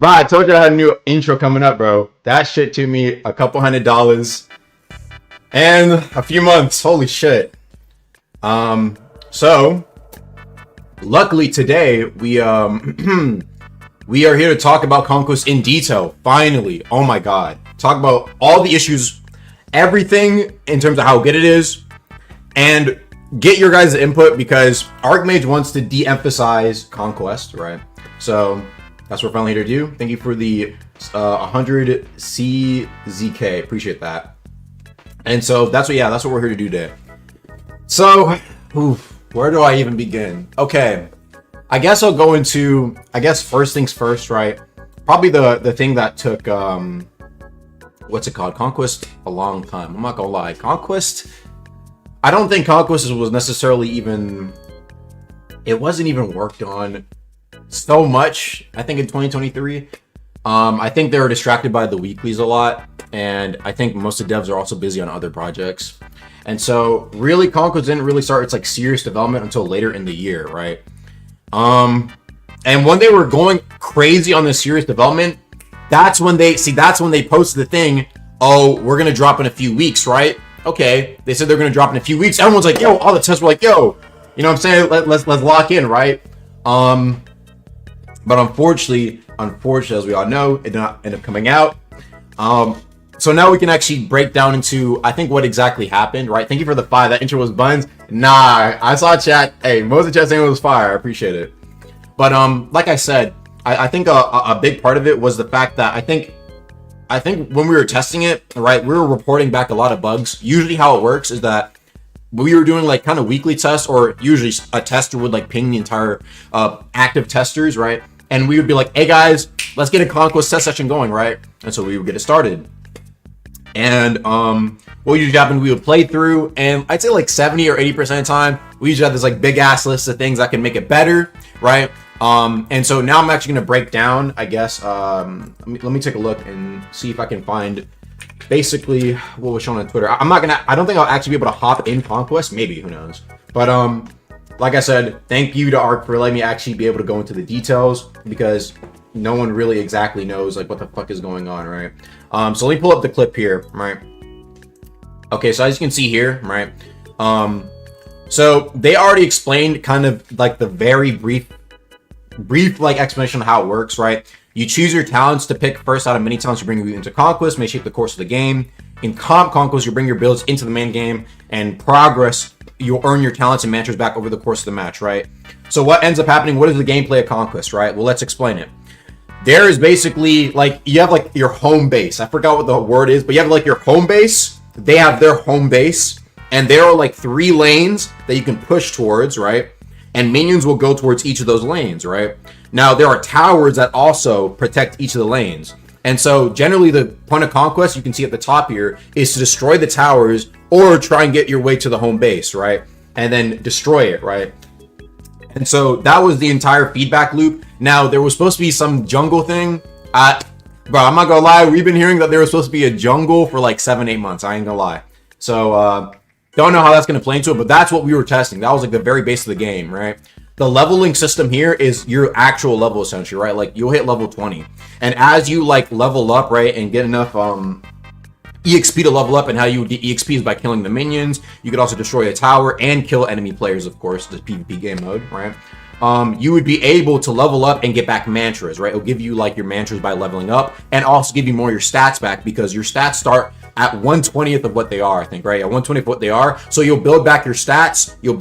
But I told you I had a new intro coming up, bro. That shit to me a couple $100 and a few months. Holy shit. So luckily today we we are here to talk about Conquest in detail. Finally, oh my god, talk about all the issues, everything in terms of how good it is, and get your guys' input because Archmage wants to de-emphasize Conquest, right? So that's what we're finally here to do. Thank you for the 100 CZK. Appreciate that. And so that's what we're here to do today. So, where do I even begin? Okay, I guess I'll go into, first things first, right? Probably the thing that took, what's it called? Conquest a long time. I'm not gonna lie. Conquest, I don't think Conquest was necessarily even, it wasn't even worked on so much, I think, in 2023. I think they were distracted by the weeklies a lot, and I think most of the devs are also busy on other projects. And so really Conquest didn't really start its like serious development until later in the year, right? And when they were going crazy on the serious development, that's when they posted the thing, oh, we're gonna drop in a few weeks, right? Okay, they said they're gonna drop in a few weeks. Everyone's like, yo, all the tests were like, yo, you know what I'm saying? Let's lock in, right? But unfortunately, as we all know, it did not end up coming out. So now we can actually break down into, I think, what exactly happened, right? Thank you for the 5. That intro was buns. Nah, I saw chat. Hey, most of the chat saying it was fire. I appreciate it. But like I said, I think a big part of it was the fact that I think when we were testing it, right, we were reporting back a lot of bugs. Usually how it works is that we were doing like kind of weekly tests, or usually a tester would like ping the entire active testers, right? And we would be like, hey guys, let's get a Conquest test session going, right? And so we would get it started. And what usually happened, we would play through, and I'd say like 70 or 80% of the time, we usually have this like big ass list of things that can make it better, right? And so now I'm actually gonna break down, I guess, let me take a look and see if I can find basically what was shown on Twitter. I don't think I'll actually be able to hop in Conquest, maybe, who knows? But like I said, thank you to Ark for letting me actually be able to go into the details, because no one really exactly knows like what the fuck is going on, right? So let me pull up the clip here, right? Okay, so as you can see here, right? So they already explained kind of like the very brief like explanation of how it works, right? You choose your talents to pick first out of many talents you bring you into Conquest, may shape the course of the game. In Conquest, you bring your builds into the main game, and progress, you'll earn your talents and mantras back over the course of the match, right? So what ends up happening, what is the gameplay of Conquest, right? Well, let's explain it. There is basically like, you have like your home base. I forgot what the word is, but you have like your home base. They have their home base, and there are like 3 lanes that you can push towards, right? And minions will go towards each of those lanes, right? Now, there are towers that also protect each of the lanes. And so generally the point of Conquest, you can see at the top here, is to destroy the towers or try and get your way to the home base, right? And then destroy it, right? And so that was the entire feedback loop. Now, there was supposed to be some jungle thing. Bro, I'm not gonna lie, we've been hearing that there was supposed to be a jungle for like 7-8 months. I ain't gonna lie. So, don't know how that's gonna play into it, but that's what we were testing. That was like the very base of the game, right? The leveling system here is your actual level, essentially, right? Like, you'll hit level 20. And as you like level up, right, and get enough EXP to level up, and how you get EXP is by killing the minions. You could also destroy a tower and kill enemy players, of course, the PvP game mode, right? You would be able to level up and get back mantras, right? It'll give you like your mantras by leveling up, and also give you more of your stats back, because your stats start at 1/20th of what they are, I think, right? At 1/20th of what they are. So you'll build back your stats, you'll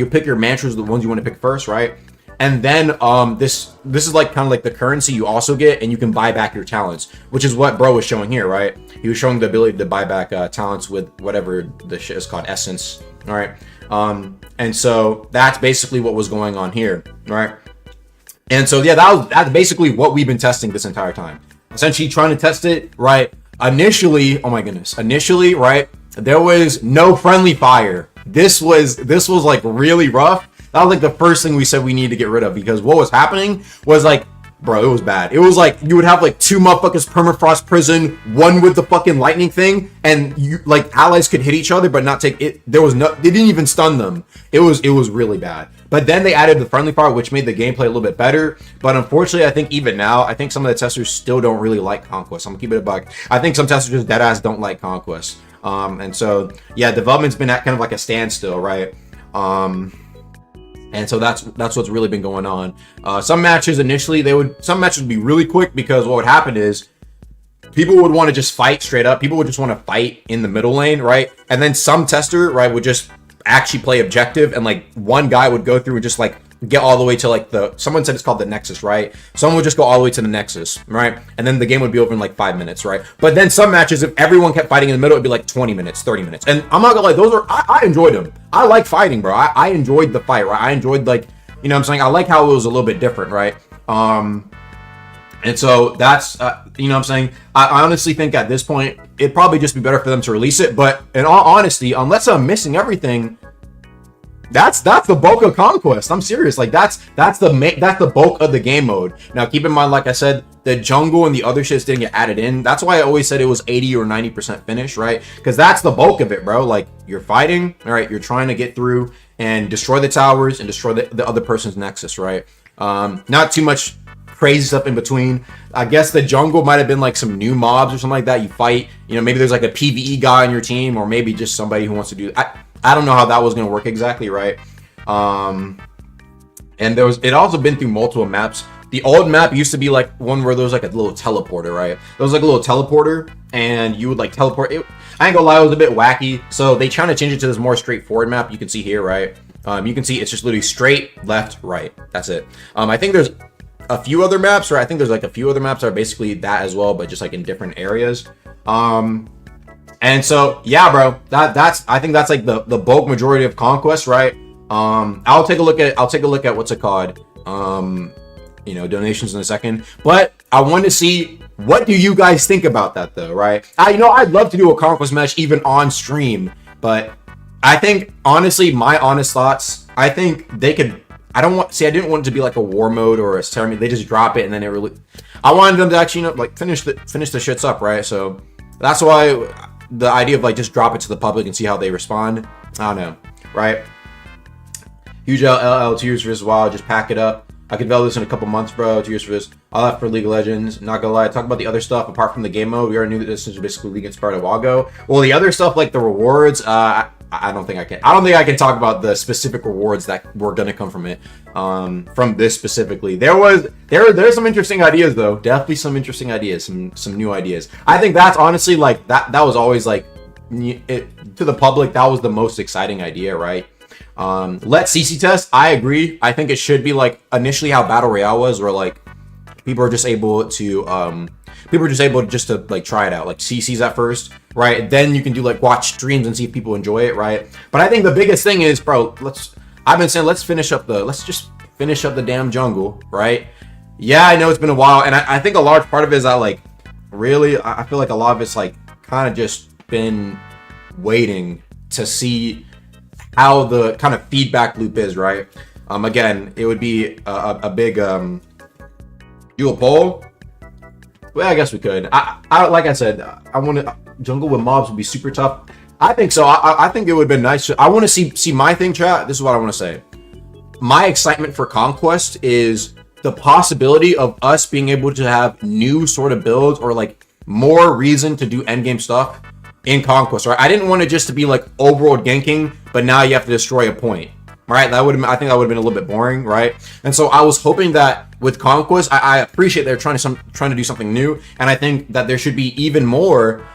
pick your mantras, the ones you want to pick first, right? And then this is like kind of like the currency you also get, and you can buy back your talents, which is what bro was showing here, right? He was showing the ability to buy back talents with whatever the shit is called, essence, all right? And so that's basically what was going on here, right? And so yeah, that's basically what we've been testing this entire time, essentially trying to test it, right? Initially, oh my goodness, right, there was no friendly fire. This was like really rough. That was like the first thing we said we needed to get rid of, because what was happening was like Bro, it was bad. It was like you would have like 2 motherfuckers permafrost prison, one with the fucking lightning thing, and you like allies could hit each other but not take it. There was no, they didn't even stun them. It was really bad. But then they added the friendly part, which made the gameplay a little bit better. But unfortunately, I think even now, I think some of the testers still don't really like Conquest. I'm gonna keep it a buck. I think some testers just deadass don't like Conquest. And so yeah, development's been at kind of like a standstill, right? And so that's what's really been going on. Some matches initially, some matches would be really quick because what would happen is people would want to just fight straight up. People would just want to fight in the middle lane, right? And then some tester, right, would just actually play objective, and like one guy would go through and just like get all the way to like someone said it's called the Nexus, right? Someone would just go all the way to the Nexus, right? And then the game would be over in like 5 minutes, right? But then some matches, if everyone kept fighting in the middle, it'd be like 20 minutes, 30 minutes. And I'm not gonna lie, I enjoyed them. I like fighting, bro. I enjoyed the fight, right? I enjoyed, like, you know what I'm saying? I like how it was a little bit different, right? And so that's, you know what I'm saying? I honestly think at this point, it'd probably just be better for them to release it. But in all honesty, unless I'm missing everything, that's the bulk of Conquest. I'm serious. Like that's the bulk of the game mode. Now keep in mind, like I said, the jungle and the other shits didn't get added in. That's why I always said it was 80 or 90% finished, right? Because that's the bulk of it, bro. Like you're fighting, all right? You're trying to get through and destroy the towers and destroy the other person's nexus, right? Not too much crazy stuff in between. I guess the jungle might have been like some new mobs or something like that. You fight, you know, maybe there's like a PvE guy on your team, or maybe just somebody who wants to do. I don't know how that was going to work exactly, right? And it also been through multiple maps. The old map used to be like one where there was like a little teleporter, right? There was like a little teleporter, and you would like teleport. I ain't gonna lie, it was a bit wacky. So they trying to change it to this more straightforward map. You can see here, right? You can see it's just literally straight, left, right. That's it. I think there's a few other maps, right? I think there's like a few other maps that are basically that as well, but just like in different areas. And so yeah, bro, I think that's like the bulk majority of Conquest, right? I'll take a look at what's it called, you know, donations in a second, but I want to see what do you guys think about that though, right? I'd love to do a Conquest match even on stream, but I think honestly, my honest thoughts, I think they could. I didn't want it to be like a war mode or a ceremony. They just drop it and then it really. I wanted them to actually, like finish the shits up, right? So that's why the idea of like just drop it to the public and see how they respond. I don't know, right? Huge LL 2 years for this while, just pack it up. I could develop this in a couple months, bro. 2 years for this. I'll have for League of Legends. Not gonna lie, talk about the other stuff apart from the game mode. We already knew that this was basically League inspired a while ago. Well, the other stuff like the rewards, I don't think I can talk about the specific rewards that were gonna come from it. From this specifically, there's some interesting ideas though. Definitely some interesting ideas, some new ideas. I think that's honestly like that was always like to the public. That was the most exciting idea, right? Let CC test. I agree. I think it should be like initially how Battle Royale was, where like people are just able to just to like try it out, like CCs at first, right? Then you can do like watch streams and see if people enjoy it, right? But I think the biggest thing is, bro, let's just finish up the damn jungle, right? Yeah, I know it's been a while, and I think a large part of it is I feel like a lot of it's like kind of just been waiting to see how the kind of feedback loop is, right? Again, it would be a big do a poll. Well, I guess we could. I like I said, I want to jungle with mobs would be super tough. I think so. I think it would have been nice. I want to see my thing, chat. This is what I want to say. My excitement for Conquest is the possibility of us being able to have new sort of builds or like more reason to do endgame stuff in Conquest, right? I didn't want it just to be like overworld ganking, but now you have to destroy a point, right? I think that would have been a little bit boring, right? And so I was hoping that with Conquest, I appreciate they're trying to do something new, and I think that there should be even more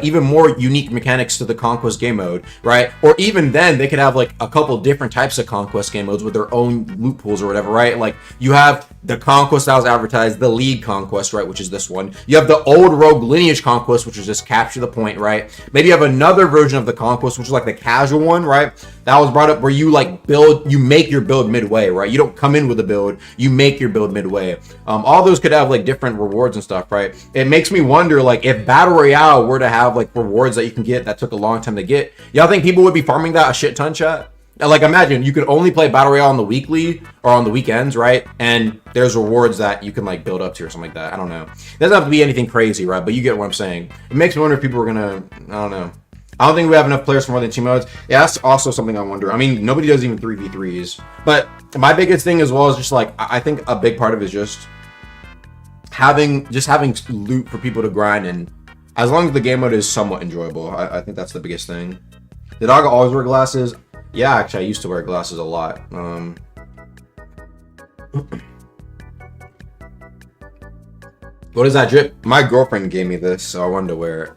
even more unique mechanics to the Conquest game mode, right? Or even then they could have like a couple different types of Conquest game modes with their own loot pools or whatever, right? Like you have the Conquest that was advertised, the League Conquest, right, which is this one. You have the old Rogue Lineage Conquest, which is just capture the point, right? Maybe you have another version of the Conquest, which is like the casual one, right? That was brought up where you like you make your build midway, right? You don't come in with a build, you make your build midway. All those could have like different rewards and stuff, right? It makes me wonder, like, if Battle Royale were to have like rewards that you can get that took a long time to get, y'all think people would be farming that a shit ton, chat? Like, imagine you could only play Battle Royale on the weekly or on the weekends, right? And there's rewards that you can, like, build up to or something like that. I don't know. It doesn't have to be anything crazy, right? But you get what I'm saying. It makes me wonder if people are gonna, I don't know. I don't think we have enough players for more than 2 modes. Yeah, that's also something I wonder. I mean, nobody does even 3v3s. But my biggest thing as well is just, like, I think a big part of it is just having loot for people to grind, and as long as the game mode is somewhat enjoyable, I think that's the biggest thing. Did Dog always wear glasses? Yeah, actually, I used to wear glasses a lot. What is that drip? My girlfriend gave me this, so I wanted to wear it.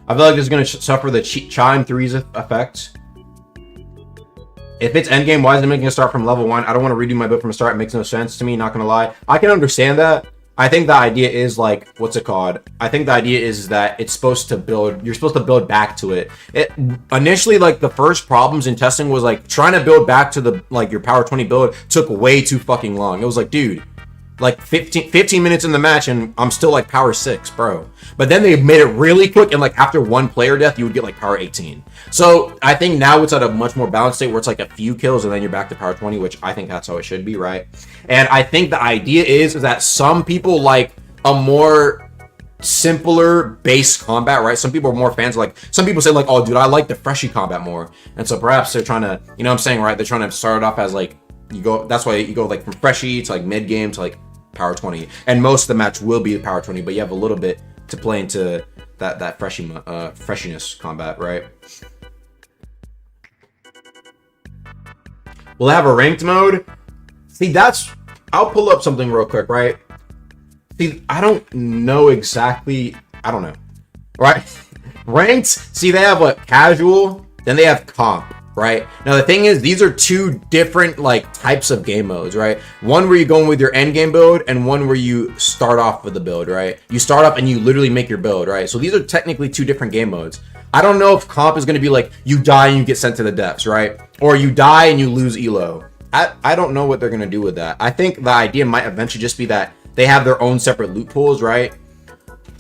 I feel like it's going to suffer the Chime 3's effect. If it's endgame, why is it making it start from level 1? I don't want to redo my build from the start. It makes no sense to me, not going to lie. I can understand that. I think the idea is, like, what's it called? I think the idea is that it's supposed to build, you're supposed to build back to it. Initially, like, the first problems in testing was, like, trying to build back to the, like, your power 20 build took way too fucking long. It was like, dude, like 15 minutes in the match and I'm still like power 6, bro. But then they made it really quick, and like after one player death, you would get like power 18. So I think now it's at a much more balanced state where it's like a few kills and then you're back to power 20, which I think that's how it should be, right? And I think the idea is that some people like a more simpler base combat, right? Some people are more fans of, like, some people say like, oh dude, I like the freshy combat more. And so perhaps they're trying to, you know what I'm saying, right? They're trying to start it off as like, you go, that's why you go like from freshy to like mid game to like power 20, and most of the match will be power 20, but you have a little bit to play into that freshiness combat, right? We'll have a ranked mode. See, that's, I'll pull up something real quick, right? See, I don't know exactly, I don't know, right? Ranked, see, they have what, casual, then they have comp. Right now, the thing is, these are two different like types of game modes, right? One where you're going with your end game build, and one where you start off with the build, right? You start up and you literally make your build, right? So these are technically two different game modes. I don't know if comp is going to be like you die and you get sent to the depths, right? Or you die and you lose elo. I don't know what they're going to do with that. I think the idea might eventually just be that they have their own separate loot pools, right?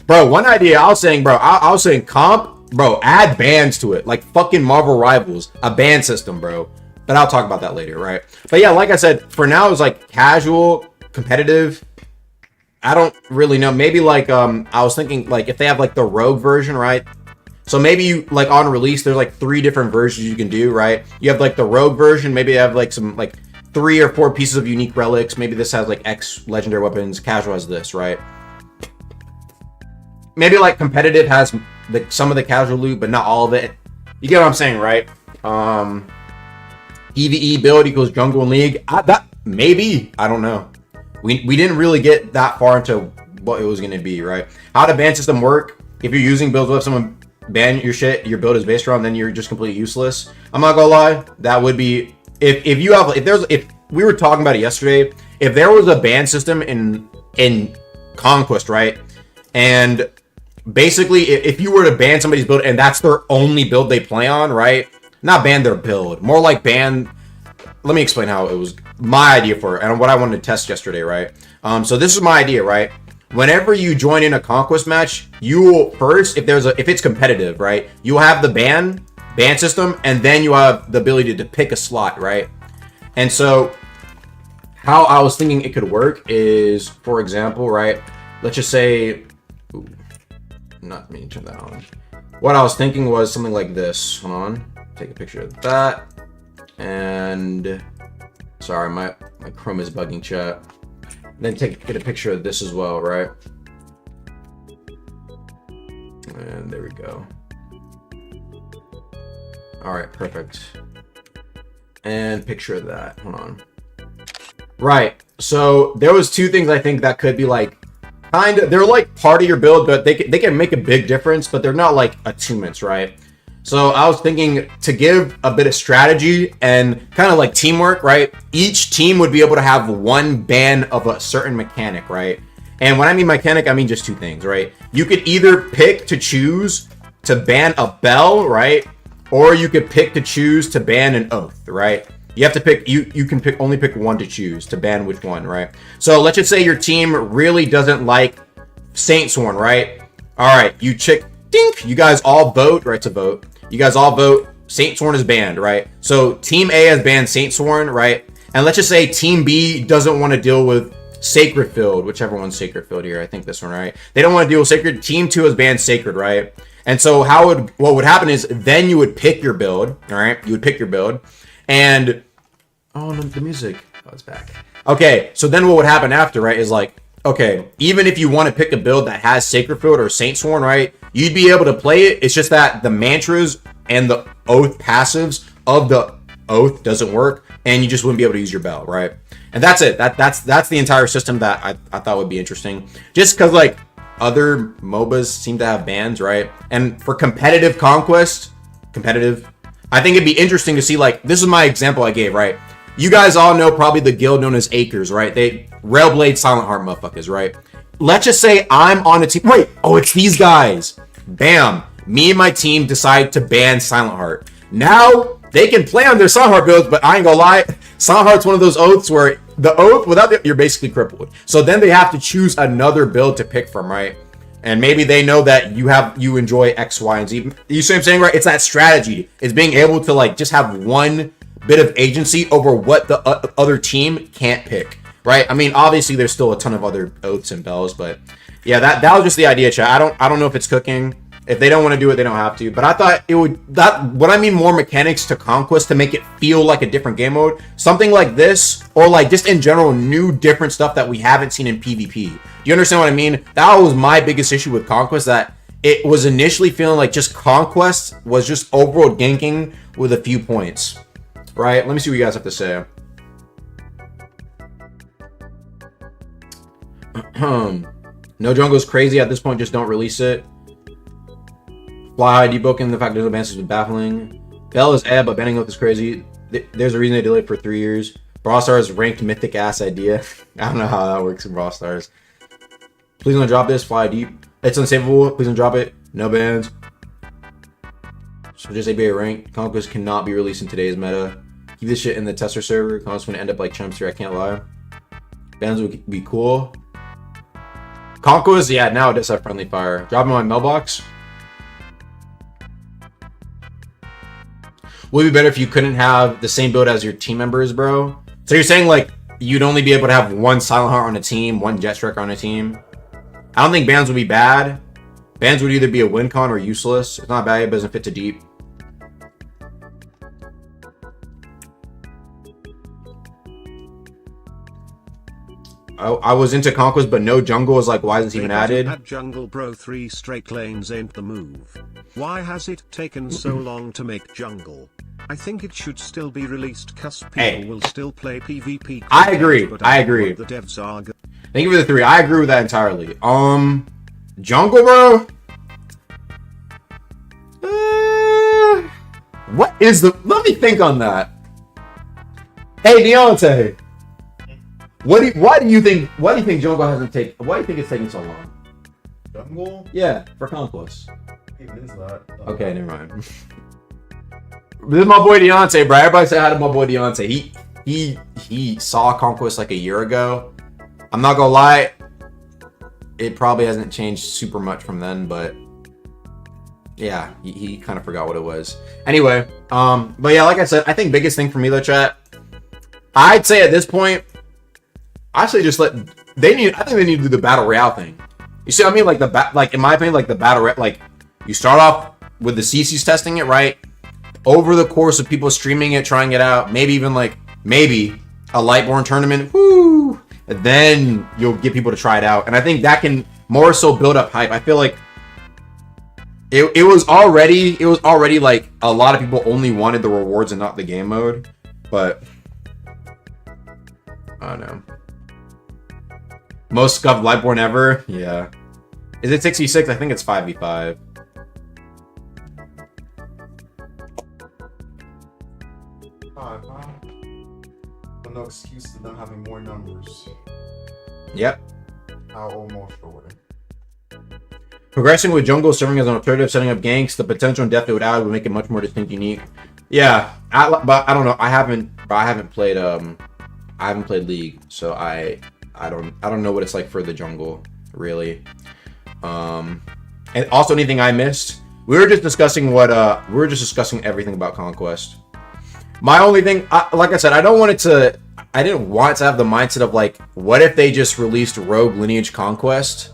Bro, one idea I was saying, bro, I was saying comp. Bro, add bans to it, like fucking Marvel Rivals, a ban system, bro. But I'll talk about that later, right? But yeah, like I said, for now it's like casual, competitive. I don't really know. Maybe like I was thinking like if they have like the rogue version, right? So maybe you like on release, there's like 3 different versions you can do, right? You have like the rogue version, maybe you have like some like 3 or 4 pieces of unique relics. Maybe this has like X legendary weapons, casual has this, right? Maybe like competitive has some of the casual loot, but not all of it. You get what I'm saying, right? EVE build equals jungle and league. That maybe, I don't know. We didn't really get that far into what it was going to be, right? How the ban system work? If you're using builds with someone ban your shit, your build is based around, then you're just completely useless. I'm not gonna lie, that would be if we were talking about it yesterday. If there was a ban system in Conquest, right? And basically, if you were to ban somebody's build and that's their only build they play on, right? Not ban their build, more like ban. Let me explain how it was my idea for it and what I wanted to test yesterday, right? So this is my idea, right? Whenever you join in a Conquest match, you will first, if it's competitive, right? You'll have the ban system, and then you have the ability to pick a slot, right? And so how I was thinking it could work is, for example, right? Let's just say. Not me, turn that on. What I was thinking was something like this. Hold on, take a picture of that. And sorry, my Chrome is bugging, chat. Then get a picture of this as well, right? And there we go. All right, perfect. And picture of that. Hold on. Right. So there was 2 things I think that could be like. They're like part of your build, but they can make a big difference, but they're not like attunements, right? So I was thinking to give a bit of strategy and kind of like teamwork, right? Each team would be able to have one ban of a certain mechanic, right? And when I mean mechanic, I mean just 2 things, right? You could either pick to choose to ban a bell, right? Or you could pick to choose to ban an oath, right? You have to pick, you can only pick one to choose to ban which one, right? So let's just say your team really doesn't like Saint Sworn, right? All right, you guys all vote, right? To vote. You guys all vote Saint Sworn is banned, right? So Team A has banned Saint Sworn, right? And let's just say Team B doesn't want to deal with Sacred Field, whichever one's Sacred Field here. I think this one, right? They don't want to deal with Sacred. Team 2 has banned Sacred, right? And so what would happen is then you would pick your build, all right? You would pick your build, and oh no, the music. Oh, it's back. Okay, so then what would happen after, right, is like, okay, even if you want to pick a build that has Sacred Field or Saint Sworn, right, you'd be able to play it. It's just that the mantras and the oath passives of the oath doesn't work, and you just wouldn't be able to use your bell, right? And that's it. That's the entire system that I thought would be interesting. Just because, like, other MOBAs seem to have bans, right? And for competitive Conquest, I think it'd be interesting to see, like, this is my example I gave, right? You guys all know probably the guild known as Acres, right? They Railblade Silent Heart motherfuckers, right? Let's just say I'm on a team. Wait, oh, it's these guys. Bam. Me and my team decide to ban Silent Heart. Now they can play on their Silent Heart builds, but I ain't gonna lie, Silent Heart's one of those oaths where the oath without the, you're basically crippled. So then they have to choose another build to pick from, right? And maybe they know that you enjoy X, Y, and Z. You see what I'm saying, right? It's that strategy. It's being able to, like, just have one bit of agency over what the other team can't pick, right? I mean, obviously there's still a ton of other oaths and bells, but yeah, that was just the idea, chat. I don't know if it's cooking. If they don't want to do it, they don't have to. But I thought it would, what I mean, more mechanics to Conquest to make it feel like a different game mode. Something like this, or like just in general, new different stuff that we haven't seen in PvP. Do you understand what I mean? That was my biggest issue with Conquest, that it was initially feeling like just Conquest was just overall ganking with a few points. Right? Let me see what you guys have to say. No jungle is crazy at this point. Just don't release it. Fly high, Deepwoken. The fact there's no bans is baffling. Bell is but banning oath is crazy. There's a reason they delayed for 3 years. Brawl Stars ranked mythic ass idea. I don't know how that works in Brawl Stars. Please don't drop this. Fly deep. It's unsavable. Please don't drop it. No bans. So just ABA rank. Conquest cannot be released in today's meta. Keep this shit in the tester server. Conquest gonna end up like Chumps here. I can't lie. Bans would be cool. Conquest, yeah, now it does have friendly fire. Drop in my mailbox. Would be better if you couldn't have the same build as your team members, bro. So you're saying, like, you'd only be able to have one Silent Heart on a team, one Jet Striker on a team. I don't think bans would be bad. Bans would either be a win con or useless. It's not bad, it doesn't fit too deep. I was into Conquest, but no jungle is like, why isn't it even added? At jungle, bro, 3 straight lanes ain't the move. Why has it taken so long to make jungle? I think it should still be released, cause people will still play PvP. I agree. I agree. The devs are good. Thank you for the 3. I agree with that entirely. Jungle, bro. What is the? Let me think on that. Hey, Deontay. Why do you think jungle hasn't taken? Why do you think it's taking so long? Jungle? Yeah, for Conquest. Hey, when's that? Okay, never mind. This is my boy Deontay, bro. Everybody say hi to my boy Deontay. He saw Conquest like a year ago. I'm not gonna lie, it probably hasn't changed super much from then, but yeah, he kind of forgot what it was. Anyway, but yeah, like I said, I think biggest thing for me though, chat, I'd say at this point, I say just I think they need to do the battle royale thing. You see what I mean? Like in my opinion, like the battle like you start off with the CCs testing it, right? Over the course of people streaming it, trying it out, maybe even like maybe a Lightborn tournament, woo, and then you'll get people to try it out. And I think that can more so build up hype. I feel like it was already like a lot of people only wanted the rewards and not the game mode, but I don't know. Most scuffed Lightborn ever? Yeah. Is it 6v6? I think it's 5v5. No excuse to them having more numbers. Yep. How almost away. Progressing with jungle, serving as an alternative, setting up ganks, the potential and depth it would add would make it much more distinct, unique. Yeah, but I don't know. I haven't played League, so I don't know what it's like for the jungle, really. And also anything I missed. We were just discussing everything about Conquest. My only thing, like I said, I didn't want it to have the mindset of like, what if they just released Rogue Lineage Conquest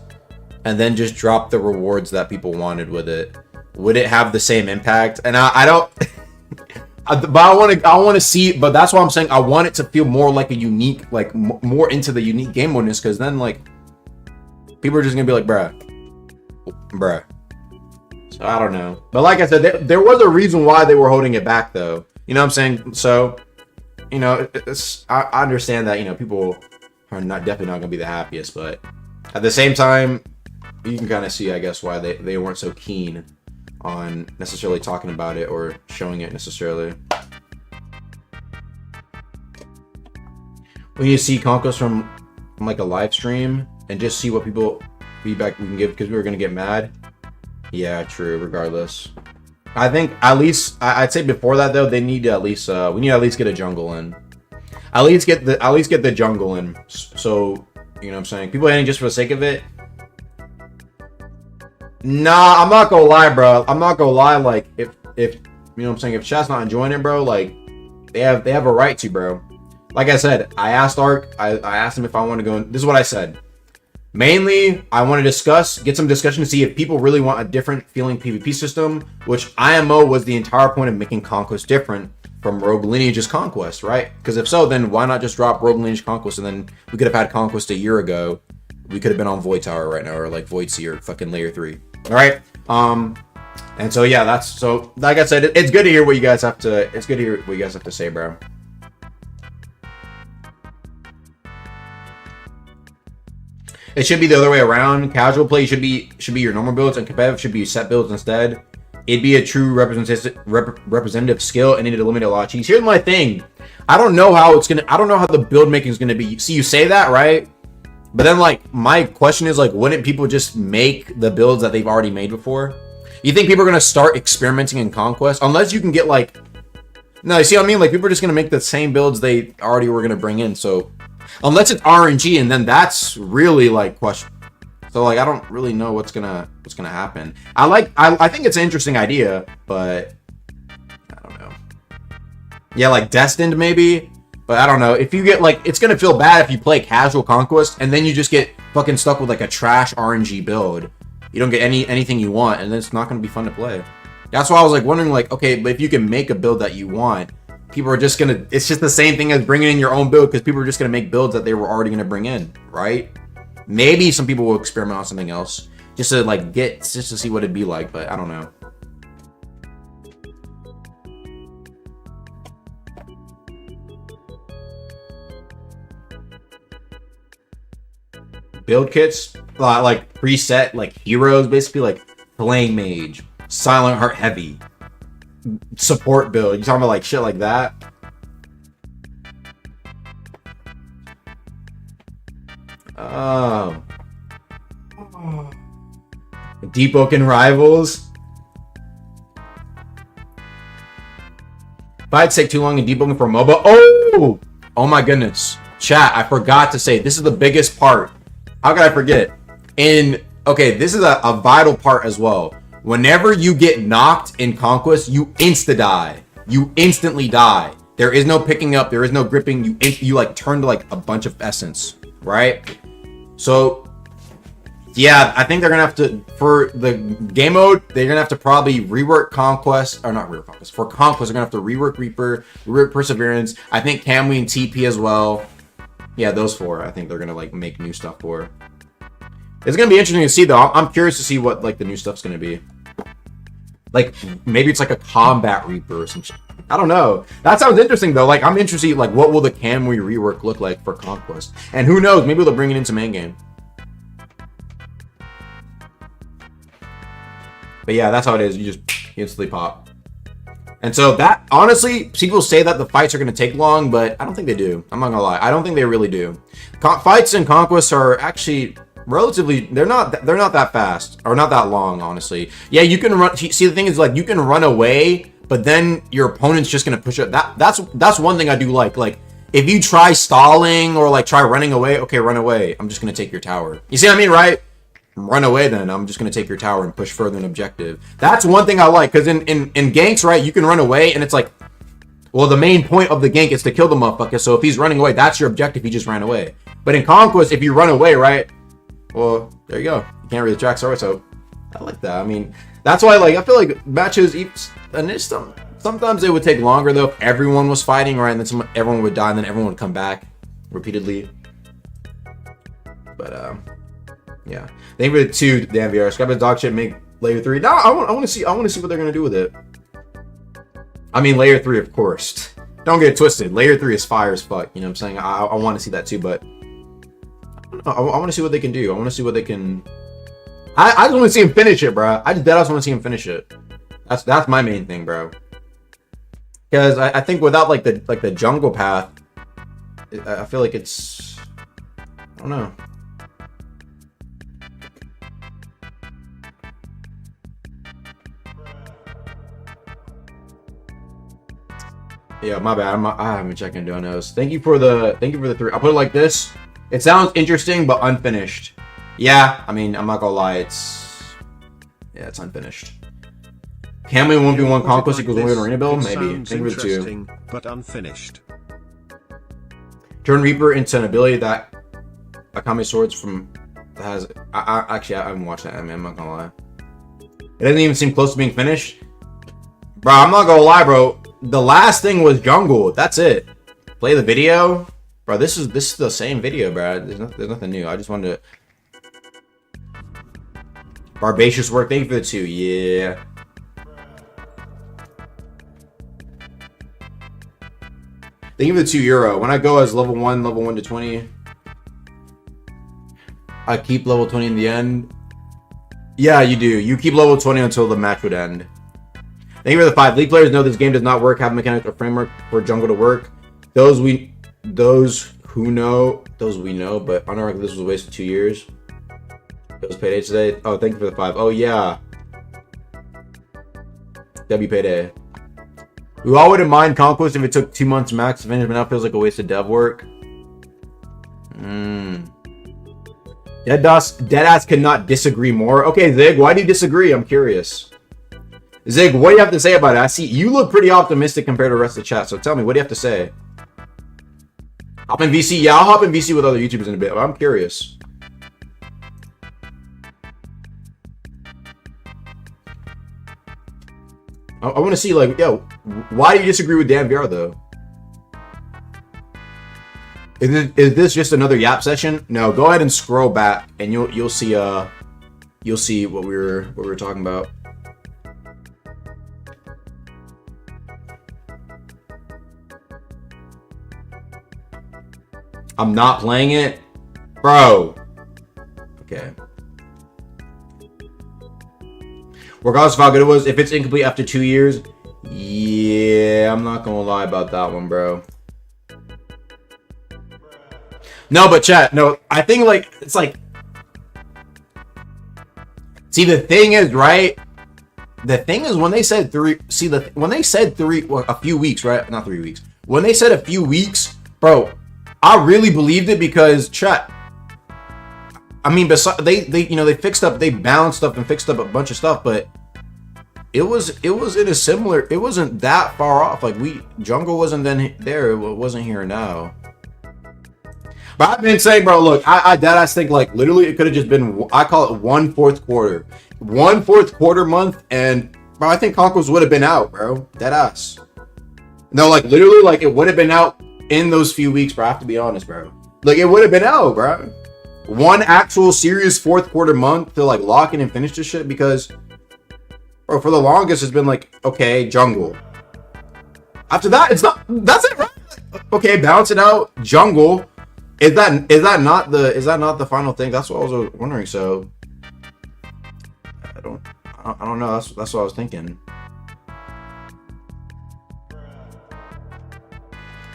and then just dropped the rewards that people wanted with it? Would it have the same impact? And I don't. But I want to see. But that's why I'm saying I want it to feel more like a unique, like more into the unique game modness, because then like people are just gonna be like, bruh. So I don't know. But like I said, there was a reason why they were holding it back, though. You know what I'm saying? So, you know, I understand that, you know, people are definitely not gonna be the happiest, but at the same time, you can kind of see, I guess, why they weren't so keen on necessarily talking about it or showing it necessarily. We need to see Conquest from like a live stream and just see what people feedback we can give, because we were gonna get mad. Yeah, true. Regardless, I think at least I'd say before that though, they need to at least we need to at least get a jungle in. At least get the jungle in. So you know what I'm saying. People hating just for the sake of it. Nah, I'm not gonna lie, bro. I'm not gonna lie. Like if you know what I'm saying, if chat's not enjoying it, bro, like they have a right to, bro. Like I said, I asked Ark. I asked him if I want to go in. This is what I said. Mainly, I want to get some discussion to see if people really want a different feeling PvP system, which IMO was the entire point of making Conquest different from Rogue Lineage's Conquest, right? Because if so, then why not just drop Rogue Lineage Conquest, and then we could have had Conquest a year ago. We could have been on Void Tower right now, or like Void Sea, or fucking Layer 3. All right. And so yeah, so like I said, it's good to hear what you guys have to. It's good to hear what you guys have to say, bro. It should be the other way around. Casual play should be your normal builds, and competitive should be set builds instead. It'd be a true representative skill, and it'd eliminate a lot of cheese. Here's my thing. I don't know how the build making is gonna be. See, you say that, right? But then, like, my question is, like, wouldn't people just make the builds that they've already made before? You think people are gonna start experimenting in Conquest? Unless you can get, like... No, you see what I mean? Like, people are just gonna make the same builds they already were gonna bring in, so... Unless it's RNG, and then that's really, like, question. So, like, I don't really know what's gonna happen. I think it's an interesting idea, but... I don't know. Yeah, like, Destined, maybe? But I don't know. If you get, like... It's gonna feel bad if you play casual Conquest, and then you just get fucking stuck with, like, a trash RNG build. You don't get anything you want, and then it's not gonna be fun to play. That's why I was, like, wondering, like, okay, but if you can make a build that you want... People are just gonna, it's just the same thing as bringing in your own build, because people are just gonna make builds that they were already gonna bring in, right? Maybe some people will experiment on something else just to like just to see what it'd be like, but I don't know. Build kits, like preset, like heroes, basically like Flame Mage, Silent Heart Heavy, support build. You talking about like shit like that? Oh. Deepwoken rivals. Fights take too long in Deepwoken for Moba. Oh my goodness. Chat, I forgot to say, this is the biggest part. How could I forget? Okay, this is a vital part as well. Whenever you get knocked in Conquest, you insta-die. You instantly die. There is no picking up. There is no gripping. You like turn to like a bunch of essence, right? So, yeah, I think they're gonna have to, for the game mode, they're gonna have to probably rework Conquest, or not rework Conquest. For Conquest, they're gonna have to rework Reaper, rework Perseverance. I think Camwe and TP as well. Yeah, those four. I think they're gonna like make new stuff for. It's gonna be interesting to see though. I'm curious to see what like the new stuff's gonna be. Like maybe it's like a combat Reaper or some shit. I don't know. That sounds interesting though. Like I'm interested. Like what will the Camwe rework look like for Conquest? And who knows? Maybe they'll bring it into main game. But yeah, that's how it is. You just instantly pop. And so that, honestly, people say that the fights are going to take long, but I don't think they do. I'm not going to lie. I don't think they really do. Fights in Conquest are actually relatively, they're not that fast, or not that long, honestly. Yeah, you can run, see the thing is like, you can run away, but then your opponent's just going to push it. That's one thing I do like, if you try stalling or like try running away, okay, run away. I'm just going to take your tower. You see what I mean, right? run away then. I'm just going to take your tower and push further in objective. That's one thing I like, because in ganks, right, you can run away, and it's like, well, the main point of the gank is to kill the motherfucker, so if he's running away, that's your objective, he just ran away. But in Conquest, if you run away, right, well, there you go. You can't really track Star, so I like that. I mean, that's why, like, I feel like matches, sometimes it would take longer, though, if everyone was fighting, right, and then everyone would die, and then everyone would come back repeatedly. But, yeah. Thank you for the 2, damn VR. Scrap the dog shit, make layer 3. No, I want to see what they're gonna do with it. I mean, layer 3, of course. Don't get it twisted. Layer 3 is fire as fuck. You know what I'm saying? I want to see that too, but I want to see what they can do. I want to see what they can. I just want to see him finish it, bro. I just dead ass want to see him finish it. That's my main thing, bro. Because I think without like the jungle path, I feel like it's, I don't know. Yeah, my bad. I haven't checked into those. Thank you for the 3. I'll put it like this. It sounds interesting, but unfinished. Yeah, I mean, I'm not gonna lie. It's unfinished. Can we 1v1 Conquest equals 1v1 arena build? Maybe. Thank you for the 2. But unfinished. Turn Reaper into an ability that Akame Swords from has. Actually, I haven't watched that anime. I'm not gonna lie. It doesn't even seem close to being finished, bro. I'm not gonna lie, bro. The last thing was jungle. That's it. Play the video, bro. This is the same video, bro. There's nothing new. I just wanted to. Barbacious work. Thank you for the 2. Yeah. Thank you for the €2. When I go as level 1 to 20, I keep level 20 in the end. Yeah, you do. You keep level 20 until the match would end. Thank you for the 5. League players know this game does not work, have mechanics or framework for jungle to work. Those we know, but on our record, this was a waste of 2 years. It was payday today. Oh, thank you for the 5. Oh, yeah. W payday. We all wouldn't mind Conquest if it took 2 months max to finish, but now it feels like a waste of dev work. Deadass cannot disagree more. Okay, Zig, why do you disagree? I'm curious. Zig, what do you have to say about it? I see you look pretty optimistic compared to the rest of the chat, so tell me, what do you have to say? Hop in VC? Yeah, I'll hop in VC with other YouTubers in a bit, but I'm curious. I want to see, like, yo, why do you disagree with Dan VR, though? Is this just another yap session? No, go ahead and scroll back, and you'll see what we were talking about. I'm not playing it, bro. Okay. Regardless of how good it was, if it's incomplete after 2 years, yeah, I'm not gonna lie about that one, bro. No, but chat, no, I think like it's like. See, the thing is, right? The thing is, when they said 3, when they said 3, well, a few weeks, right? Not 3 weeks. When they said a few weeks, bro, I really believed it because chat. I mean, they fixed up, they balanced stuff and fixed up a bunch of stuff, but it was in a similar. It wasn't that far off. Like jungle wasn't then there. It wasn't here now. But I've been saying, bro, look, I deadass think like literally it could have just been. I call it 1/4 quarter, 1/4 quarter month, and bro, I think Conquest would have been out, bro. Deadass. No, like literally, like it would have been out in those few weeks, bro. I have to be honest, bro. Like it would have been out, bro. One actual serious 4th quarter month to like lock in and finish this shit, because bro, for the longest it's been like, okay, jungle. After that, it's not. That's it, right? Okay, balance it out. Jungle. Is that not the final thing? That's what I was wondering. So I don't know. That's what I was thinking.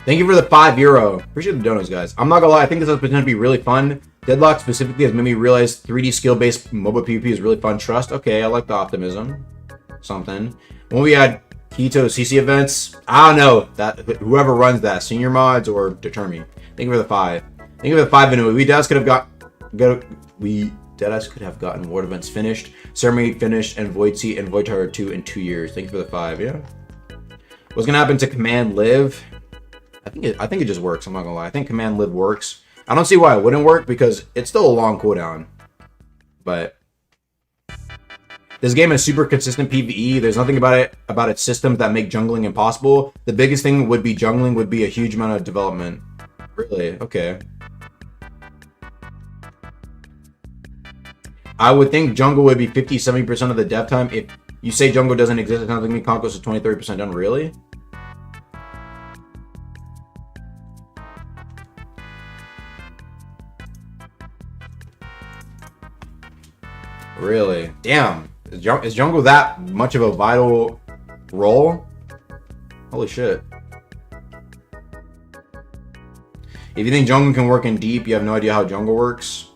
Thank you for the €5. Appreciate the donuts, guys. I'm not gonna lie, I think this has potential to be really fun. Deadlock specifically has made me realize 3D skill-based MOBA PvP is really fun. Trust. Okay, I like the optimism. Something. When we had Keto CC events, I don't know that whoever runs that, senior mods or deter me. Thank you for the 5. Thank you for the 5 anyway. We just could have Deadass could have gotten Ward events finished, Ceremony finished, and Void Seat and Void Tower 2 in 2 years. Thank you for the 5. Yeah. What's gonna happen to Command Live? I think it just works. I'm not gonna lie. I think Command Live works. I don't see why it wouldn't work because it's still a long cooldown. But this game is super consistent PvE. There's nothing about its systems that make jungling impossible. The biggest thing would be jungling would be a huge amount of development. Really? Okay. I would think jungle would be 50-70% of the dev time. If you say jungle doesn't exist, it sounds like me Conquest is 20-30% done. Really? Really? Damn. Is jungle that much of a vital role? Holy shit. If you think jungle can work in deep, you have no idea how jungle works.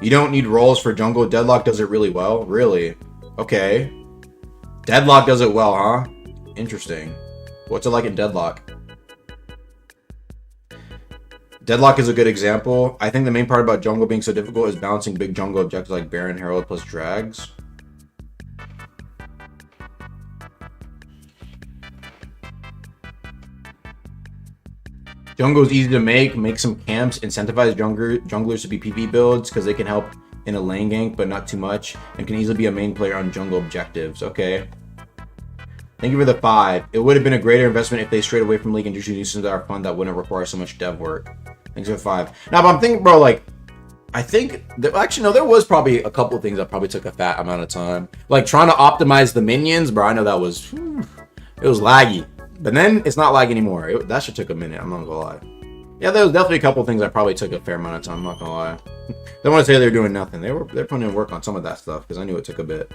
You don't need roles for jungle. Deadlock does it really well. Really? Okay. Deadlock does it well, huh? Interesting. What's it like in Deadlock? Deadlock is a good example. I think the main part about jungle being so difficult is balancing big jungle objectives like Baron, Herald, plus drags. Jungle is easy to make some camps, incentivize junglers to be PvP builds because they can help in a lane gank, but not too much, and can easily be a main player on jungle objectives. Okay. Thank you for the 5. It would have been a greater investment if they strayed away from League and introduced new systems that are fun that wouldn't require so much dev work. Thanks for the 5. Now, but I'm thinking, bro, like, I think, actually, no, there was probably a couple of things that probably took a fat amount of time. Like, trying to optimize the minions, bro, I know that was, it was laggy. But then, it's not laggy anymore. That shit took a minute, I'm not gonna lie. Yeah, there was definitely a couple of things that probably took a fair amount of time, I'm not gonna lie. Don't want to say they're doing nothing. They're putting in work on some of that stuff, because I knew it took a bit.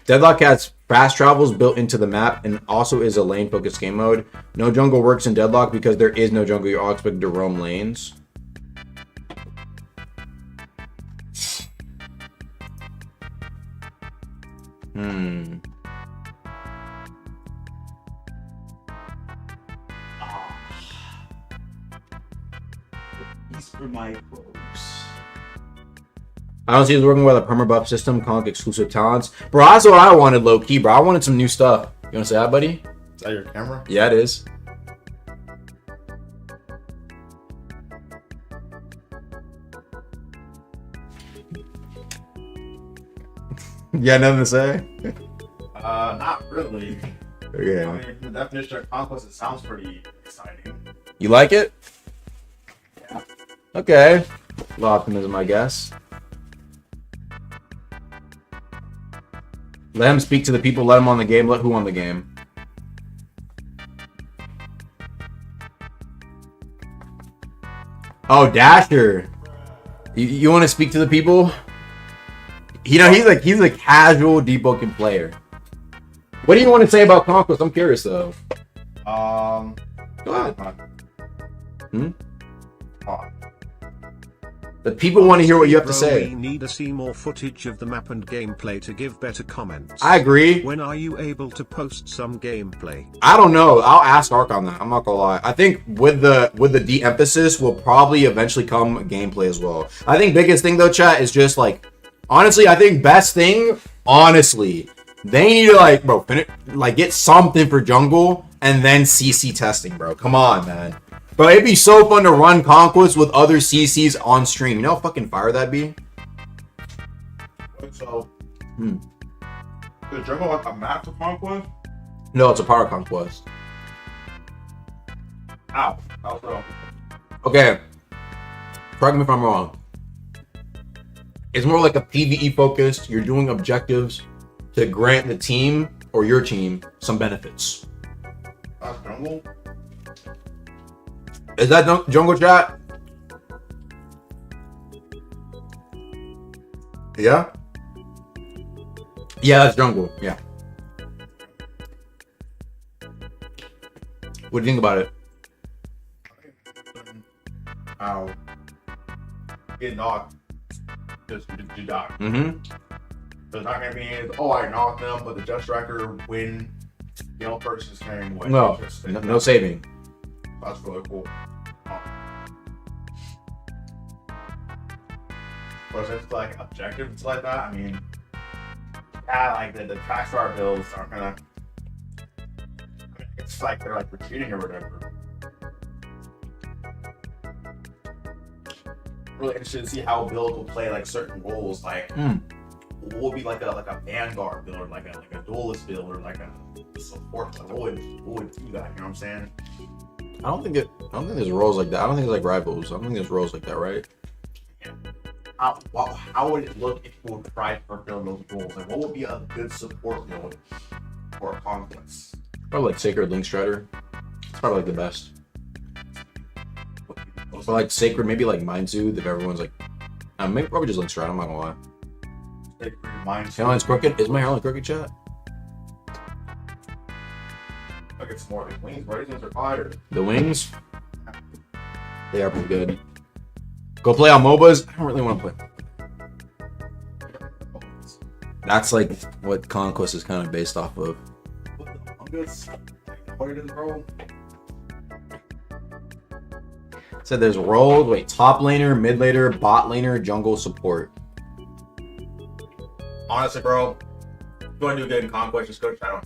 Deadlock has fast travels built into the map and also is a lane-focused game mode. No jungle works in Deadlock because there is no jungle. You're all expected to roam lanes. These for my folks. I don't see it working with a permabuff system, Conk exclusive talents. Bro, that's what I wanted, low-key, bro. I wanted some new stuff. You want to say that, buddy? Is that your camera? Yeah, it is. Yeah, nothing to say? Not really. Okay. I mean, the definition of conquest, it sounds pretty exciting. You like it? Yeah. Okay. A lot of optimism, I guess. Let him speak to the people, let him on the game, let who on the game? Oh, Dasher. You want to speak to the people? You know, he's a casual Deepwoken player. What do you want to say about Conquest? I'm curious though. Go ahead. Oh. The people want to hear what you have to say. We need to see more footage of the map and gameplay to give better comments. I agree. When are you able to post some gameplay? I don't know. I'll ask Ark on that. I'm not gonna lie. I think with the de-emphasis will probably eventually come gameplay as well. I think biggest thing though, chat, is just like, honestly, I think best thing, honestly, they need to like, bro, get something for jungle and then CC testing, bro. Come on, man. But it'd be so fun to run Conquest with other CCs on stream. You know how fucking fire that'd be? So, the jungle like a map to conquest? No, it's a power conquest. Ow. How's wrong? Okay. Correct me if I'm wrong. It's more like a PvE focused. You're doing objectives to grant the team or your team some benefits. That's jungle? Is that jungle chat? Yeah? Yeah, that's jungle. Yeah. What do you think about it? Ow. Get knocked. Just you die. Mm-hmm. There's not gonna be any, oh, I knocked them, but the Just Striker win. The only person's carrying away. No, Just- no saving. That's really cool. Was it like objective and stuff like that? I mean, yeah, like the track star builds are gonna. I mean, it's like they're like retreating or whatever. Really interested to see how build will play like certain roles. Like, what would be like a vanguard build, or like a duelist build, or like a support. Like, what would do that? You know what I'm saying? I don't think there's roles like that. I don't think it's like rivals. I don't think there's roles like that, right? Yeah. How would it look if people would try to build those roles? Like, what would be a good support build for a Conquest? Probably like Sacred Link Strider. It's probably like the best. Or like Sacred, maybe like Mindsoothe if everyone's like, maybe probably just Link Strider. I'm not gonna lie. Hairline's crooked. Is my hairline crooked, chat? I get some more of his wings. Right? His wings are fire. The wings, they are pretty good. Go play on MOBAs. I don't really want to play. That's like what Conquest is kind of based off of. So there's rolled. Wait, top laner, mid laner, bot laner, jungle support. Honestly, bro, if you want to do good in Conquest, just go to Shadow.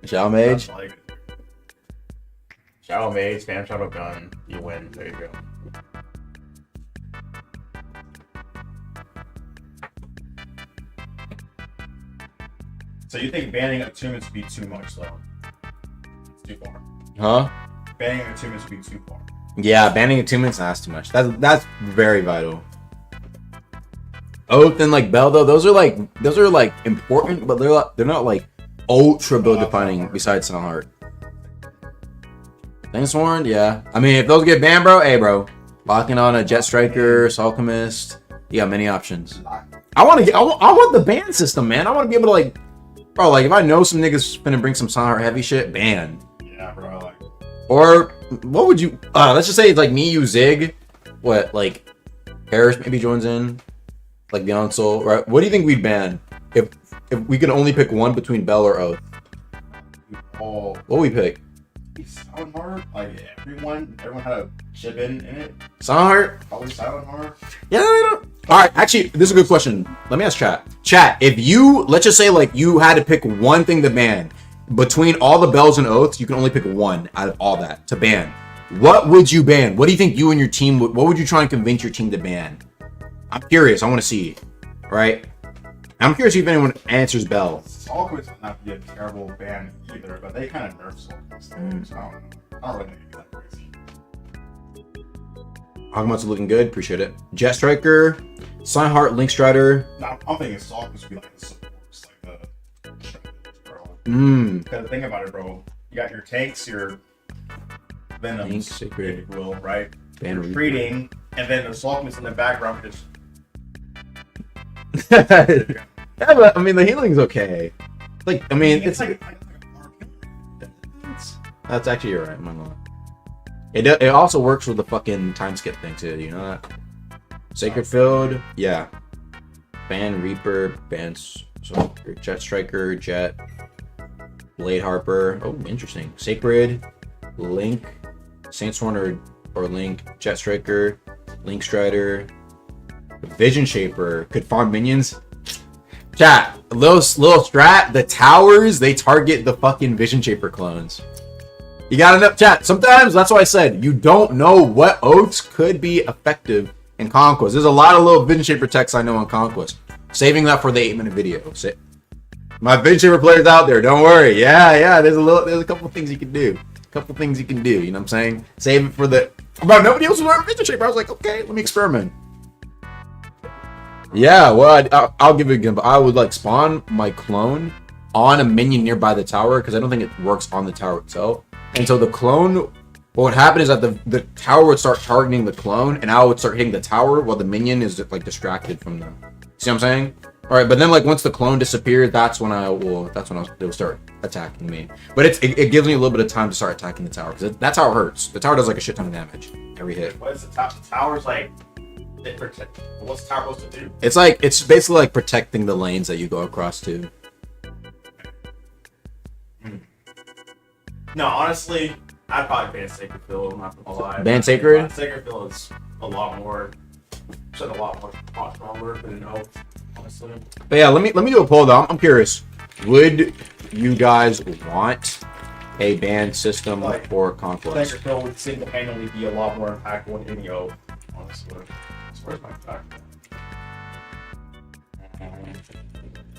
Shadow Mage. Shadow Mage, spam Shadow Gun, you win. There you go. So you think banning attunements would be too much, though? It's too far. Huh? Banning attunements would be too far. Yeah, banning attunements, that's too much. That's very vital. Oath and like Bell though, those are like important, but they're not like ultra build defining besides Sunheart. Thanksworn, yeah. I mean, if those get banned, bro, hey, bro, locking on a Jet Striker, Alchemist, you got many options. I want the ban system, man. I want to be able to like, bro, like if I know some niggas finna bring some Sunheart heavy shit, ban. Yeah, bro. Like, or what would you? Let's just say it's like me, you, Zig. What, like Harris maybe joins in, like Beyond Soul, right? What do you think we'd ban if we could only pick one between Bell or Oath? Oh, what would we pick? Silent Heart, like everyone had a chip in it. Silent Heart? Probably Silent Heart. Yeah, I don't. All right, actually, this is a good question. Let me ask chat. Chat, if you, let's just say like you had to pick one thing to ban between all the Bells and Oaths, you can only pick one out of all that to ban. What would you ban? What do you think you and your team would? What would you try and convince your team to ban? I'm curious. I want to see. Right? I'm curious if anyone answers Bell. Alchemist would not be a terrible ban either, but they kind of nerf Alchemist. So I don't know. I don't really think it's that crazy. Alchemist looking good. Appreciate it. Jet Striker, Sunheart, Link Strider. No, I'm thinking Alchemist would be like the supports, like the bro. Because think about it, bro. You got your tanks, your Venoms, Sacred, if you will, right? Ban Retreating, and then the Alchemist in the background just. Yeah, but I mean the healing's okay. Like I mean it's like that's actually you're right. I'm not gonna lie. It also works with the fucking time skip thing too. You know that? Sacred Field, yeah. Ban Reaper, ban Jet Striker, Jet, Blade Harper. Oh, interesting. Sacred, Link, Saintsworn or Link, Jet Striker, Link Strider, Vision Shaper could farm minions. Chat, little strat. The towers, they target the fucking Vision Shaper clones. You gotta know, chat. Sometimes that's why I said you don't know what oaths could be effective in Conquest. There's a lot of little Vision Shaper techs I know on Conquest. Saving that for the 8-minute video. My Vision Shaper players out there, don't worry. Yeah. There's a couple things you can do. You know what I'm saying? Save it for the. Bro, nobody else was wearing Vision Shaper. I was like, okay, let me experiment. Yeah, well, I'll give you an example. I would like spawn my clone on a minion nearby the tower because I don't think it works on the tower itself. And so the clone, what would happen is that the tower would start targeting the clone, and I would start hitting the tower while the minion is like distracted from them. See what I'm saying? All right, but then like once the clone disappears, that's when they'll start attacking me. But it gives me a little bit of time to start attacking the tower because that's how it hurts. The tower does like a shit ton of damage every hit. What is the tower? The tower's like. What's the tower supposed to do? It's basically like protecting the lanes that you go across to. No, honestly, I'd probably ban Sacred Field. I'm not gonna lie. Ban Sacred? Sacred Field is a lot more Said a lot stronger than no, honestly. But yeah, let me do a poll though. I'm curious. Would you guys want a ban system Like, for Conquest? Tanker Kill would single-handedly be a lot more impactful than any O, honestly. So where's my fact?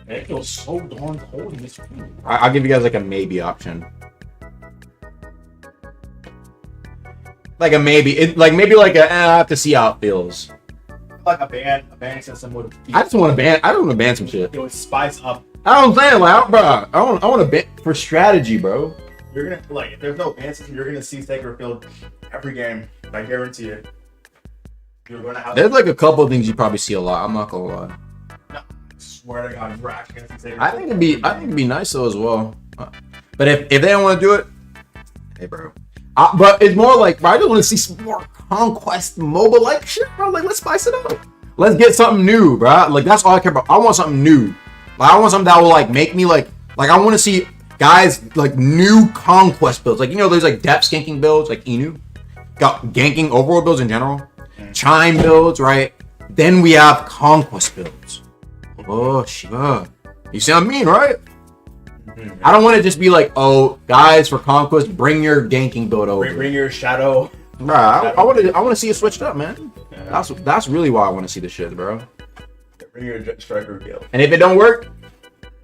It feels so darn cold in this room. I'll give you guys like a maybe option. Like a maybe, maybe like a. I have to see how it feels. Like a ban system would be. I just want to ban. I don't want to ban some shit. It would spice up. I don't say like, bro. I want to ban for strategy, bro. You're gonna like if there's no ban system, you're gonna see Taker Field every game. I guarantee it. You're gonna have. There's like a couple of things you probably see a lot. I'm not gonna lie. No, I swear to God, you're actually gonna see Taker I think it'd be nice though as well. But if they don't want to do it, hey, bro. But it's more like, bro, I just want to see some more Conquest Moba like shit, bro. Like, let's spice it up. Let's get something new, bro. Like, that's all I care about. I want something new. Like, I want something that will like make me like I want to see guys like new Conquest builds. Like, you know, there's like depth skanking builds, like Inu. Got ganking overworld builds in general. Chime builds, right? Then we have Conquest builds. Oh, Shiva. You see what I mean, right? I don't want to just be like, oh, guys, for Conquest, bring your ganking build over. Bring your shadow. Bro, I want to see it switched up, man. Yeah. That's really why I want to see this shit, bro. Bring your striker guild. And if it don't work,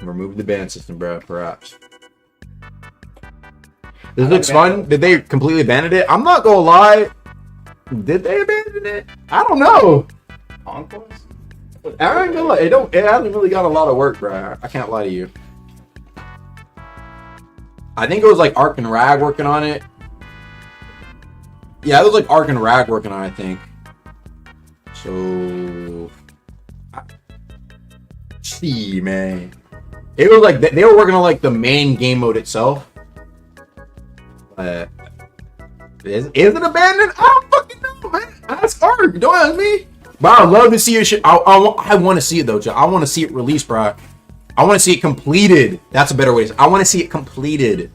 remove the ban system, bro. Perhaps. This looks fun. Did they completely abandon it? I'm not gonna lie. Did they abandon it? I don't know. Conquest? I ain't gonna lie. It hasn't really got a lot of work, bro. I can't lie to you. I think it was like Ark and Rag working on it. Yeah, it was like Ark and Rag working on it, I think. So, gee, man, it was like they were working on like the main game mode itself. Is it abandoned? I don't fucking know, man. That's Ark. Don't ask me. But I'd love to see your shit. I want to see it though, Joe. I want to see it released, bro. I want to see it completed. That's a better way to say it. I want to see it completed.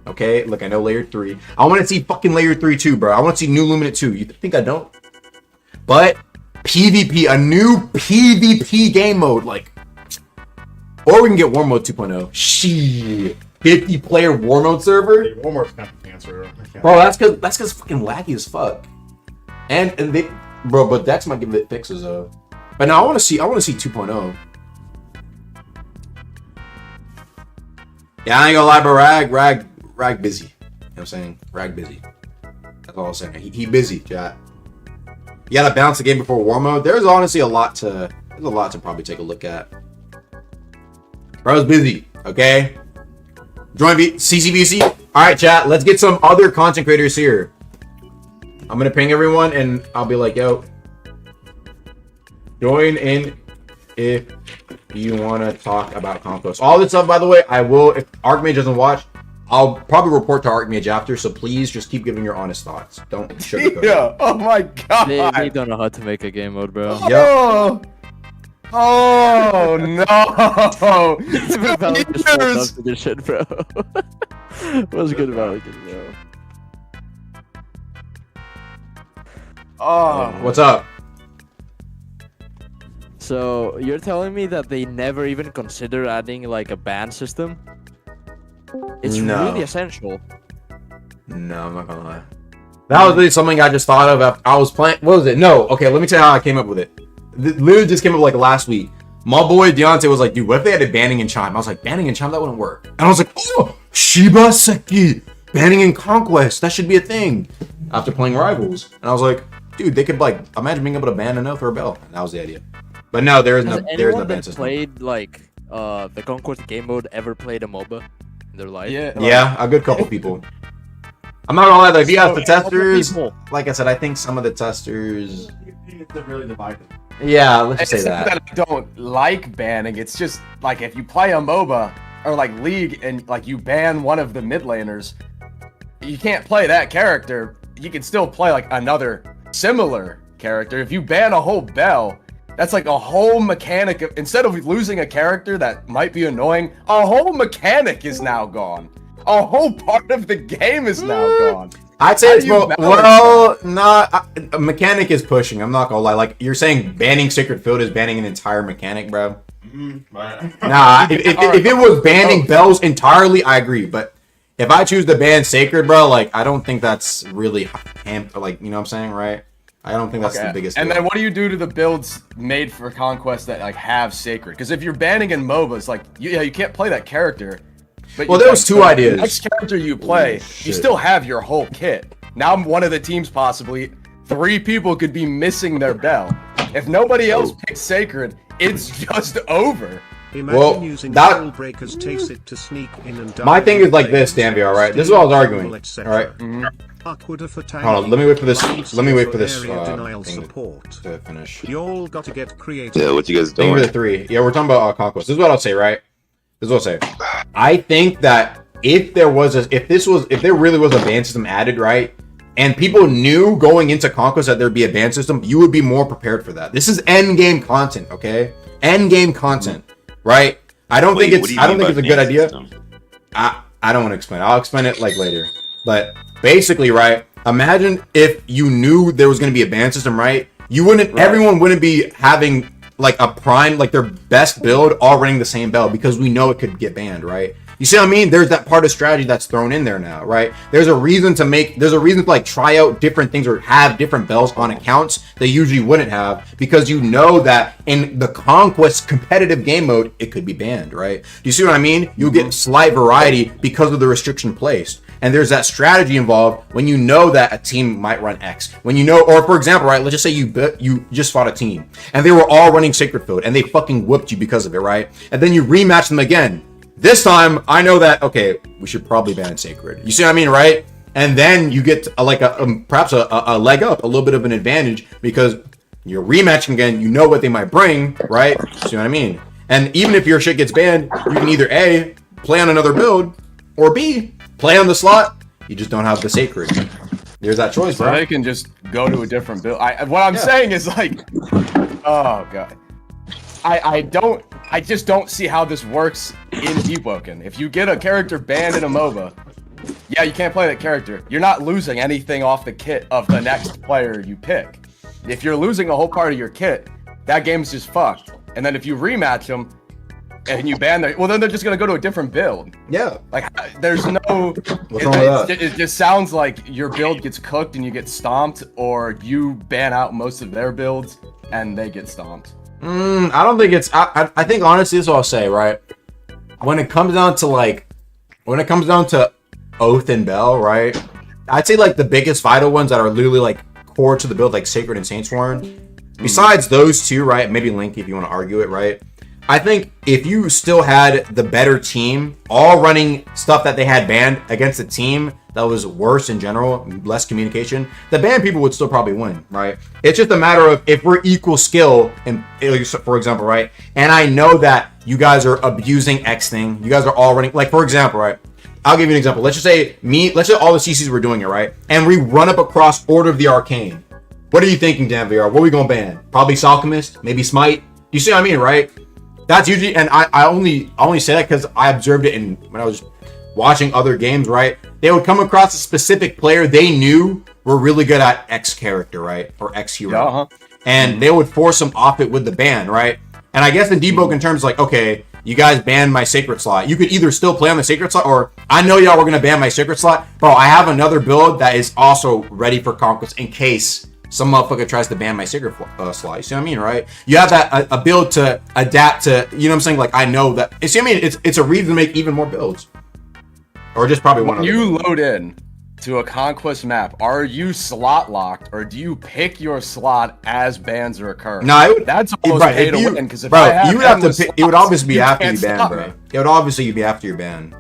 Okay, look, I know layer 3. I want to see fucking layer 3 too, bro. I want to see New Luminate 2. You think I don't? But PvP, a new PvP game mode, like, or we can get War Mode 2.0. Shit, 50-player War Mode server. One more kind of cancer. Bro, that's cause fucking laggy as fuck. And they, bro, but Dex might give it fixes though. But now I want to see 2.0. Yeah, I ain't gonna lie, but Rag busy. You know what I'm saying? Rag busy. That's all I'm saying. He busy, chat. You gotta bounce the game before war mode. There's honestly a lot to probably take a look at. Bro's busy, okay? Join CCVC. Alright, chat, let's get some other content creators here. I'm gonna ping everyone and I'll be like, yo, join in if you want to talk about Conquest. All this stuff, by the way, I will, if Archmage doesn't watch, I'll probably report to Archmage after, so please just keep giving your honest thoughts. Don't sugarcoat it. Yeah, oh my god. They don't know how to make a game mode, bro. Yep. Oh no! Valak just pulled up to this shit, bro. What's good about it, bro? Oh, What's up? So you're telling me that they never even consider adding like a ban system? It's No. really essential. No, I'm not gonna lie. That was really something I just thought of. After I was playing. What was it? No. Okay, let me tell you how I came up with it. Literally just came up like last week. My boy Deontay was like, dude, what if they had a banning in Chime? I was like, banning in Chime? That wouldn't work. And I was like, oh, Shiba Seki. Banning in Conquest. That should be a thing. After playing Rivals. And I was like, dude, they could like, imagine being able to ban enough for a bell. And that was the idea. But no, there is no ban that system. played like the Conquest game mode ever played a MOBA in their life? yeah. Yeah, a good couple people. I'm not gonna lie though, if you ask the testers, people. like I said, I think some of the testers, They're really divided. yeah, let's just say It's not that. that I don't like banning. It's just like if you play a MOBA or like League and like you ban one of the mid laners, you can't play that character. You can still play like another similar character. If you ban a whole bell, that's like a whole mechanic of, instead of losing a character that might be annoying, a whole mechanic is now gone. A whole part of the game is now gone. I'd say How it's do you more, balance well, a mechanic is pushing. I'm not gonna lie. Like you're saying, banning Sacred Field is banning an entire mechanic, bro. Nah, if it was banning bells entirely, I agree. But if I choose to ban Sacred, bro, like I don't think that's really like you know what I'm saying, right? I don't think that's the biggest. And deal. then what do you do to the builds made for Conquest that like have Sacred? Because if you're banning in MOBAs, like you can't play that character. But Well, there was two ideas. The next character you play, you still have your whole kit. Now one of the teams possibly 3 people could be missing their bell. If nobody else picks Sacred, it's just over. Imagine using rule breakers tacit to sneak in and my thing is like this, Danby. All right, this is what I was arguing. All right. Hold on, let me wait for this. Let me wait for this thing to finish. You all got to get creative. Yeah, what you guys Thing doing? for the 3. Yeah, we're talking about Conquest. This is what I'll say, right? This is what I'll say. I think that if there really was a ban system added, right, and people knew going into Conquest that there'd be a ban system, you would be more prepared for that. This is end game content, okay? End game content, right? I don't think it's a good idea. I don't want to explain it. I'll explain it like later. But basically, right, imagine if you knew there was going to be a ban system, right? You wouldn't, everyone wouldn't be having like a prime, like their best build all running the same bell because we know it could get banned, right? You see what I mean? There's that part of strategy that's thrown in there now, right? There's a reason to like try out different things or have different bells on accounts they usually wouldn't have because you know that in the Conquest competitive game mode, it could be banned, right? Do you see what I mean? You'll get slight variety because of the restriction placed. And there's that strategy involved when you know that a team might run X. When you know, or for example, right, let's just say you just fought a team and they were all running Sacred Field and they fucking whooped you because of it, right? And then you rematch them again. This time, I know that, okay, we should probably ban Sacred. You see what I mean, right? And then you get perhaps a leg up, a little bit of an advantage because you're rematching again. You know what they might bring, right? See what I mean? And even if your shit gets banned, you can either A, play on another build, or B, play on the slot. You just don't have the Sacred. There's that choice, bro. So they can just go to a different build. What I'm saying is like, oh god, I just don't see how this works in Deepwoken. If you get a character banned in a MOBA, yeah, you can't play that character. You're not losing anything off the kit of the next player you pick. If you're losing a whole part of your kit, that game's just fucked. And then if you rematch them and you ban them, well, then they're just gonna go to a different build. Yeah. Like, there's no. What's wrong with that? It just sounds like your build gets cooked and you get stomped, or you ban out most of their builds and they get stomped. I don't think it's. I think honestly, this is what I'll say, right? When it comes down to Oath and Bell, right? I'd say like the biggest vital ones that are literally like core to the build, like Sacred and Saintsworn. Besides those two, right? Maybe Link if you want to argue it, right? I think if you still had the better team all running stuff that they had banned against a team that was worse in general, less communication, the banned people would still probably win, right? It's just a matter of if we're equal skill, and for example, right? And I know that you guys are abusing X thing. You guys are all running, like for example, right? I'll give you an example. Let's just say all the CCs were doing it, right? And we run up across Order of the Arcane. What are you thinking, Dan VR? What are we gonna ban? Probably Alchemist, maybe Smite. You see what I mean, right? That's usually, and I only say that because I observed it when I was watching other games, right? They would come across a specific player they knew were really good at X character, right? Or X hero. And they would force them off it with the ban, right? And I guess in Deepwoken terms, like, okay, you guys banned my Sacred slot. You could either still play on the Sacred slot, or I know y'all were going to ban my Sacred slot. Bro, I have another build that is also ready for Conquest in case some motherfucker tries to ban my Sacred slot. You see what I mean, right? You have that a build to adapt to, you know what I'm saying? Like, I know that. You see what I mean? It's a reason to make even more builds. Or just probably one of them. When you load in to a Conquest map, are you slot locked, or do you pick your slot as bans occur? No, that's almost pay to win. Because if you would have to pick, it would obviously be after you ban, bro. It would obviously be after your ban.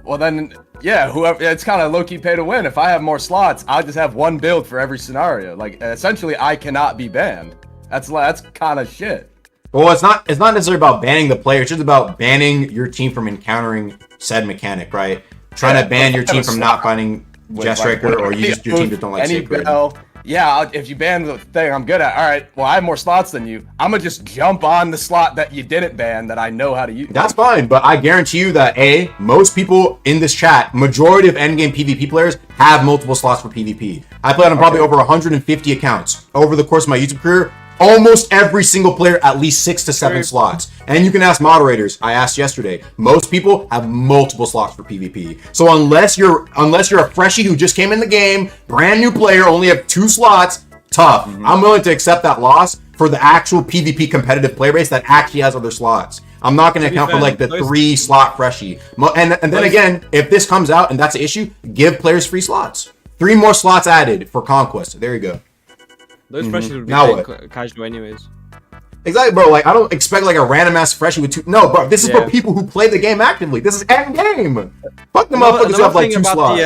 Well then, yeah, whoever, it's kind of low-key pay to win. If I have more slots, I'll just have one build for every scenario. Like, essentially, I cannot be banned. That's kind of shit. Well, it's not necessarily about banning the player. It's just about banning your team from encountering said mechanic, right? Trying to ban your team from not finding Jet Striker, or you just your team just don't like Sacred. Bell, yeah, if you ban the thing I'm good at, all right, well, I have more slots than you. I'm gonna just jump on the slot that you didn't ban that I know how to use. That's fine, but I guarantee you that most people in this chat, majority of endgame PvP players have multiple slots for PvP. I played on probably over 150 accounts over the course of my YouTube career. Almost every single player at least 6 to 7 slots. And you can ask moderators. I asked yesterday. Most people have multiple slots for PvP. So unless you're a freshie who just came in the game, brand new player, only have 2 slots, tough. I'm willing to accept that loss for the actual PvP competitive player base that actually has other slots. I'm not going to account for like the 3 slot freshie. And then again, if this comes out and that's an issue, give players free slots. 3 more slots added for Conquest. There you go. Those freshies would be Now casual anyways. Exactly, bro. Like, I don't expect like a random ass freshie with 2. No, bro. This is for people who play the game actively. This is end game. Fuck the motherfuckers who have like 2 slots.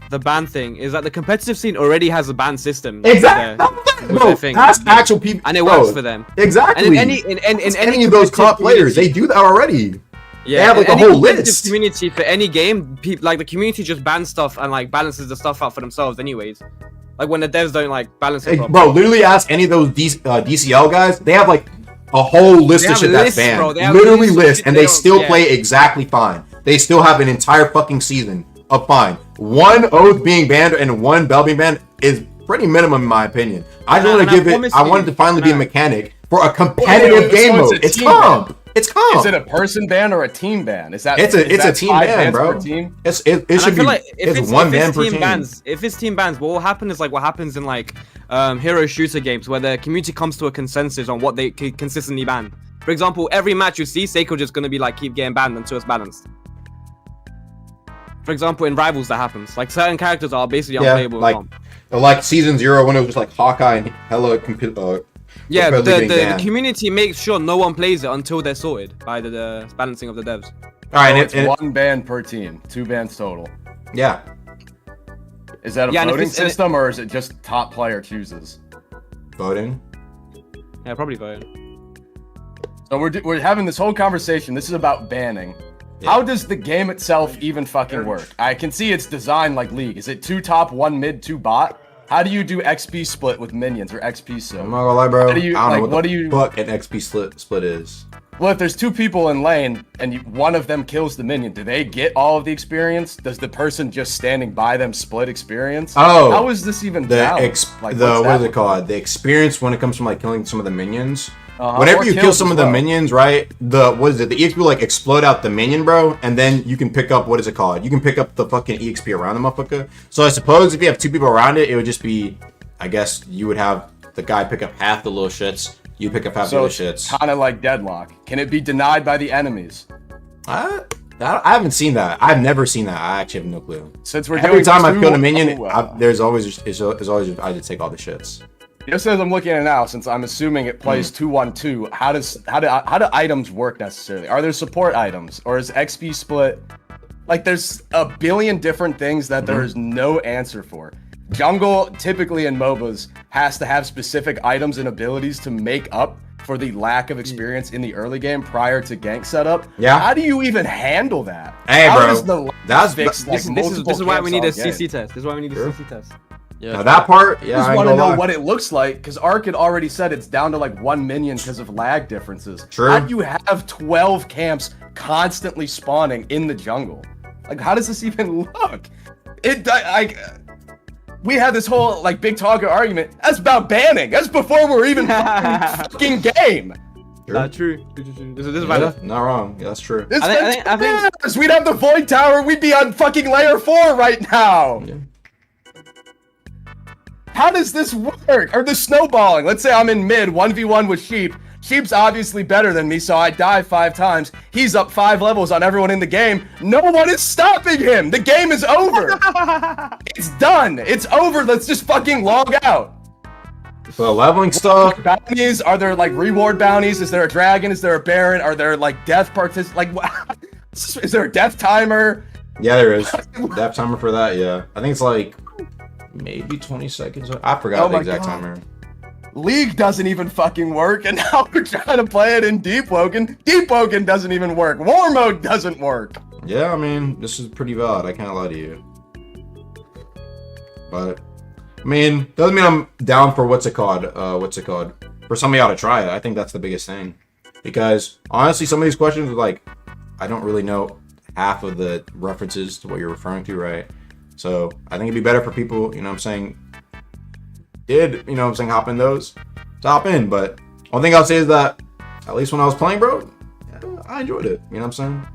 The ban thing is that the competitive scene already has a ban system. Exactly. Bro, that's actual people, and it works for them. Exactly. And in any of those club players, they do that already. Yeah, they have like a whole list. Community for any game, like the community just bans stuff and like balances the stuff out for themselves, anyways. Like when the devs don't like balance it properly. Bro, literally ask any of those DCL guys. They have like a whole list of shit that's banned. Literally list, and they still play exactly fine. They still have an entire fucking season of fine. 1 oath being banned and 1 bell being banned is pretty minimum in my opinion. I want to give it. I wanted to finally be a mechanic for a competitive game mode. It's comp. It's comp. Is it a person ban or a team ban? Is that? It's a team ban, bro. It should be. Like it's 1 ban per team. If it's team bans, what will happen is like what happens in like hero shooter games where the community comes to a consensus on what they can consistently ban. For example, every match you see, Seiko just gonna be like keep getting banned until it's balanced. For example, in Rivals that happens. Like certain characters are basically unplayable. Like season 0 when it was just like Hawkeye and Hella yeah, the community makes sure no one plays it until they're sorted by the balancing of the devs. All right, it's 1 ban per team, 2 bans total. Yeah. Is that a voting system or is it just top player chooses? Voting. Yeah, probably voting. So we're having this whole conversation. This is about banning. Yeah. How does the game itself even fucking work? I can see it's designed like League. Is it 2 top, 1 mid, 2 bot? How do you do XP split with minions or XP so? I'm not gonna lie, bro. I don't know what the fuck an XP split is. Well, if there's 2 people in lane and one of them kills the minion, do they get all of the experience? Does the person just standing by them split experience? Oh, how is this even balanced? What is it called? The experience when it comes from like killing some of the minions. Whenever you kill some of the minions, right? The EXP will like explode out the minion, bro, and then you can pick up, what is it called? You can pick up the fucking EXP around the motherfucker. So I suppose if you have 2 people around it, it would just be, I guess you would have the guy pick up half the little shits. You pick up half the little shits. Kind of like Deadlock. Can it be denied by the enemies? I haven't seen that. I've never seen that. I actually have no clue. Since we're every time I've killed a minion, there's always I just take all the shits. Just as I'm looking at it now, since I'm assuming it plays 2-1-2, how do items work necessarily? Are there support items, or is XP split? Like, there's a billion different things that there is no answer for. Jungle, typically in MOBAs, has to have specific items and abilities to make up for the lack of experience in the early game prior to gank setup. Yeah. How do you even handle that? Hey, how bro. This is why we need a CC test. This is why we need a CC test. Yeah. Now that part, yeah, I just want to know what it looks like, because Ark had already said it's down to like 1 minion because of lag differences. True. How do you have 12 camps constantly spawning in the jungle? Like, how does this even look? We had this whole like big talker argument. That's about banning. That's before we're even fucking game. True. This is not wrong. Yeah, that's true. I think we'd have the void tower. We'd be on fucking layer 4 right now. Yeah. How does this work? Or the snowballing. Let's say I'm in mid, 1v1 with Sheep. Sheep's obviously better than me, so I die 5 times. He's up 5 levels on everyone in the game. No one is stopping him. The game is over. It's done. It's over. Let's just fucking log out. So leveling stuff. Bounties? Are there like reward bounties? Is there a dragon? Is there a baron? Are there like death like is there a death timer? Yeah, there is. Death timer for that, yeah. I think it's like maybe 20 seconds. I forgot the exact timer. League doesn't even fucking work, and now we're trying to play it in Deepwoken. Deepwoken doesn't even work. War mode doesn't work. Yeah, I mean, this is pretty valid. I can't lie to you. But I mean, doesn't mean I'm down for what's it called? For some of y'all to try it. I think that's the biggest thing. Because honestly, some of these questions are like, I don't really know half of the references to what you're referring to, right? So I think it'd be better for people, you know what I'm saying, hop in those, to hop in. But one thing I'll say is that, at least when I was playing, bro, yeah, I enjoyed it. You know what I'm saying?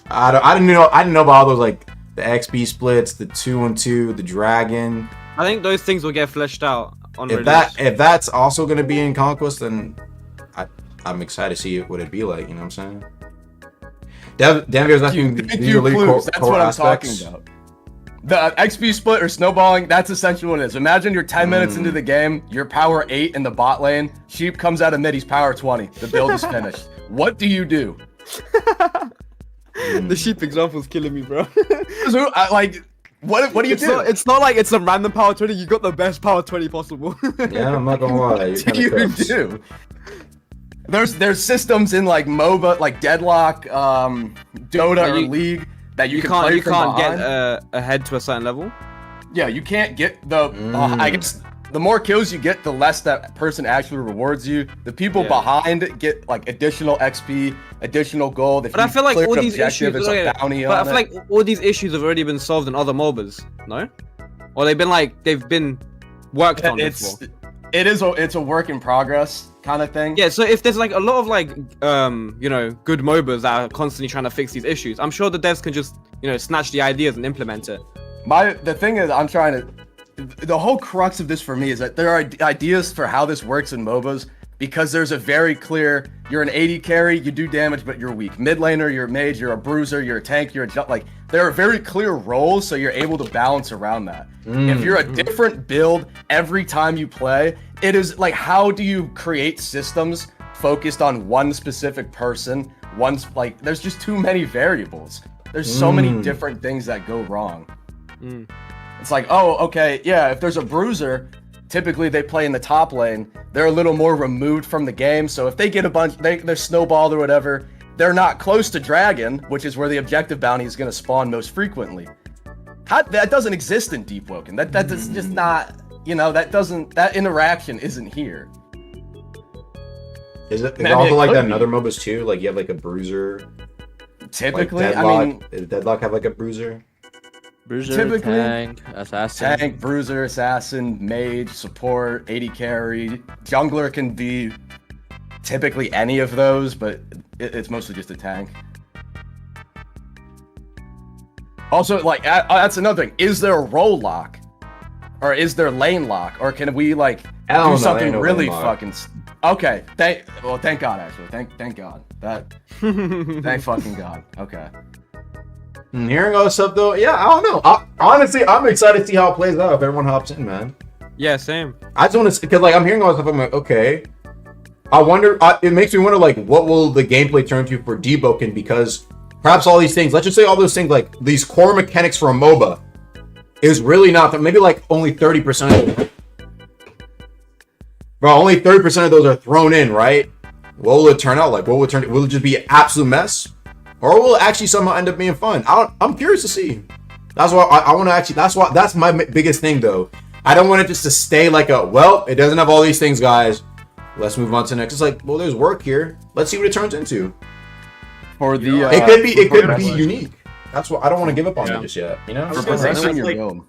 I didn't know about all those, like, the XP splits, the 2-on-2, the dragon. I think those things will get fleshed out on If release. if that's also gonna be in Conquest, then I'm excited to see what it'd be like. You know what I'm saying? Danvier's asking Thank you, Clues. That's what I'm talking about. The XP split or snowballing, that's essentially what it is. Imagine you're 10 minutes into the game, you're power 8 in the bot lane, Sheep comes out of mid, he's power 20. The build is finished. What do you do? The sheep example's killing me, bro. So, what do you do? It's not like it's a random power 20. You got the best power 20 possible. Yeah, I'm not gonna lie. What do you do? There's systems in like Moba, like Deadlock, Dota, or League that you can play you from can't behind. get ahead to a certain level. Yeah, you can't get the. I guess the more kills you get, the less that person actually rewards you. The people behind get like additional XP, additional gold. If But I feel like all these issues, it's a bounty but I on feel like all these issues have already been solved in other MOBAs, no? Or they've been worked on before. It's a work in progress kind of thing. Yeah, so if there's like a lot of like good MOBAs that are constantly trying to fix these issues, I'm sure the devs can just snatch the ideas and implement it. The thing is, the whole crux of this for me is that there are ideas for how this works in MOBAs because there's a very clear, you're an 80 carry, you do damage, but you're weak. Mid laner, you're a mage, you're a bruiser, you're a tank, there are very clear roles, so you're able to balance around that. If you're a different build every time you play, it is like, how do you create systems focused on one specific person? There's just too many variables. There's so many different things that go wrong. It's like, oh, okay, yeah, if there's a bruiser, typically they play in the top lane. They're a little more removed from the game, so if they get they're snowballed or whatever, they're not close to dragon, which is where the objective bounty is going to spawn most frequently. That doesn't exist in Deepwoken. That's just not, that interaction isn't here. Is it also like that in other MOBAs too? Like you have like a bruiser. Typically, like Deadlock, does Deadlock have like a bruiser? Bruiser, Typically, tank, assassin. Tank, bruiser, assassin, mage, support, 80 carry. Jungler can be typically any of those, but it's mostly just a tank. Also, like, that's another thing. Is there a role lock? Or is there lane lock? Or can we, like, do something really fucking... Okay, thank God, actually. Thank God. Thank fucking God. Okay. Hearing all this stuff, though, yeah, I don't know. Honestly, I'm excited to see how it plays out if everyone hops in, man. Yeah, same. I just want to... Because, like, I'm hearing all this stuff, I'm like, okay. I wonder... it makes me wonder, like, what will the gameplay turn to for Deepwoken? Because perhaps all these things... Let's just say all those things, like, these core mechanics for a MOBA is really not... Maybe, like, only 30% of them. Bro, only 30% of those are thrown in, right? What will it turn out like? Will it just be an absolute mess? Or will it actually somehow end up being fun? I'm curious to see. That's why I want to actually... That's my biggest thing, though. I don't want it just to stay like it doesn't have all these things, guys. Let's move on to the next. It's like, well, there's work here. Let's see what it turns into. For the... it could be unique. That's what I don't want to give up on it just yet. You know, I was gonna say, progressing as your like, build.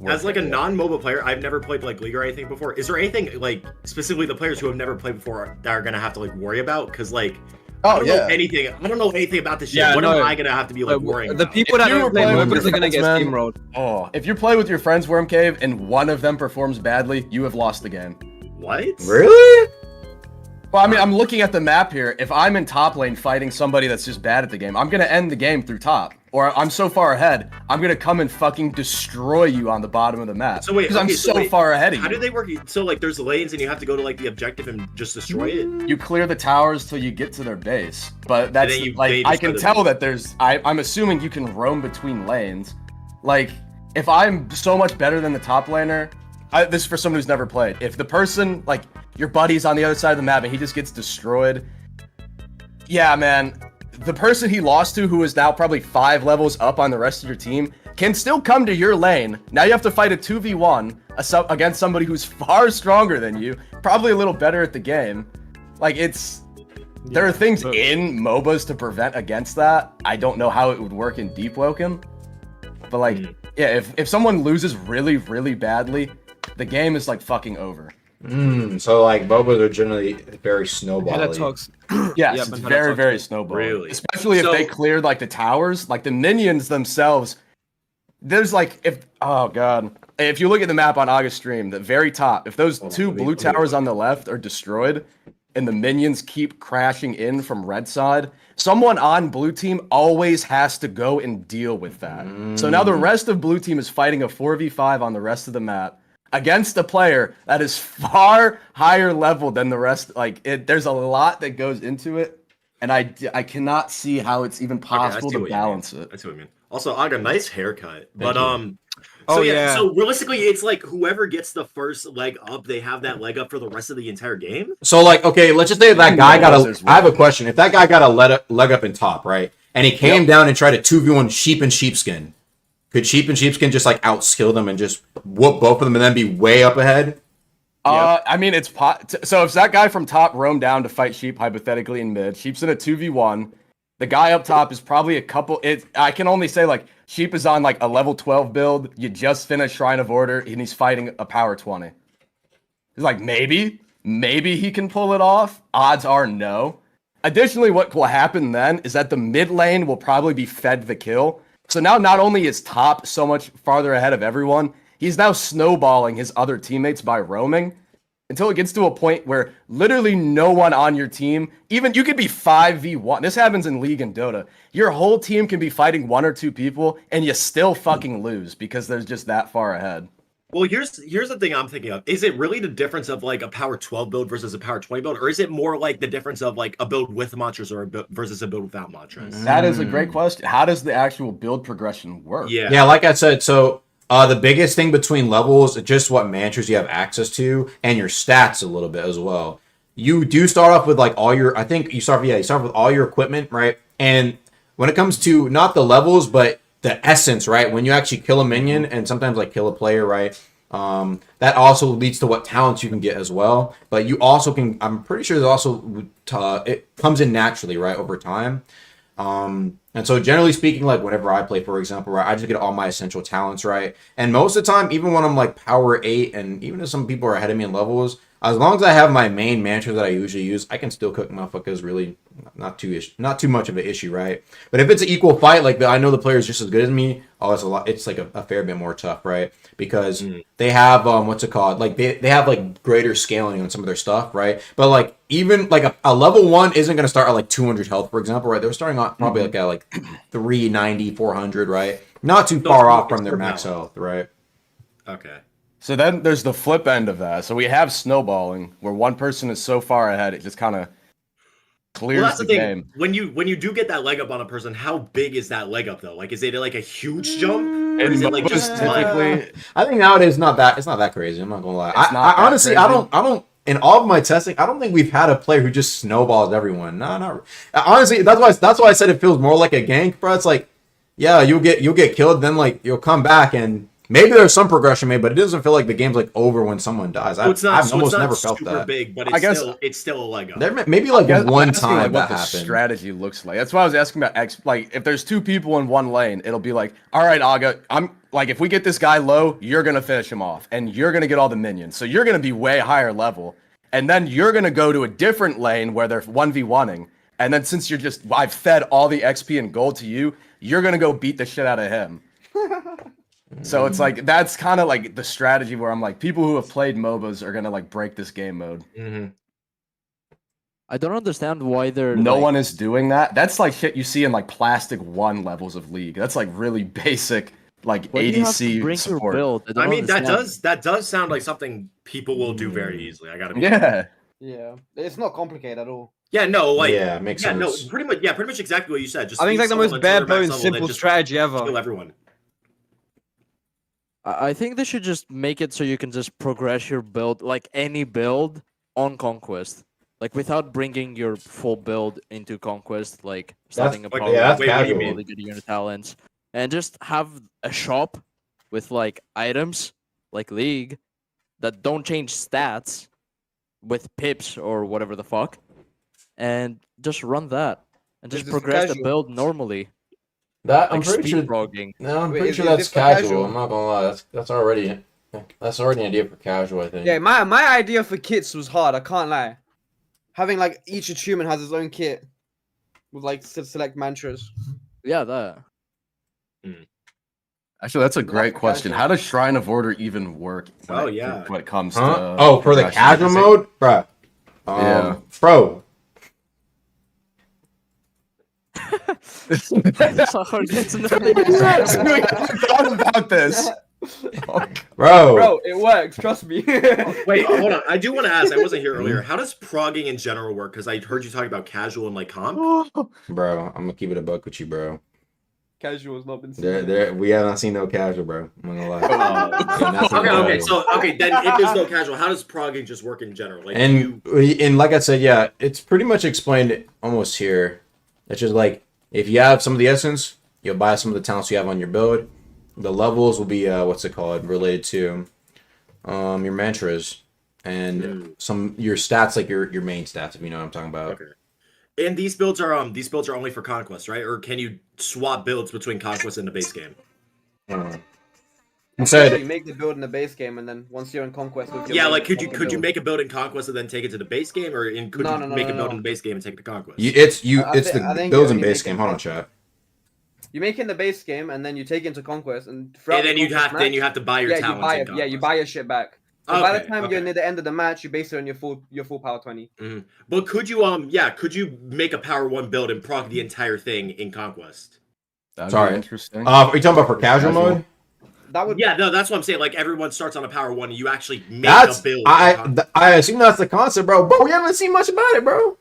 as like a non-MOBA player, I've never played like League or anything before. Is there anything like specifically the players who have never played before that are gonna have to like worry about? Because like, I don't know anything. I don't know anything about this shit. Yeah, what am I gonna have to be like worrying The about? people that you don't were play playing with MOBAs are gonna get friends, man. steamrolled. Oh, if you play with your friends Worm Cave and one of them performs badly, you have lost the game. What? really? Well, I mean, I'm looking at the map here. If I'm in top lane fighting somebody that's just bad at the game, I'm gonna end the game through top. Or I'm so far ahead, I'm gonna come and fucking destroy you on the bottom of the map. So wait, because I'm so far ahead of you. How do they work? So like, there's lanes and you have to go to like the objective and just destroy it. You clear the towers till you get to their base, but that's then like I can tell that there's. I'm assuming you can roam between lanes. Like if I'm so much better than the top laner, this is for someone who's never played. If the person like your buddy's on the other side of the map and he just gets destroyed, yeah, man. The person he lost to, who is now probably 5 levels up on the rest of your team, can still come to your lane. Now you have to fight a 2v1 against somebody who's far stronger than you, probably a little better at the game. Like, there are things in MOBAs to prevent against that. I don't know how it would work in Deepwoken. But, like, yeah, if someone loses really, really badly, the game is, like, fucking over. So, like, MOBAs are generally very snowbally. Yes, it's very, very snowball. Really? Especially if they cleared, like, the towers. Like, the minions themselves, there's, like, oh, God. If you look at the map on August stream, the very top, if those two blue towers on the left are destroyed, and the minions keep crashing in from red side, someone on blue team always has to go and deal with that. So now the rest of blue team is fighting a 4v5 on the rest of the map against a player that is far higher level than the rest. Like, there's a lot that goes into it, and I cannot see how it's even possible to balance it. I see what you mean. Also, Aga, nice haircut. Thank But you. So realistically, it's like whoever gets the first leg up, they have that leg up for the rest of the entire game. So, like, okay, let's just say that guy I have a question. If that guy got a leg up in top, right, and he came down and tried to 2v1 Sheep and Sheepskin, could Sheep and Sheepskin just, like, outskill them and just whoop both of them and then be way up ahead? I mean, so if that guy from top roamed down to fight Sheep, hypothetically, in mid, Sheep's in a 2v1, the guy up top is probably I can only say, like, Sheep is on, like, a level 12 build, you just finished Shrine of Order, and he's fighting a power 20. He's like, maybe he can pull it off. Odds are no. Additionally, what will happen then is that the mid lane will probably be fed the kill. So now not only is top so much farther ahead of everyone, he's now snowballing his other teammates by roaming until it gets to a point where literally no one on your team, even you could be 5v1. This happens in League and Dota. Your whole team can be fighting one or two people and you still fucking lose because they're just that far ahead. Well, here's the thing I'm thinking of. Is it really the difference of, like, a power 12 build versus a power 20 build? Or is it more like the difference of, like, a build with mantras or versus a build without mantras? That is a great question. How does the actual build progression work? Yeah, like I said, so the biggest thing between levels is just what mantras you have access to and your stats a little bit as well. You do start off with, like, all your, I think you start with all your equipment, right? And when it comes to not the levels, but the essence, right? When you actually kill a minion and sometimes, like, kill a player, right? That also leads to what talents you can get as well. But you also can, I'm pretty sure there's also, it comes in naturally, right? Over time. And so generally speaking, like, whenever I play, for example, right, I just get all my essential talents, right? And most of the time, even when I'm, like, power 8, and even if some people are ahead of me in levels, as long as I have my main mantra that I usually use, I can still cook motherfuckers. Really not too much of an issue, right? But if it's an equal fight, like, I know the player is just as good as me, it's like a fair bit more tough, right? Because they have what's it called? Like, they have, like, greater scaling on some of their stuff, right? But, like, even like a level 1 isn't going to start at, like, 200 health, for example, right? They're starting out probably like at, like, 390, 400, right? Not too far off from their max health, right? Okay. So then there's the flip end of that. So we have snowballing, where one person is so far ahead, it just kind of clears the game. When you do get that leg up on a person, how big is that leg up though? Like, is it like a huge jump? Or is it like just typically? I think nowadays it's not that crazy. I'm not gonna lie. I honestly, I don't. In all of my testing, I don't think we've had a player who just snowballs everyone. No, not honestly. That's why I said it feels more like a gank, bro. It's like, yeah, you'll get killed, then, like, you'll come back and. Maybe there's some progression made, but it doesn't feel like the game's, like, over when someone dies. I've almost never felt that. Big, but it's still a leg up. There maybe like one time like what that the happened. Strategy looks like. That's why I was asking about like, if there's two people in one lane, it'll be like, all right, Aga, I'm like, if we get this guy low, you're gonna finish him off, and you're gonna get all the minions, so you're gonna be way higher level, and then you're gonna go to a different lane where they're 1v1ing, and then since I've fed all the XP and gold to you, you're gonna go beat the shit out of him. So it's like, that's kind of like the strategy where I'm like, people who have played MOBAs are gonna, like, break this game mode. I don't understand why no one is doing that. That's like shit you see in, like, Plastic 1 levels of League. That's, like, really basic, like, ADC support. Build? I mean, that does sound like something people will do very easily. I gotta be Yeah, it's not complicated at all. Yeah, no, like, yeah, makes sense. No, pretty much exactly what you said. Just I think it's like the most bare bones simple strategy ever. Kill everyone. I think they should just make it so you can just progress your build, like any build, on Conquest. Like, without bringing your full build into Conquest, like starting a power, that's really casual. good unit talents, and just have a shop with like items like League that don't change stats with pips or whatever the fuck, and just run that and just Is this for progress the casual? build normally. That I'm Like pretty sure. speed progging. No, I'm Wait, pretty is- sure is that's this for casual. casual? I'm not gonna lie. That's already an idea for casual. I think. Yeah, my idea for kits was hard. I can't lie. Having like each achievement has its own kit with like select mantras. Yeah, that. Actually, that's a great for question. casual. How does Shrine of Order even work? Oh, yeah. When it comes Huh? to Oh, for the progression? casual Is it- mode, bruh. Yeah. Bro. That's not hard to know. I thought about this. Bro. Bro, it works. Trust me. Wait, hold on. I do want to ask. I wasn't here earlier. How does progging in general work? Because I heard you talking about casual and like comp. Bro, I'm gonna keep it a buck with you, bro. Casual has not been seen. We haven't seen no casual, bro. I'm not gonna lie. Yeah, not seen no Okay. casual. So then if there's no casual, how does progging just work in general? Like And like I said, yeah, it's pretty much explained almost here. It's just like if you have some of the essence, you'll buy some of the talents you have on your build. The levels will be what's it called, related to your mantras and some your stats, like your main stats, if you know what I'm talking about. Okay. And these builds are only for Conquest, right? Or can you swap builds between Conquest and the base game? You said You make the build in the base game, and then once you're in Conquest with your Yeah, main like could you build. make a build in Conquest and then take it to the base game, or could No, you no, no, make no, a build no. in the base game and take it to Conquest? it's I the think builds you in base make game. it Hold on, base- chat. You make it in the base game, and then you take it into Conquest, and throughout And then the you Conquest have match, to buy your yeah, you talents. buy in it. Yeah, you Conquest. buy your shit back. So by the Okay, time okay. you're near the end of the match, you base it on your full power 20. But could you could you make a power 1 build and prog the entire thing in Conquest? That'd Sorry. be interesting. Are you talking about for casual mode? That would Yeah, no, that's what I'm saying. Like everyone starts on a power 1 and you actually make That's a build. I assume that's the concept, bro. But we haven't seen much about it, bro.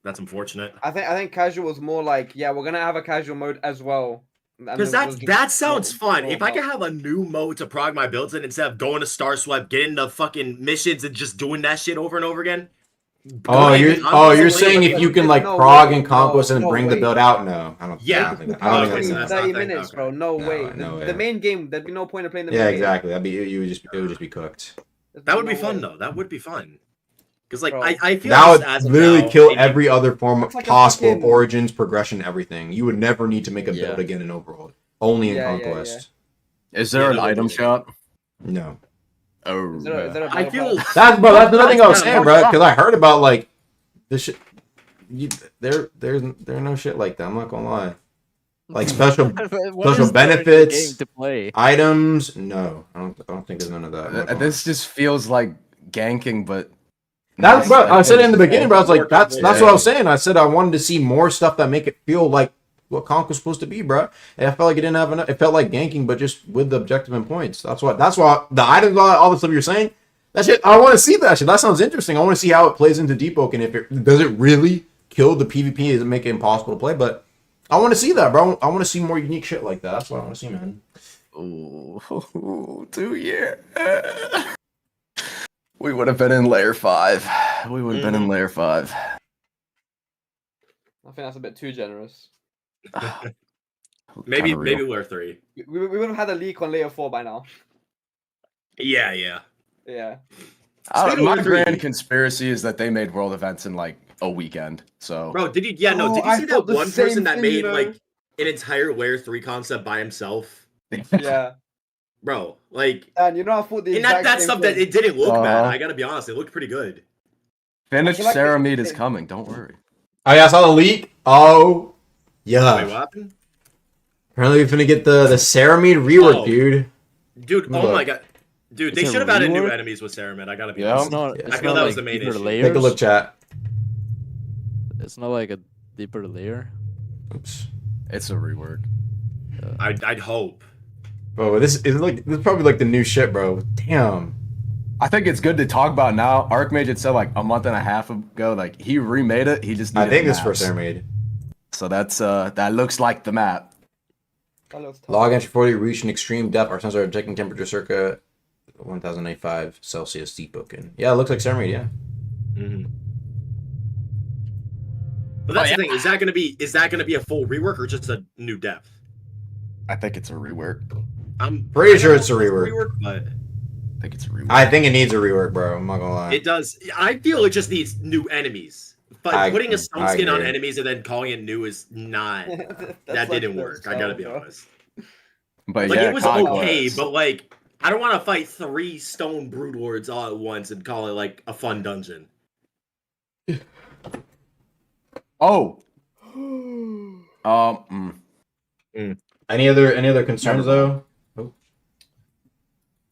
That's unfortunate. I think casual is more like, yeah, we're gonna have a casual mode as well. Because that sounds fun. If I could have a new mode to prog my builds in instead of going to Star Swipe, getting the fucking missions and just doing that shit over and over again. You're saying if you can like No, prog wait, and conquest and no, bring the wait. build out? No, I don't. Yeah. I don't think that. Oh, I don't okay, think so that's that's that. 30 not- minutes, okay. bro. No, No, way. no way. The main game, there'd be no point in playing the Yeah, main exactly. That'd be it would just be cooked. game. That would be No fun way. though. That would be fun. Because like Bro. I feel That like would as of literally now, kill maybe- every other form of It's like a possible fucking- origins, progression, everything. You would never need to make a build Yeah. again in overworld. Only in Yeah, yeah, conquest. Is there an Yeah, item shop? No. Oh, Is there a I battle feel pass? That's another thing I was Yeah, saying, bro. Because I heard about like this shit. There no shit like that. I'm not gonna lie. Like special What special is there in the benefits? game to play? items. No, I don't think there's none of that. I'm not gonna lie. This just feels like ganking, but That's bro. I said it in the beginning, bro. I was like, Yeah. that's what I was saying. I said I wanted to see more stuff that make it feel like what Conk was supposed to be, bro. And I felt like it didn't have enough. It felt like ganking, but just with the objective and points. That's why the items, all the stuff you're saying. That shit. I want to see that shit. That sounds interesting. I want to see how it plays into Deepwoken. If it does it really kill the PvP, does it make it impossible to play? But I want to see that, bro. I want to see more unique shit like that. That's what I want to see, man. ooh, 2 years. We would have been in layer 5. We would have been in layer 5. I think that's a bit too generous. maybe Kinda real. maybe layer 3. We would have had a leak on layer 4 by now. Yeah. Yeah. My Speaking of grand three- conspiracy is that they made world events in like a weekend. So Bro, did you? Yeah, no. Oh, Did you I see thought that the one same person that thing, made you know? like an entire layer 3 concept by himself? Yeah. Bro, like, And you know, I thought the and that exact same stuff thing. that it didn't look bad. Uh-huh. I gotta be honest, it looked pretty good. finished I feel like Ceramide it's- is coming. Don't worry. Oh yeah, I saw the leak. Oh yeah. Wait, what happened? Apparently, we're gonna get the Ceramide rework, Oh. dude. Dude, oh Look. my god. Dude, they It's a should have added new rework? enemies with Saruman. I gotta be Yeah. honest. It's not. Yeah. It's I feel not that was like the main deeper issue. layers. Take a look, chat. It's not like a deeper layer. Oops. It's a rework. I'd hope. Bro, this is probably like the new shit, bro. Damn. I think it's good to talk about now. Archmage had said like a month and a half ago, like he remade it. He just I needed think this for maps. Ceramide. So that's that looks like the map. That looks tough. Log entry 40 reach an extreme depth. Our sensors are detecting temperature circa 1095 Celsius Deepwoken. Yeah, it looks like Ceramide, yeah. Mm-hmm. But that's the thing. Is that gonna be a full rework or just a new depth? I think it's a rework. I'm Pretty sure it's a rework. but I think it's a rework. I think it needs a rework, bro. I'm not gonna lie. it does. I feel it just needs new enemies. But I- putting a stone I skin on agree. enemies and then calling it new is not. That's that like didn't the work. I gotta be stone, bro. honest. But Like yeah, it was Conquest. okay, but like I don't want to fight 3 stone broodlords all at once and call it like a fun dungeon. Oh. Any other concerns though?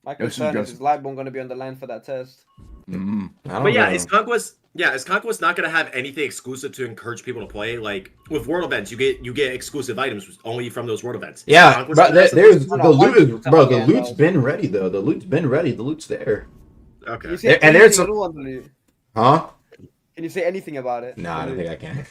My Yoshi concern goes- is Lightborn going to be on the line for that test? I don't But yeah, know. is Conquest not gonna have anything exclusive to encourage people to play? Like with world events, you get exclusive items only from those world events. Yeah, Conquest bro, gonna have there's No, the no, loot is, bro. The yeah, loot's no. been ready though. The loot's been ready. The loot's there. something? Okay. Can you say And anything there's at some- all on the loot? Huh? Can you say anything about it? Nah, I don't think I can.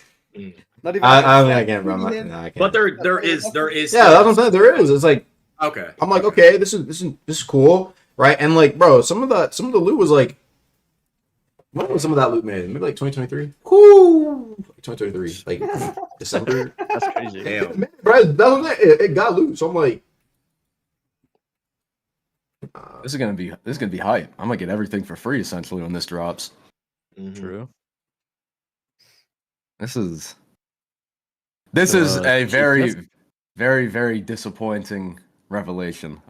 Not even. I don't think I can, bro. Nah, I can't. But there is. Yeah, that's what I'm saying. There is. It's like Okay. I'm like, okay, this is cool, right? And like, bro, some of the loot was like, when was some of that loot made? Maybe like 2023. Whoo, 2023, like December. That's crazy. Damn. Bro, that was it got loot. So I'm like, This is gonna be hype. I'm gonna get everything for free essentially when this drops. Mhm. True. This is a very, that's- very, very disappointing revelation.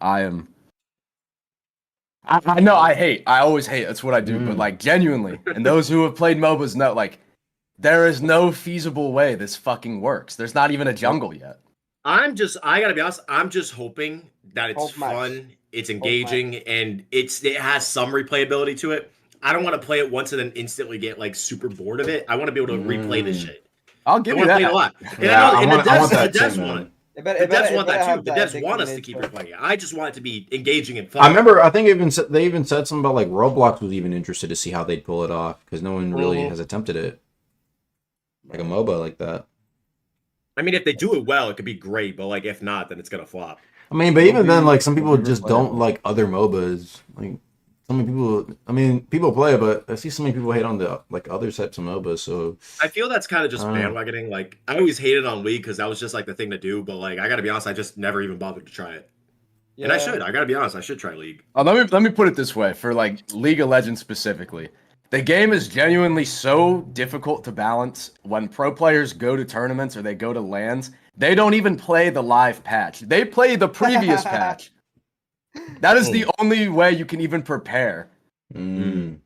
I know I always hate. That's what I do. But like genuinely, and those who have played MOBAs know, like, there is no feasible way this fucking works. There's not even a jungle yet. I gotta be honest, I'm just hoping that it's Hope match. fun, it's engaging, and it has some replayability to it. I don't want to play it once and then instantly get like super bored of it. I want to be able to replay this shit. I'll I give want you to play it a that. lot. And Yeah, I I know, want and that the devs too, want man. it. It The devs want that too. have The devs addictive want us to keep nature. replaying it. I just want it to be engaging and fun. I remember. I think they even said something about like Roblox was even interested to see how they'd pull it off because no one really has attempted it, like a MOBA like that. I mean, if they do it well, it could be great. But like, if not, then it's gonna flop. I mean, but even then, like some people It'll be just don't replayable. like other MOBAs. Like so many people. I mean, people play, but I see so many people hate on the like other types of MOBAs. So I feel that's kind of just I don't know. bandwagoning. Like, I always hated on League because that was just like the thing to do. But like, I gotta be honest, I just never even bothered to try it. And I should. I gotta be honest, I should try League. Let me put it this way for like League of Legends specifically. The game is genuinely so difficult to balance when pro players go to tournaments or they go to LANs. They don't even play the live patch. They play the previous patch. That is the only way you can even prepare. damn.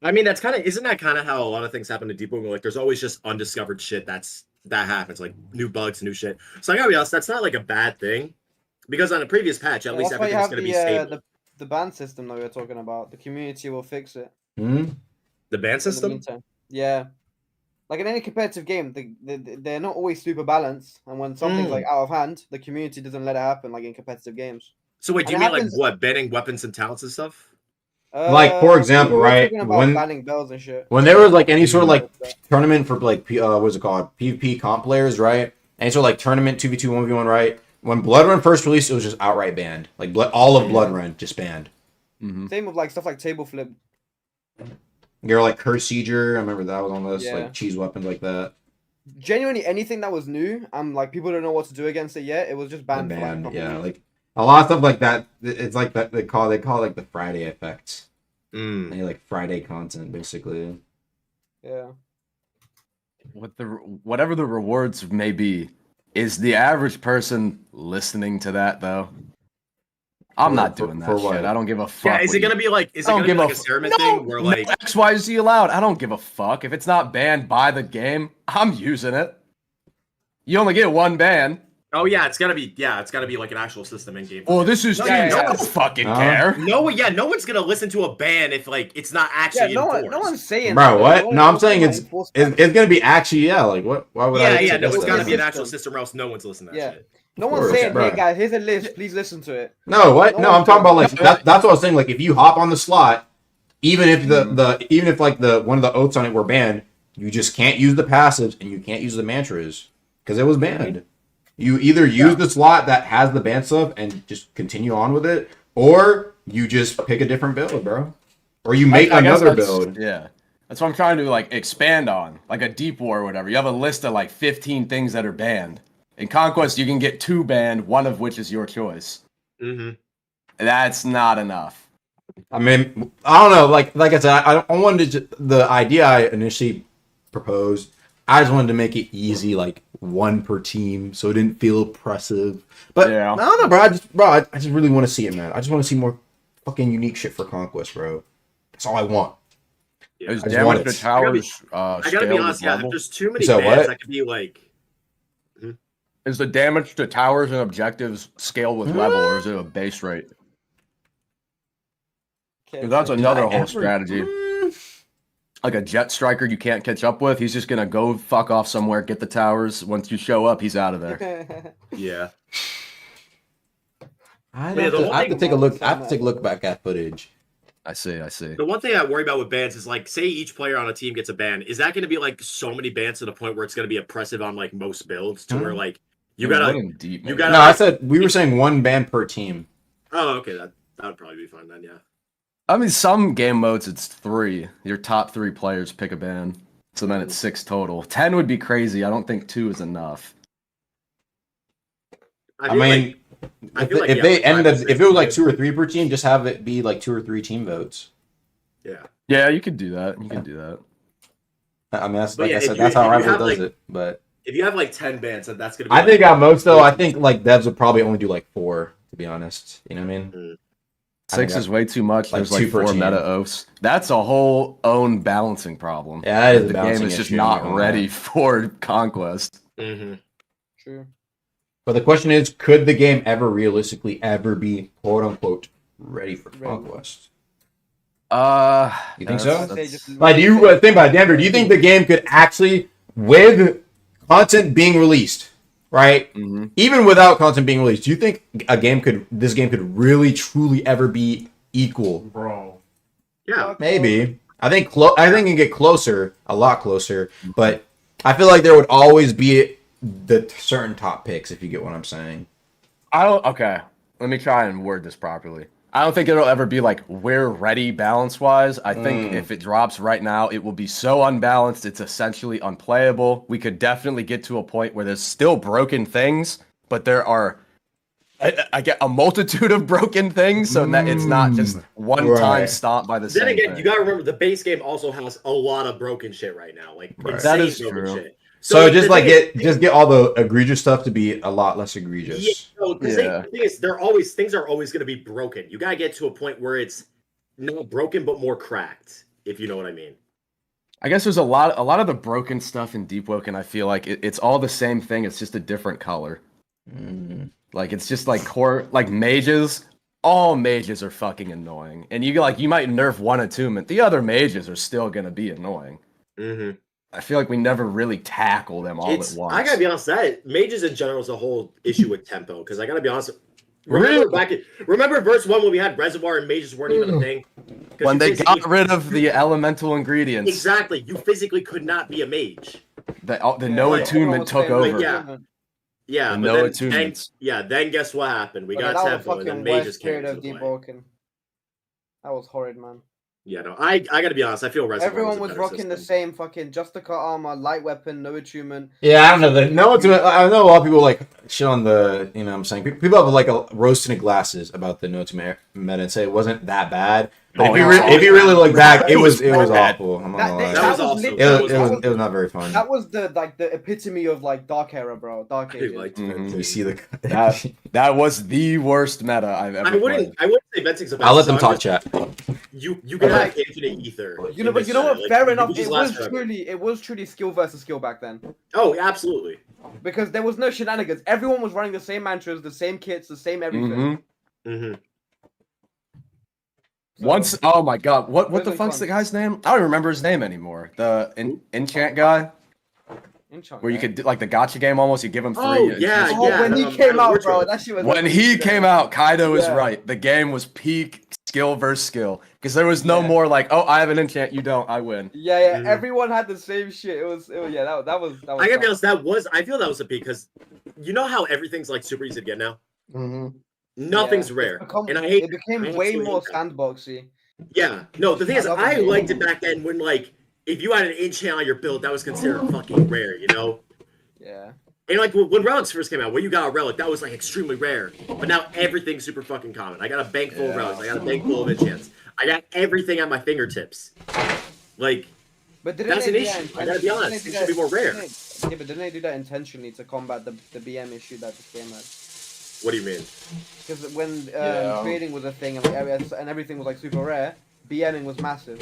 I mean, isn't that kind of how a lot of things happen to Deepwoken? Like, there's always just undiscovered shit that happens, like new bugs, new shit. So I gotta be honest, that's not like a bad thing, because on a previous patch, at least That's why you everything's have gonna be stable. the ban system that we were talking about. The community will fix it. Hmm? The ban In the system. meantime. Yeah. Like in any competitive game, they're not always super balanced, and when something's like out of hand, the community doesn't let it happen. Like in competitive games. So wait, do you And mean it like happens- what, banning weapons and talents and stuff? Like, for example, we were right, talking about when- banning bells and shit. When there was like any sort of like tournament for like what's it called, PvP comp players, right? Any sort of like tournament 2v2 1v1, right? When Blood Run first released, it was just outright banned. Like all of Blood Run just banned. Same with like stuff like table flip. You're like Curse Sieger, I remember that was on this, Yeah. like cheese weapons like that. Genuinely, anything that was new, like people don't know what to do against it yet. It was just banned. for, like, a Banned, couple yeah, weeks. like a lot of stuff like that. It's like that they call it like the Friday effect. Mm. Like Friday content, basically. Yeah. Whatever the rewards may be, is the average person listening to that though? I'm not doing that for what? shit. I don't give a fuck. Yeah, is it gonna be like? Is it I don't gonna be give a like a Ceremon thing where no like? XYZ allowed? I don't give a fuck. If it's not banned by the game, I'm using it. You only get one ban. Oh yeah, it's gotta be like an actual system in game. Oh, this is No, teams. yeah, I yeah. don't fucking Huh? care. No one's gonna listen to a ban if like it's not Yeah, actually no enforced. one's saying. Bro, that, what? though. No, I'm one's saying like it's enforced it's, ban. it's gonna be actually, yeah. Like what? Why would I? Yeah, no, suggest it's gotta that? be an actual System. system, or else no one's listening to that Yeah. shit. No one's course, saying, bro. hey guys, here's a list. Please listen to it. No, what? No No, I'm one's talking about like doing that's what I was saying. Like if you hop on the slot, even if even if like the one of the oaths on it were banned, you just can't use the passives and you can't use the mantras because it was banned. You either use the slot that has the ban stuff and just continue on with it, or you just pick a different build, bro. Or you make I guess another that's- build. Yeah. That's what I'm trying to like expand on. Like a deep war or whatever. You have a list of like 15 things that are banned. In Conquest, you can get 2 banned, one of which is your choice. Mm-hmm. That's not enough. I mean, I don't know. Like I said, I wanted to, the idea I initially proposed. I just wanted to make it easy, like 1 per team, so it didn't feel oppressive. But Yeah. I don't know, bro. I just really want to see it, man. I just want to see more fucking unique shit for Conquest, bro. That's all I want. Yeah. Is I just want damage it. to towers I gotta be honest, yeah. If there's too many So bans, what? I could be like, Is the damage to towers and objectives scaled with level, or is it a base rate? 'Cause that's another whole strategy. Like a jet striker you can't catch up with, he's just gonna go fuck off somewhere, get the towers. Once you show up, he's out of there. yeah. I Yeah, have the to, one I have to thing- take a look. I have to take a look back at footage. I see. The one thing I worry about with bans is like, say each player on a team gets a ban. Is that going to be like so many bans to the point where it's going to be oppressive on like most builds to where like you gotta. Deep, you gotta- No, I said we were saying 1 ban per team. Oh, okay, that would probably be fine then. Yeah. I mean, some game modes it's 3. Your top 3 players pick a ban, so then it's 6 total. 10 would be crazy. I don't think 2 is enough. I feel mean, I if, feel like, if yeah, they like ended 5 up, or if 6 it was like would 2 or 3 per team, just have it be like 2 or 3 team votes. Yeah. Yeah, you could do that. I mean, that's But like yeah, I said, if that's you- how if you Rival have, does like- it. But If you have like 10 bans, then that's going to be. I like, think at most though, I think like devs would probably only do like 4. To be honest, you know what I mean? 6 is way too much. like There's like 2 per 4 team. meta oafs. That's a whole own balancing problem. Yeah, that is a the balancing game is just issue, not yeah. ready for Conquest. Mm-hmm. True. But the question is, could the game ever realistically ever be quote unquote ready for Conquest? You think so? Like, do you think about it, Denver? Do you think the game could actually, with content being released, right? Mm-hmm. Even without content being released, do you think this game could really truly ever be equal? Bro. Yeah. Maybe. I think it can get closer, a lot closer, but I feel like there would always be the certain top picks, if you get what I'm saying. Okay, let me try and word this properly. I don't think it'll ever be like we're ready balance wise. I think if it drops right now, it will be so unbalanced it's essentially unplayable. We could definitely get to a point where there's still broken things, but there are I get a multitude of broken things, so that it's not just one time Right. stomped by the Then same again, thing. you gotta remember the base game also has a lot of broken shit right now. Like Right. insane That is broken true. shit. So just the like thing is- get all the egregious stuff to be a lot less egregious. Yeah, no, 'cause Yeah. the thing is, things are always gonna be broken. You gotta get to a point where it's not broken but more cracked, if you know what I mean. I guess there's a lot of the broken stuff in Deepwoken. I feel like it's all the same thing. It's just a different color. Like it's just like mages. All mages are fucking annoying, and you might nerf one attunement. The other mages are still gonna be annoying. Mm-hmm. I feel like we never really tackle them all at once. I gotta be honest, that mages in general is a whole issue with tempo. Because I gotta be honest, Really? remember verse 1 when we had reservoir and mages weren't even a thing. 'Cause When you they physically- got rid of the elemental ingredients, exactly, you physically could not be a mage. the no like, attunement took over. yeah. Yeah, And but no then, attunements. then guess what happened? We got that was tempo, and then fucking mages worst came period into of the play. Deepwoken. That was horrid, man. Yeah, no, I gotta be honest. I feel reservoir Everyone a was better rocking the system. same fucking Justicar armor, light weapon, no attunement. Yeah, I don't know. I know a lot of people like shit on the, you know what I'm saying? People have like a roasted glasses about the no to meta and say it wasn't that bad. But Oh, if you really look back, it was bad. awful. I'm not That- gonna lie. That was also- lit- that It was not very fun. That was the epitome of like dark era, bro. Dark I ages. liked Mhm. Venting. You see the That was the worst meta I've ever I wouldn't say Venting's a bad I'll let them design, talk but chat. You can have infinite ether. You know, in but this you know set. what? Like, Fair you enough. can just It last forever. was truly skill versus skill back then, Oh, absolutely. because there was no shenanigans. Everyone was running the same mantras, the same kits, the same everything. Mhm. hmm So- Once, oh my god, what the Really fuck's fun. the guy's name? I don't remember his name anymore. The enchant guy, Enchant, where you right? could do like the gotcha game almost. You give him 3. Oh, and yeah, choose Oh, yeah. when he I came know out, which bro, one. that shit was. When he came out, Kaido is Yeah. right. The game was peak skill versus skill because there was no Yeah. more like, oh, I have an enchant, you don't, I win. Yeah, Mhm. everyone had the same shit. It was yeah, that was. I gotta be tough. honest. I feel that was a peak because you know how everything's like super easy to get now. Mm-hmm. Nothing's Yeah, rare, it's become- and I hate. It became I way absolutely more hate that. sandboxy. Yeah, no. The thing is, love I it. liked it back then when like if you had an enchant on your build, that was considered fucking rare. You know. Yeah. And like when relics first came out, when you got a relic, that was like extremely rare. But now everything's super fucking common. I got a bank full of relics. I got a bank full of enchants. I got everything at my fingertips. Like, But that's an issue. I gotta be honest. It should be more rare. Yeah, but didn't they do that intentionally to combat the BM issue that this game had? What do you mean? Because when trading was a thing and everything was like super rare, BMing was massive.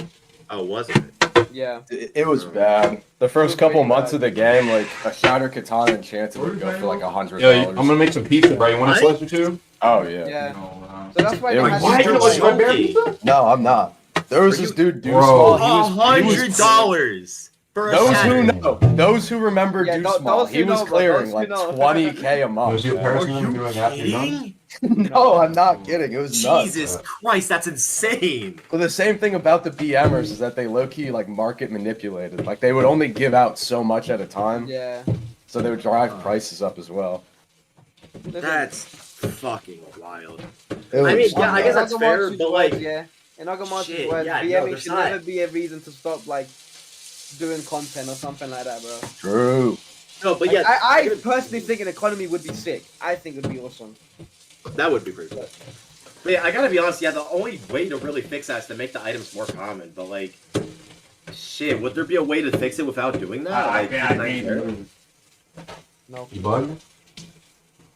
Oh, wasn't it? Yeah. It was bad. The first was couple pretty months bad. of the game, like a Shatter Katana enchanted would go for like $100. Yo, I'm gonna make some pizza, bro. You want a What? slice or two? Oh yeah. Yeah. No, So that's why It they was- had Why to do do you like, like bear pizza? No, I'm not. There was this dude, Deuce Bro. Small. He was $100 for a those shatter. who know, those who remember Yeah, Deuce those Small, who he was know, bro, clearing those who like know. 20K a month. Was you a man. Are person you doing after you're done? kidding? No, I'm not kidding. It was nuts. Jesus Christ, that's insane. Well, the same thing about the BMers is that they low-key like market manipulated. Like they would only give out so much at a time, yeah. so they would drive prices up as well. That's fucking wild. It I mean, was- yeah, I guess that's fair, but like, yeah. In Agamar's shit, words, yeah, no, BMing there's should not. never be a reason to stop like doing content or something like that, bro. True. no, but Like, yeah, I personally think an economy would be sick. I think it would be awesome. that would be pretty cool. But yeah, I gotta be honest, yeah, the only way to really fix that is to make the items more common, but like, shit, would there be a way to fix it without doing that? No. You bug?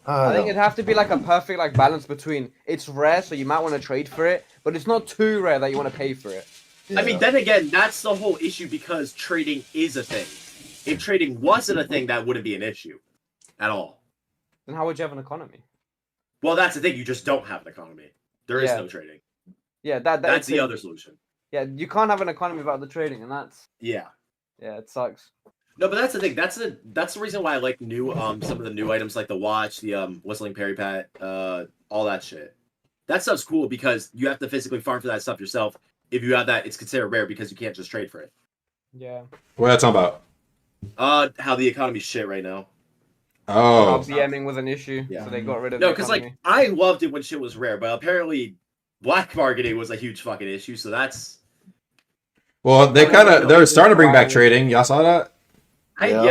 I think it'd have to be like a perfect like balance between it's rare, so you might want to trade for it, but it's not too rare that you want to pay for it. I mean, then again, that's the whole issue because trading is a thing. If trading wasn't a thing, that wouldn't be an issue at all. Then how would you have an economy? Well, that's the thing. You just don't have an economy. There is Yeah. no trading. Yeah, That's the other solution. Yeah, you can't have an economy without the trading, and that's Yeah. it sucks. No, but that's the thing. That's the reason why I like new some of the new items like the watch, the whistling Perry Pat, all that shit. That stuff's cool because you have to physically farm for that stuff yourself. If you have that, it's considered rare because you can't just trade for it. Yeah. What that's talking about? How the economy's shit right now. How Oh, BMing was an issue, Yeah. so they got rid of No, the because economy. like I loved it when shit was rare, but apparently black marketing was a huge fucking issue. So that's well, they're starting to bring back trading. Y'all saw that? I did.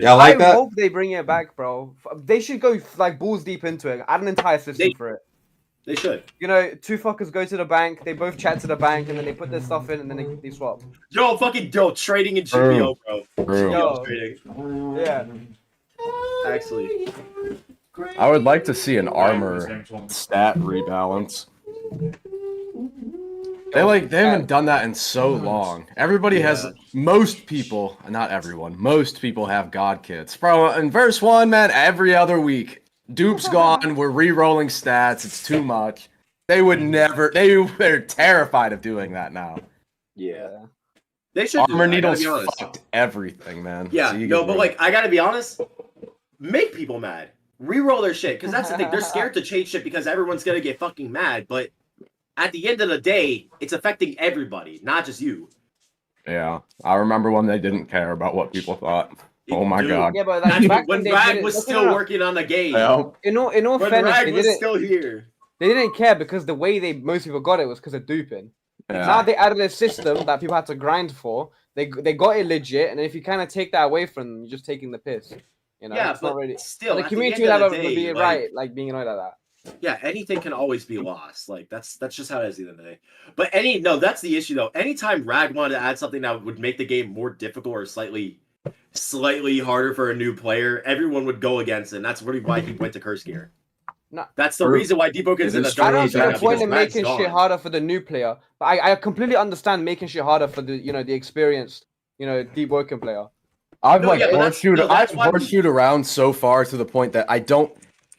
Yeah, I like that. hope they bring it back, bro. They should go like balls deep into it. Add an entire system They- for it. They should. You know, two fuckers go to the bank, they both chat to the bank, and then they put their stuff in, and then they swap. Yo, trading in GPO, bro. True. GPO trading. Yeah. Actually, I would like to see an armor stat rebalance. They haven't done that in so long. Everybody has, most people, not everyone, most people have god kits. Bro, in verse 1, man, every other week, dupe's gone, we're re-rolling stats, it's too much. They would never, they're terrified of doing that now. yeah. They should. Armor do that, I gotta needles be honest. fucked everything, man. Yeah, So you no, get but rid- like I gotta be honest, make people mad. Reroll their shit, because that's the thing. They're scared to change shit because everyone's gonna get fucking mad. But at the end of the day, it's affecting everybody, not just you. Yeah, I remember when they didn't care about what people thought. Oh my Dude, god. Yeah, but like That's back when they Rag didn't- was no, still no, no. working on the game. Yeah. In all When fairness, Rag they was didn't, still here. they didn't care because the way most people got it was because of duping. Yeah. Now they added a system that people had to grind for. They got it legit, and if you kind of take that away from them, you're just taking the piss. You know, Yeah, it's but not really. still, But at the the community end would of have the to day, be like- right, like being annoyed at that. Yeah, anything can always be lost. Like that's just how it is at the end of the day. But that's the issue though. Anytime Rag wanted to add something that would make the game more difficult or slightly harder for a new player, everyone would go against it. And that's really why he went to Curse Gear. No. That's the True. reason why Deepwoken's It in the is I dark don't age see right the now, point because in Rag's making shit gone. harder for the new player, but I completely understand making shit harder for the the experienced Deepwoken player. I've No, yeah, but that's- horseshoed. no, that's I've why we- horseshoed around so far to the point that I don't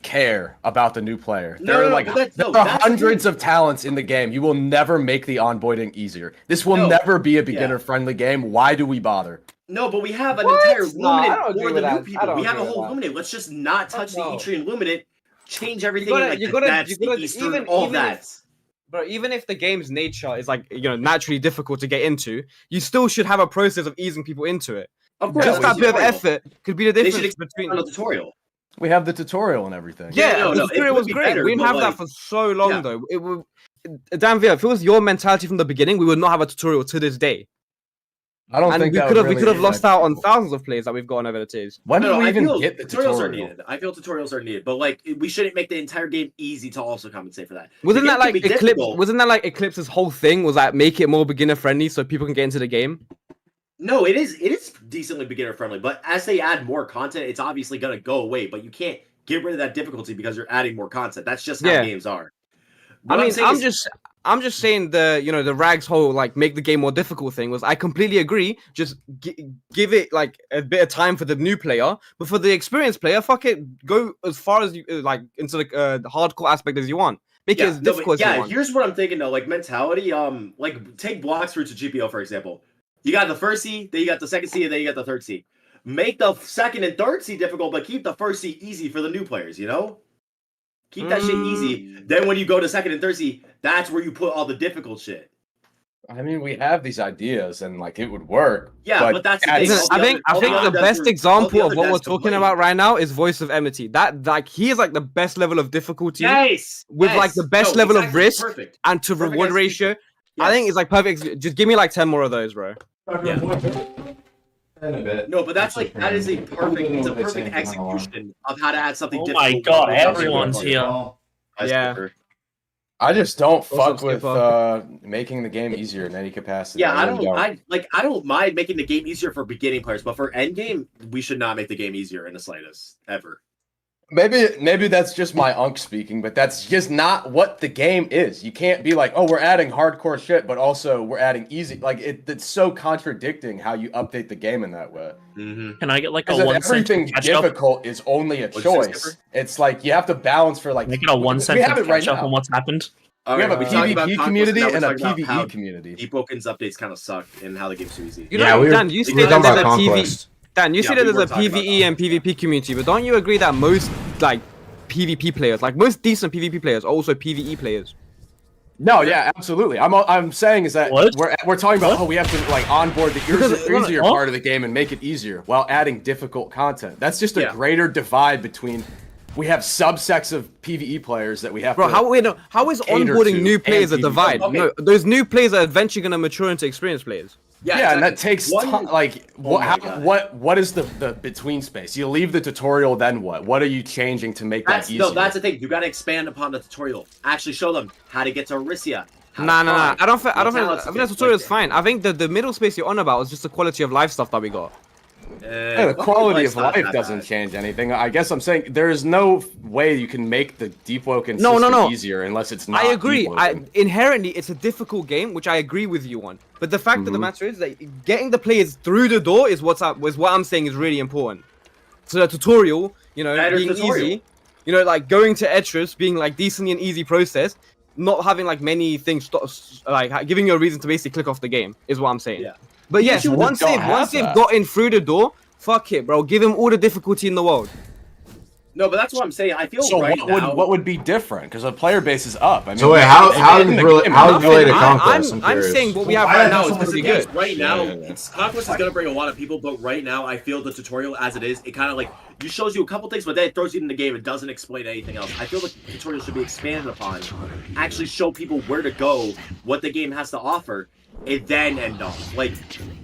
care about the new player. No, There are no, like but that's- there no, are that's the hundreds of talents in the game. You will never make the onboarding easier. This will No. never be a beginner-friendly game. Why do we bother? No, but we have an What? entire No, I don't Luminant agree for with the that. new I people. don't We have a agree with whole that. Luminant. Let's just not touch the no. Etrian Luminant. Change everything gotta- in like you the gotta- depths, you the gotta- Eastern, even- all even that. if- But even if the game's nature is like naturally difficult to get into, you still should have a process of easing people into it. Of course, Just but that bit of tutorial. effort could be the They should difference expand between. on the tutorial. We have the tutorial and everything. Yeah, no, the no, it tutorial would was be great. better, We didn't but, have that like- for so long Yeah. though. It would. Damn, Via, if it was your mentality from the beginning, we would not have a tutorial to this day. I don't And think we that could have would we could really have lost affect out on people. thousands of players that we've gotten over the tiers. When No, did no, we I even feel get the tutorials are tutorial? needed. I feel tutorials are needed, but like we shouldn't make the entire game easy to also compensate for that. Wasn't The that game like can be Eclipse? difficult. Wasn't that like Eclipse's whole thing? Was that make it more beginner friendly so people can get into the game? No, it is decently beginner friendly, but as they add more content, it's obviously gonna go away. But you can't get rid of that difficulty because you're adding more content. That's just how Yeah. games are. I What mean, saying I'm is- just saying the Rags whole like make the game more difficult thing was I completely agree. Just give it like a bit of time for the new player, but for the experienced player, fuck it, go as far as you like into the hardcore aspect as you want. Make it as no, but difficult as you yeah, want. here's what I'm thinking though, like mentality. Like take blocks through to GPO for example. You got the first C, then you got the second C, and then you got the third C. Make the second and third C difficult, but keep the first C easy for the new players. You know, keep that shit easy. Then when you go to second and third C, that's where you put all the difficult shit. I mean, we have these ideas and like it would work. Yeah, but that's the thing. Listen, All the I other- think all the the best others are- example all of the what other we're devs talking complain. about right now is Voice of Enmity. That like he is like the best level of difficulty Yes, with like the best level of risk Perfect. and to Perfect reward execution. ratio. I think it's like perfect. Just give me like 10 more of those, bro. In a bit. No, but that's like that is a perfect. It's a perfect execution of how to add something. Oh difficult my god, without everyone's something here. difficult. Yeah. I just don't What's fuck up, with Skipper? making the game easier in any capacity. Yeah, I really don't. I don't mind making the game easier for beginning players, but for end game, we should not make the game easier in the slightest ever. Maybe that's just my unk speaking, but that's just not what the game is. You can't be like, oh, we're adding hardcore shit, but also we're adding easy. Like it's so contradicting how you update the game in that way. Mm-hmm. Can I get like a Because if 1 everything cent catch up? difficult is only a What'd you say, choice, Skipper? it's like you have to balance for like. Can I get a 1 we cent have it right catch up now. on what's happened? We have a we talked about PvP Conquest, community now we're and a talking about how PvE community. Deepwoken's updates kind of suck and how the game's too easy. You Yeah, know, we were, Dan, you we said were talking there's about a Conquest. Dan, you Yeah, said we that were there's a talking about PvE and PvP community, but don't you agree that most like PvP players, like most decent PvP players, are also PvE players? No, yeah, absolutely. I'm saying is that What? we're talking about we have to like onboard the easier Huh? part of the game and make it easier while adding difficult content. That's just a Yeah. greater divide between we have subsects of PvE players that we have Bro, to how is cater onboarding to new players a and PvP. divide? Okay. No, those new players are eventually gonna mature into experienced players. Yeah, and that takes One- time. Like, what? my How, God. what is the between space? You leave the tutorial, then what? What are you changing to make That's that easier? no, that's the thing. You got to expand upon the tutorial. Actually, show them how to get to Arisia. how to Nah. farm, I don't think what the talents to get, tutorial's like, fine. I think the middle space you're on about is just the quality of life stuff that we got. Yeah, the quality of life's not life that doesn't bad. change anything. I guess I'm saying there is no way you can make the Deepwoken No, system easier unless it's not. I agree. Deepwoken. Inherently, it's a difficult game, which I agree with you on. But the fact of Mm-hmm. the matter is that getting the players through the door is what I'm saying is really important. So the tutorial, Better being tutorial. easy, like going to Etris being like decently an easy process, not having like many things like giving you a reason to basically click off the game is what I'm saying. Yeah. But yes, should once don't they've have that. got in through the door, fuck it, bro. Give them all the difficulty in the world. No, but that's what I'm saying. I feel So right what now. would be different? Because the player base is up. I mean, So wait, how in is the really game, how is nothing- related to I'm Conquest? I'm I'm curious. saying what we have Why right are now there is so many pretty Because good. right now, Yeah. it's Conquest is gonna bring a lot of people, but right now I feel the tutorial as it is, it kind of like you shows you a couple things, but then it throws you in the game. It doesn't explain anything else. I feel the tutorial should be expanded upon, actually show people where to go, what the game has to offer, and then end off. Like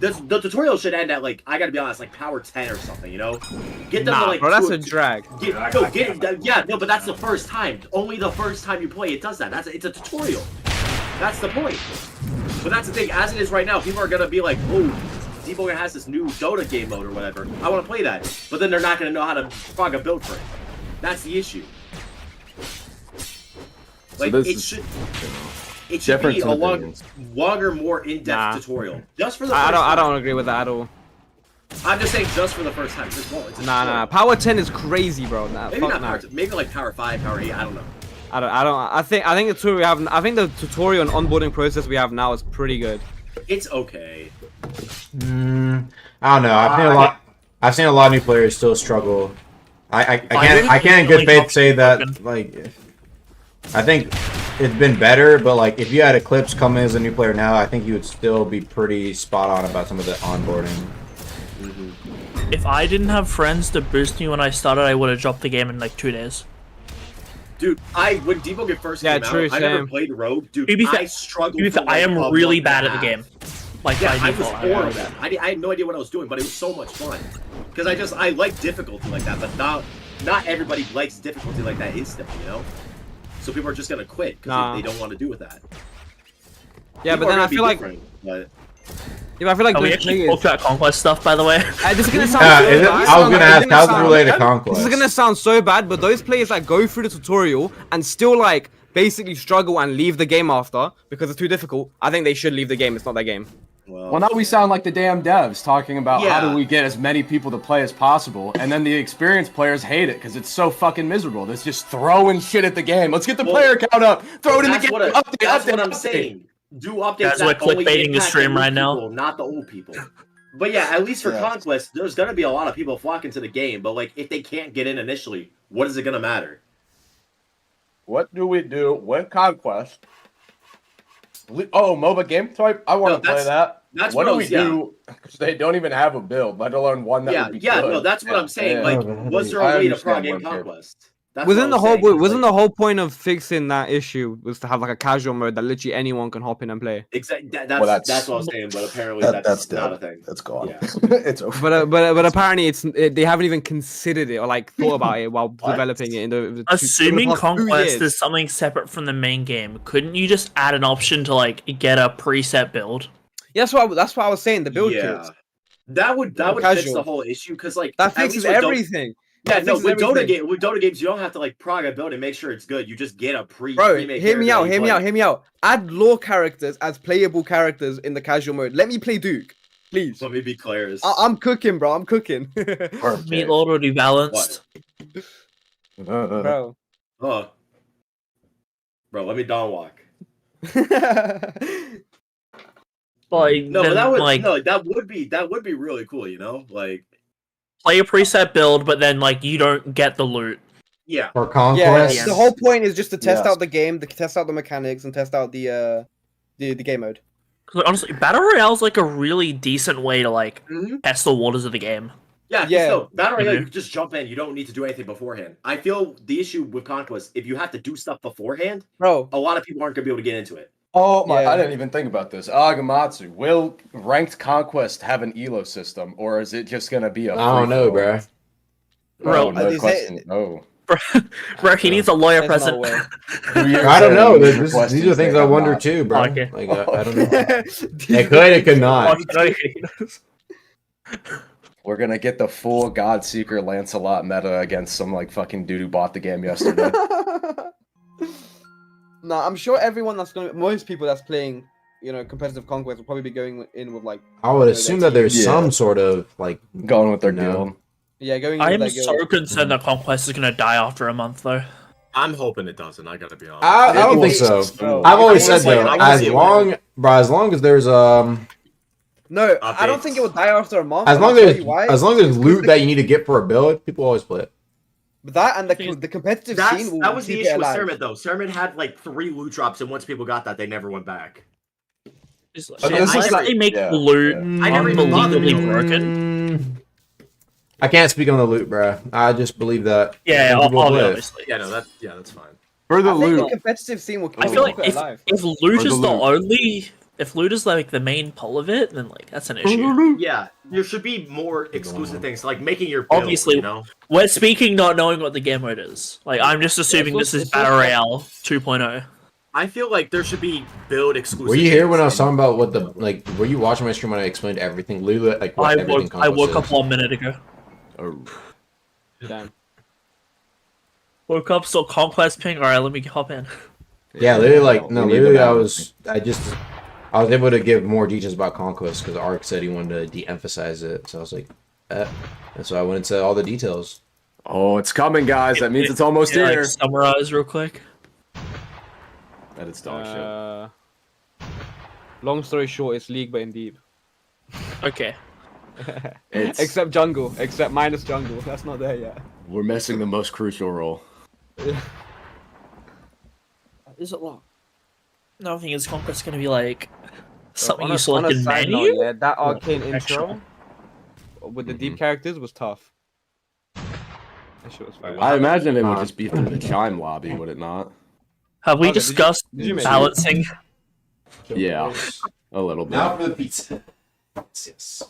the tutorial should end at like I gotta be honest, like power 10 or something. Get them to Nah, like. bro, that's two- a drag. But that's the first time. Only the first time you play it does that. It's a tutorial. That's the point. But that's the thing. As it is right now, people are gonna be like, "Oh, Deepwoken has this new Dota game mode or whatever. I want to play that." But then they're not gonna know how to fuck a build for it. That's the issue. Like this it is, should. It should difference be in a opinions. longer, more in-depth Nah. tutorial. Just for the. I first don't time. agree with that at all. I'm just saying, just for the first time. Just it's a Nah. tutorial. Power 10 is crazy, bro. Nah, Maybe fuck not nah. power. Maybe like power 5, power 8. I don't know. I think the tutorial we have. I think the tutorial and onboarding process we have now is pretty good. It's okay. I don't know. I've seen a lot of new players still struggle. I can't in good faith say that like. I think it's been better, but like if you had Eclipse come in as a new player now, I think you would still be pretty spot on about some of the onboarding. If I didn't have friends to boost me when I started, I would have dropped the game in like 2 days. Dude, when Deepwoken first Yeah, came true, out, I never same. played Rogue. Dude, To be fair- I struggled. To be fair, for, I like, am a really month bad and at a the game. half. Like Yeah, by I was default. horrible. I had no idea what I was doing, but it was so much fun. Because I like difficulty like that, but not everybody likes difficulty like that instantly, you know? So people are just gonna quit because they don't want to do with that. Yeah, People but then are I gonna be feel like different, but yeah, but I feel like Are we the actually thing talked about Conquest stuff, by the way? this is gonna sound so is it, bad. I was gonna ask, how's it related to This Conquest? is gonna sound so bad, but those players that go through the tutorial and still like basically struggle and leave the game after because it's too difficult, I think they should leave the game. It's not their game. Well, now we sound like the damn devs talking about how do Yeah. we get as many people to play as possible, and then the experienced players hate it because it's so fucking miserable. That's just throwing shit at the game. Let's get the player count up. Throw it in the game. That's what I'm saying. Do updates Guys, that we're only clickbaiting the impact stream new right now. people, not the old people. But yeah, at least for Conquest, there's gonna be a lot of people flocking to the game. But like, if they can't get in initially, what is it gonna matter? What do we do with Conquest? Oh, MOBA game type. I want to play that. That's what what do we I was- do? Because they don't even have a build, let alone one that would be Yeah, good. no, that's what I'm saying. Yeah. Like, was there I a way to understand prog in what you're- Conquest? That's what Wasn't I the was whole saying, 'cause, wasn't like, the whole point of fixing that issue was to have like a casual mode that literally anyone can hop in and play? Exactly. That's what I was saying. But apparently, that's not a thing. That's gone. Yeah. It's over. But apparently they haven't even considered it or like thought about it while developing it in the Assuming past 2 Conquest years. is something separate from the main game, couldn't you just add an option to like get a preset build? Yeah, that's what I was saying. The build Yeah. kits That would fix Casual. the whole issue because like that at fixes least with everything. Yeah, That no, fixes with everything. Dota games, you don't have to like prog a build and make sure it's good. You just get a Bro, pre-made hear me character out, that you hear me play. out, hear me out. Add lore characters as playable characters in the casual mode. Let me play Duke, please. Let me be Claire's. I'm cooking, bro. I'm cooking. Meat Lord would be balanced. Bro. Huh. Bro, let me Dawn walk. Like, No, then, but that would like that would be really cool, you know? Like play a preset build, but then like you don't get the loot. yeah. For Yeah, Conquest? the whole point is just to test Yes. out the game, to test out the mechanics, and test out the game mode. 'Cause, honestly, Battle Royale is like a really decent way to like Mhm. test the waters of the game. Yeah, Yeah. so Battle Royale, Mhm. you can just jump in. You don't need to do anything beforehand. I feel the issue with Conquest, if you have to do stuff beforehand, Bro, a lot of people aren't gonna be able to get into it. Oh my! Yeah. I didn't even think about this. Agamatsu, will ranked Conquest have an elo system, or is it just gonna be a? I don't know, free-for-all? bruh. Bro, Oh, no is it- question. Oh, Bro, he needs a lawyer there's no present. way. I don't know. These These are things I wonder too, bro. Okay. Like, I don't know. It could, it could not. We're gonna get the full Godseeker Lancelot meta against some like fucking dude who bought the game yesterday. No, I'm sure everyone most people that's playing, competitive Conquest will probably be going in with like, I would assume that there's Yeah. some sort of like Going with their No. guild. going in I with am their so guild. concerned that Conquest is gonna die after a month, though. I'm hoping it doesn't. I gotta be honest. I don't think so. Bro, I've always I said wanna though, see it. I wanna as see it long, bro, as long as there's No, I don't Updates. think it will die after a month. as and long I'll tell as you why. as long as there's loot that you need to get for a build, people always play it. But that and the competitive scene will That was the keep it issue with alive. Sermon though. Sermon had like 3 loot drops, and once people got that, they never went back. Just, But shit, this unless is like- they make yeah, loot yeah. I never even bothered unbelievably to. broken. I can't speak on the loot, bro. I just believe that. Yeah, people play it. obviously. Yeah, no, that's fine. For the I think the loot, competitive scene will I keep feel like it alive. if loot Or the is the loot. only, if loot is like the main pull of it, then like that's an issue. Yeah, there should be more exclusive things, like making your build, Obviously. you know? We're speaking not knowing what the game mode is. Like I'm just assuming this is Battle Royale 2.0. I feel like there should be build exclusive. Were you here when I was things. talking about what the like? Were you watching my stream when I explained everything? Literally, like what everything I woke Conquest up 1 minute ago. Damn. Woke up, saw Conquest ping. All right, let me hop in. is. Yeah, literally, like no, we need literally, the I balance. was able to give more details about Conquest because Ark said he wanted to de-emphasize it, so I was like, and so I went into all the details. oh, it's coming, guys. That means it's almost Yeah, here. like, summarize real quick. That is dog shit. Long story short, it's League but in deep. Okay. It's, Except jungle, except minus jungle. That's not there yet. we're missing the most crucial role. Is it long? No, I think is Conquest gonna be like something On you a select in side menu? note, yeah, that arcane extra. intro with the deep characters was tough. That shit was fire. I imagine it would just be through the chime lobby, would it not? Have we Okay, did you- discussed did you make it? balancing? Yeah. A little bit. Now for the pizza. Yes.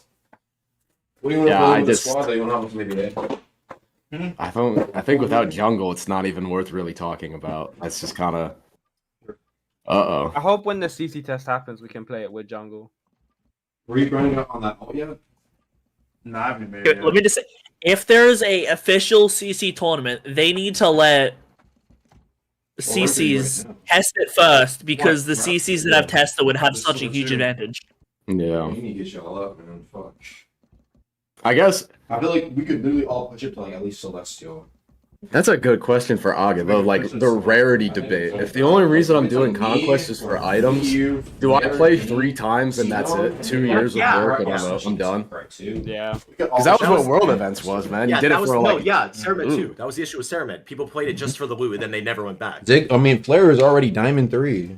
What do you want to Yeah, play I with the just- squad that you want to maybe there? I think without jungle, it's not even worth really talking about. That's just kind of. Uh-oh. I hope when the CC test happens, we can play it with jungle. Were you running up on that ult yet? No, I haven't made Good, it. let me just say, if there's a official CC tournament, they need to let CCs test it first because the CCs that have tested would have such a huge advantage. Yeah. We need to get y'all up, man. Fuck. I guess I feel like we could literally all push it to like at least Celestial. that's a good question for Aga, though. Like, the rarity debate. If the only reason I'm doing Conquest is for items, do I play 3 times and that's it? 2 years of work, I don't know, I'm done. Yeah. Because that was what World Events was, man. You Yeah, did it that was for like... Ceramid too. That was the issue with Ceramid. People played it just for the loot, and then they never went back. I mean, Flare is already Diamond 3.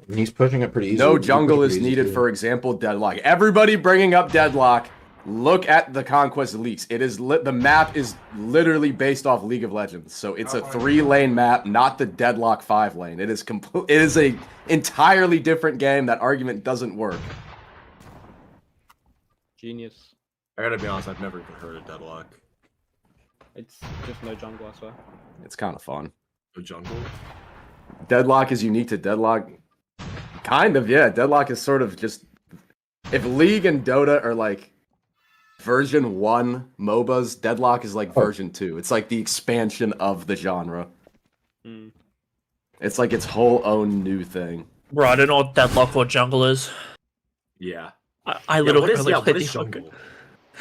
And he's pushing it pretty easily. No jungle is needed, for example, Deadlock. Everybody bringing up Deadlock, look at the Conquest leaks. It is the map is literally based off League of Legends. So it's a 3-lane map, not the Deadlock 5-lane. It is complete. It is a entirely different game. That argument doesn't work. Genius. I gotta be honest, I've never even heard of Deadlock. It's just no jungle, I swear. It's kind of fun. No jungle? Deadlock is unique to Deadlock. Kind of, yeah. Deadlock is sort of just... If League and Dota are like version 1 MOBAs, Deadlock is like version 2. It's like the expansion of the genre. Hmm. It's like its whole own new thing. Bro, I don't know what Deadlock or Jungle is. Yeah. I literally what play is these jungle?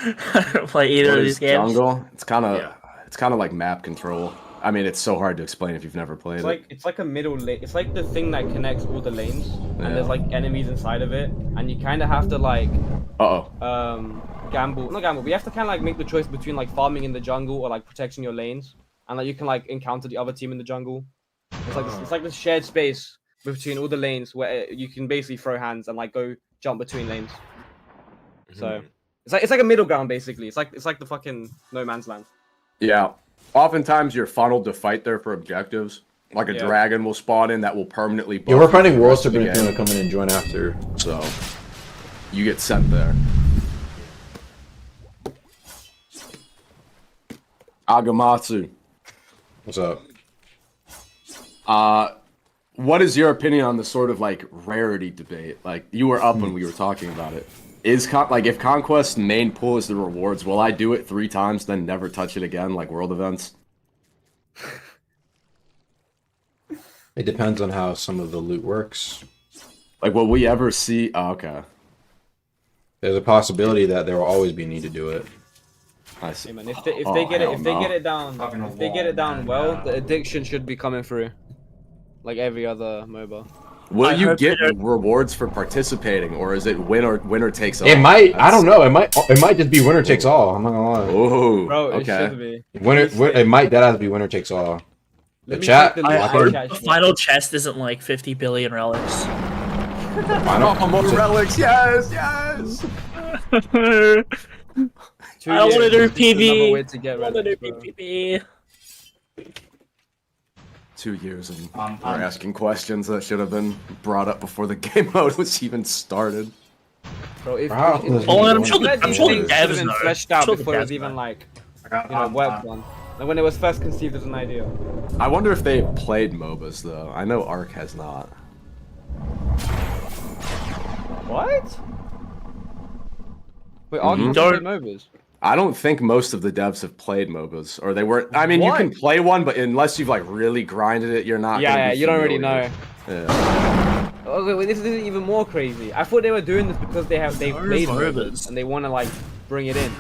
I don't play either What of is these games. Jungle? It's kind of Yeah. it's kind of like map control. I mean, it's so hard to explain if you've never played It's like a middle lane. It's like the thing that connects all the lanes, Yeah. and there's like enemies inside of it, and you kind of have to like gamble. Not gamble, but you have to kind of like make the choice between like farming in the jungle or like protecting your lanes, and like you can like encounter the other team in the jungle. It's like this shared space between all the lanes where you can basically throw hands and like go jump between lanes. So it's like a middle ground basically. It's like the fucking no man's land. Yeah. Oftentimes you're funneled to fight there for objectives. Like a Yeah. dragon will spawn in that will permanently buff Yeah, we're you for finding the World rest of the Serpent game. going to come in and join after. So you get sent there. Agamatsu. What's up? What is your opinion on the sort of like rarity debate? Like you were up when we were talking about it. Like if Conquest's main pool is the rewards, will I do it 3 times then never touch it again like World Events? It depends on how some of the loot works. Like will we ever see? Oh, okay. There's a possibility that there will always be a need to do it. I see. Hey man, if they get it down well, the addiction should be coming through, like every other MOBA. Will you hope get they don't- rewards for participating, or is it winner takes all? It might. I don't know. It might just be winner takes all. I'm not gonna lie. Oh, Bro, it okay. should be. It might deadass be winner takes all. Let The me chat. check the I Lock heard in. chat the sheet. final chest isn't like 50 billion relics. Oh, more relics, yes, yes. I don't want to do PV. Way to get I want to do relics, bro. PvP. 2 years and we're asking questions that should have been brought up before the game mode was even started. Bro, if Wow. Oh, and I'm sure let I'm these sure the things should have devs been know. fleshed out Sure the before it devs was even know. like worked on. Like when it was first conceived as an idea. I wonder if they've played MOBAs though. I know Ark has not. What? Wait, Argue Don't- played MOBAs? I don't think most of the devs have played MOBAs, or they weren't. I mean, What? you can play one, but unless you've like really grinded it, you're not. gonna be You don't already familiar. know. Yeah. Okay, wait, this is even more crazy. I thought they were doing this because they've played MOBAs. MOBAs and they want to like bring it in.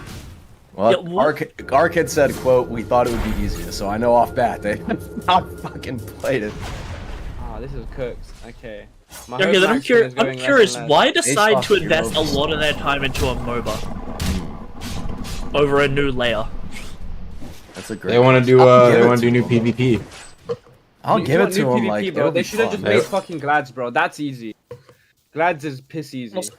Well, Yeah, what- Ark had said, "quote We thought it would be easier." So I know off bat they have not fucking played it. Ah, this is cooked. Okay. My Okay, hope then I'm maximum curious. is I'm going less curious. and less. Why decide off to your invest a MOBAs. lot of their time into a MOBA over a new layer? That's a great. They want to do. I'll give They it want to do to new them. PvP. I'll You give it want to new them. PvP, Like bro. it'll They be should have fun. just made fucking Glads, bro. That's easy. Glads is piss easy. Also,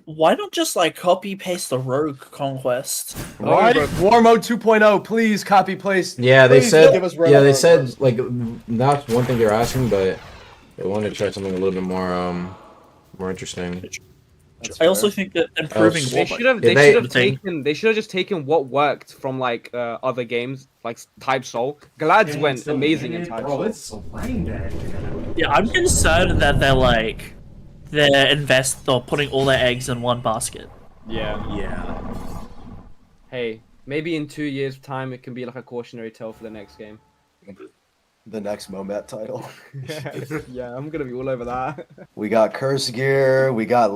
why not just like copy paste the Rogue Conquest? Right? War mode 2.0, please copy paste. Yeah, they Please said. give us Yeah, they Red said Alert. like that's one thing they were asking, but they wanted to try something a little bit more more interesting. I also think that improving They They Warp- should have. Yeah, They should have thing. taken. They should have just taken what worked from like other games, like Type Soul. Glad's went amazing in Type Soul. so lame, man. Yeah, I'm concerned that they're putting all their eggs in one basket. Yeah. Yeah. Hey, maybe in 2 years' time it can be like a cautionary tale for the next game. The next Mobat title. Yeah, I'm gonna be all over that. We got Curse Gear. We got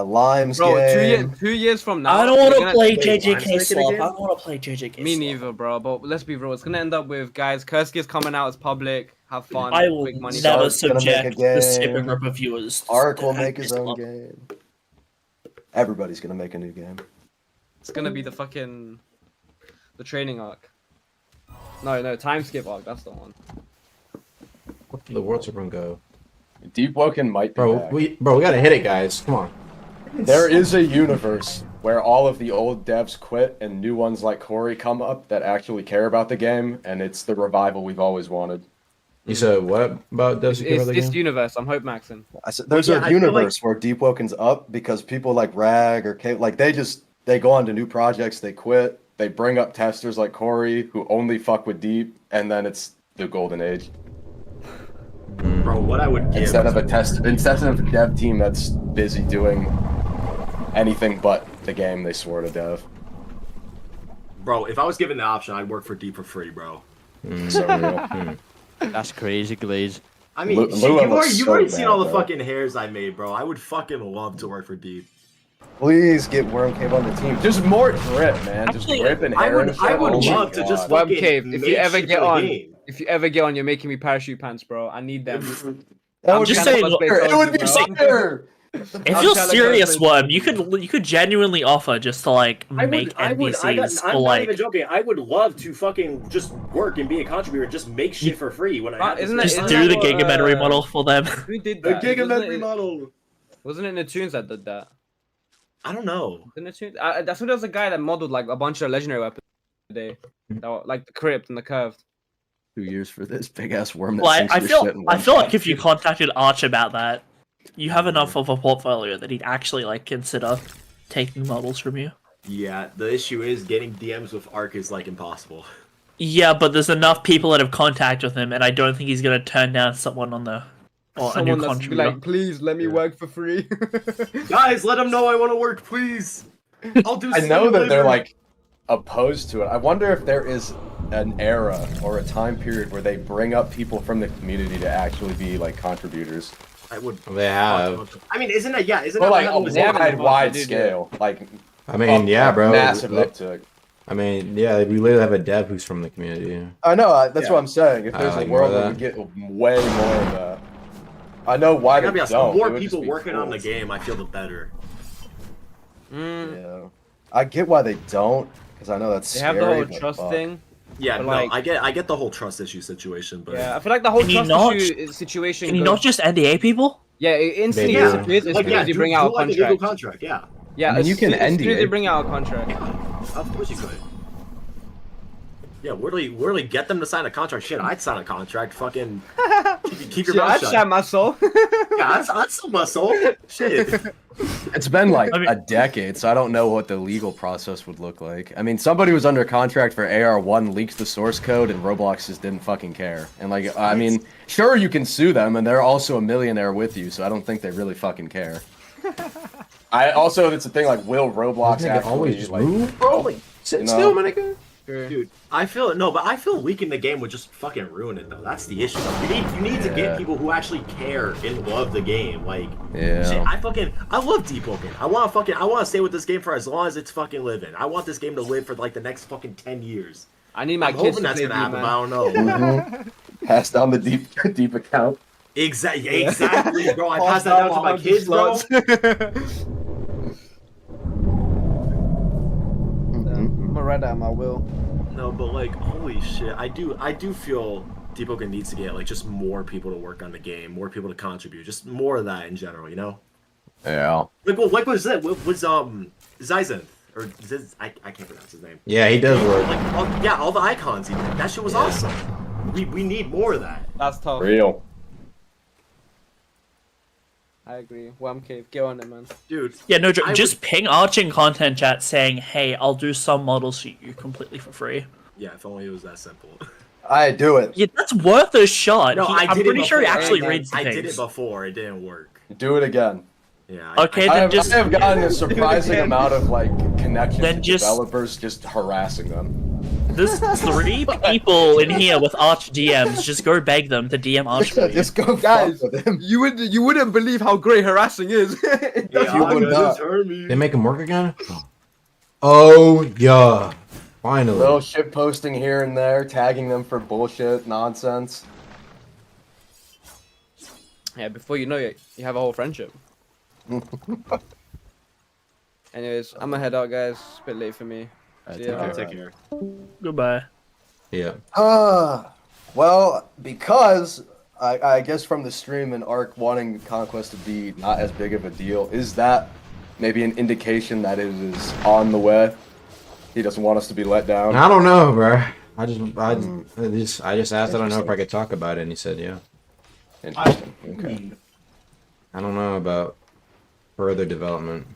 Lime's Bro, game. 2 years from now. I don't want we're to gonna- play Wait, JJK Lime's making a Slop. I game? don't want to play JJK Me Slop. neither, bro. But let's be real. It's gonna end up with guys. Kurski's coming out as public. Have fun. I will quick money. never Sark's gonna make a subject the skipping game. group of viewers. Ark will to make his own Slop. game. Everybody's gonna make a new game. It's gonna be the training arc. No, time skip arc. That's the one. Where did the World Supreme go? Deepwoken might be Bro, back. we gotta hit it, guys. Come on. There is a universe where all of the old devs quit and new ones like Corey come up that actually care about the game, and it's the revival we've always wanted. You said what about It's Devs? this universe. I'm Hope Maxing. I said, there's Yeah, a I feel universe where Deepwoken's up because people like Rag or Kate, like they go on to new projects, they quit, they bring up testers like Corey who only fuck with Deep, and then it's the golden age. Bro, what I would give Instead of a dev team that's busy doing anything but the game they swore to dev. Bro, if I was given the option, I'd work for Deep for free, bro. So real. That's crazy, Glaze. I mean, Lua shit, you've looks so already seen bad, all the bro. fucking hairs I made, bro. I would fucking love to work for Deep. Please get Worm Cave on the team. Just more drip, man. Just Actually, drip and I hair would, and shit. I would Oh my love to just God. Worm fucking Cave. make shit for the game. If you ever get on, you're making me parachute pants, bro. I need them. That I'm would just be saying, fire. It would be fire. If I'll you're tell the serious, girlfriend- Worm, you could genuinely offer just to like make NPCs I'm for not like. even joking. I would love to fucking just work and be a contributor and just make shit for free when I have Isn't to. that- Just isn't do the what, Gigametry model for them. Who did The that? Gigametry model. Wasn't it Natoons that did that? I don't know. The Natoons? That's what there was a guy that modeled like a bunch of legendary weapons today. That were, like the crypt and the curved. 2 years for this big ass worm that Well, sinks I your feel shit in I one feel shot. like if you contacted Arch about that, you have enough of a portfolio that he'd actually like consider taking models from you. Yeah, the issue is getting DMs with Arc is like impossible. Yeah, but there's enough people that have contact with him, and I don't think he's gonna turn down someone on the or a new Someone that's contributor. like, please let me work for free. Guys, let them know I want to work, please. I'll do. I know that they're simulator. like opposed to it. I wonder if there is an era or a time period where they bring up people from the community to actually be like contributors. I would. They have. I mean, isn't it? Yeah, isn't Or it? like what a happens- they haven't wide, wide they do. scale. Like I mean, yeah, bro. Massive uptick. I mean, yeah, we literally have a dev who's from the community. I know, that's Yeah. what I'm saying. If there's I a like world more where of we get way more of that. I know why Gotta they be honest, don't. the more It would just people be working on cool. the game, I feel the better. Yeah. I get why they don't, because I know that's They scary. have the whole but trust fuck. thing. Yeah, But, no, like- I get the whole trust issue situation, but Yeah, I feel like the whole Can you trust not- issue situation. Can you goes- not just NDA people? Yeah, it instantly Maybe. disappears as like soon yeah, as you do- bring do out a like a legal contract. contract. Yeah, Yeah, I mean, as you can soon as soon as they NDA. bring out a contract. of course you could. Yeah, literally get them to sign a contract. Shit, I'd sign a contract. Fucking keep your Shit, mouth I'd shut. share my soul. Yeah, I'd sell my soul. Shit. It's been like I mean- a decade, so I don't know what the legal process would look like. I mean, somebody was under contract for AR1, leaked the source code, and Roblox just didn't fucking care. And like, I mean, sure you can sue them, and they're also a millionaire with you, so I don't think they really fucking care. I also, it's a thing like, will Roblox They can actually always just like? move, bro. Like, sit you still, know? my nigga. Dude, I feel leaking the game would just fucking ruin it though. That's the issue. You need to Yeah. get people who actually care and love the game. Like, Yeah. shit, I love Deepwoken. I want to stay with this game for as long as it's fucking living. I want this game to live for like the next fucking 10 years. I need my I'm kids hoping to that's play gonna happen, Deep, but I man. don't know. Pass down the deep account. Exactly, bro. I pass that down to my kids, bro. I'm gonna write that on my will. No, but like, holy shit, I do feel Deepwoken needs to get like just more people to work on the game, more people to contribute, just more of that in general, you know? Yeah. Like what was that? What was Zyzenth or I can't pronounce his name. Yeah, he does work. Like all the icons he did. That shit was awesome. We need more of that. That's tough. Real. I agree. Worm Cave, get on it, man. Dude. Yeah, no joke. I Just ping Arch in content chat saying, "Hey, I'll do some models for you completely for free." Yeah, if only it was that simple. I do it. Yeah, that's worth a shot. No, I I'm did pretty it sure he before. actually Hey, reads the I did it pings. before. It didn't work. Do it again. Yeah. Okay, I then have, just I have gotten a surprising amount of like connections Then to just- developers just harassing them. there's 3 people in here with Arch DMs. Just go beg them to DM Arch for you. Just go Guys, fuck with him. you wouldn't believe how great harassing is. It does you would not. They make him work again? Oh, yeah. Finally. Little shit posting here and there, tagging them for bullshit nonsense. Yeah, before you know it, you have a whole friendship. Anyways, I'm gonna head out, guys. It's a bit late for me. See ya. Take care. Goodbye. Yeah. Well, because I guess from the stream and Arc wanting Conquest to be not as big of a deal, is that maybe an indication that it is on the way? He doesn't want us to be let down. I don't know, bro. I just asked. I don't know if I could talk about it, and he said, yeah. Interesting. Okay. I don't know about further development.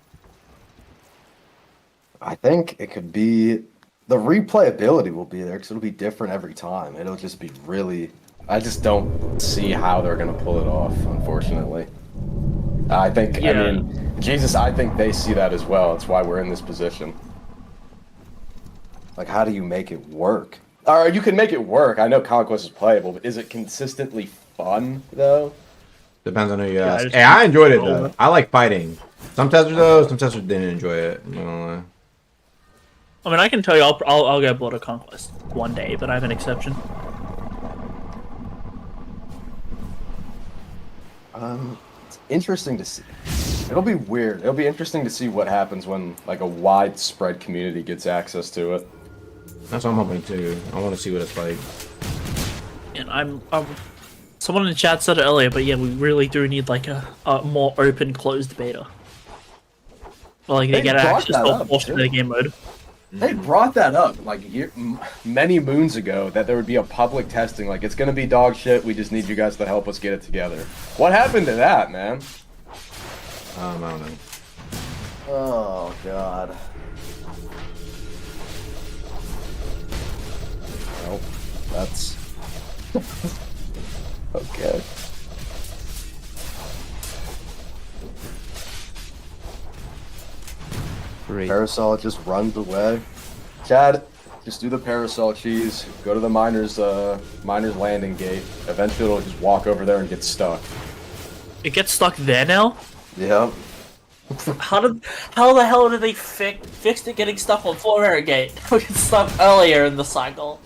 I think it could be the replayability will be there because it'll be different every time. It'll just be really. I just don't see how they're gonna pull it off, unfortunately. I think. I Yeah. mean, Jesus, I think they see that as well. That's why we're in this position. Like, how do you make it work? Or you can make it work. I know Conquest is playable, but is it consistently fun though? Depends on who you Yeah, ask. I just- Hey, I enjoyed it though. I like fighting. Some testers though, some testers didn't enjoy it. I'm not gonna lie. I mean, I can tell you, I'll go Blood of Conquest one day, but I have an exception. It's interesting to see. It'll be weird. It'll be interesting to see what happens when like a widespread community gets access to it. That's what I'm hoping too. I want to see what it's like. And I'm someone in the chat said it earlier, but yeah, we really do need like a more open, closed beta. Well, like they They get brought access that to up, portion of too. the game mode. They brought that up like many moons ago that there would be a public testing. Like it's gonna be dog shit. We just need you guys to help us get it together. What happened to that, man? I don't know. Oh god. Nope. That's okay. Great. Parasol just runs away. Chad, just do the parasol cheese. Go to the miner's landing gate. Eventually, it'll just walk over there and get stuck. It gets stuck there now. Yeah. How the hell did they fix it getting stuck on Florida Gate? We got stuck earlier in the cycle.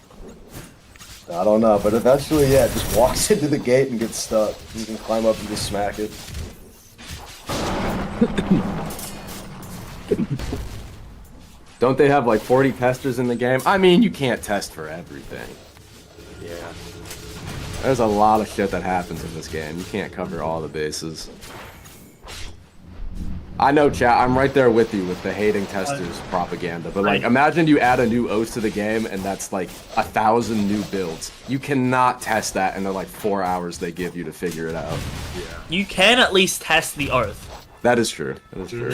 I don't know, but eventually, yeah, it just walks into the gate and gets stuck. You can climb up and just smack it. Don't they have like 40 testers in the game? I mean, you can't test for everything. Yeah. There's a lot of shit that happens in this game. You can't cover all the bases. I know, chat. I'm right there with you with the hating testers propaganda. But like, imagine you add a new oath to the game, and that's like 1,000 new builds. You cannot test that in the like 4 hours they give you to figure it out. You can at least test the oath. That is true. That is true.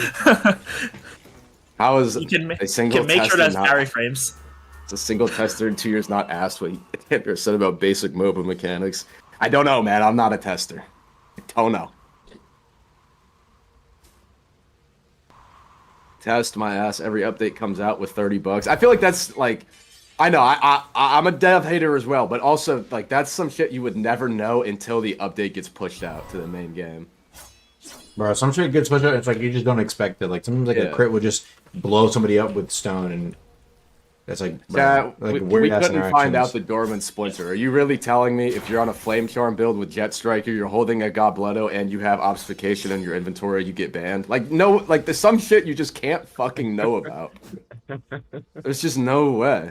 How is You can, a single make sure tester that's not? carry frames. It's a single tester in 2 years not asked what he said about basic Moba mechanics. I don't know, man. I'm not a tester. I don't know. Test my ass. Every update comes out with 30 bugs. I feel like that's like, I know I'm a dev hater as well, but also like that's some shit you would never know until the update gets pushed out to the main game. Bro, some shit gets pushed out. It's like you just don't expect it. Like sometimes like a crit would just blow somebody up with stone, and that's like, Yeah, bro, like we weird-ass couldn't find out interactions. the Dorman Splinter. Are you really telling me if you're on a Flame Charm build with Jet Striker, you're holding a Gobletto, and you have Obfuscation in your inventory, you get banned? Like, no, like, there's some shit you just can't fucking know about. There's just no way.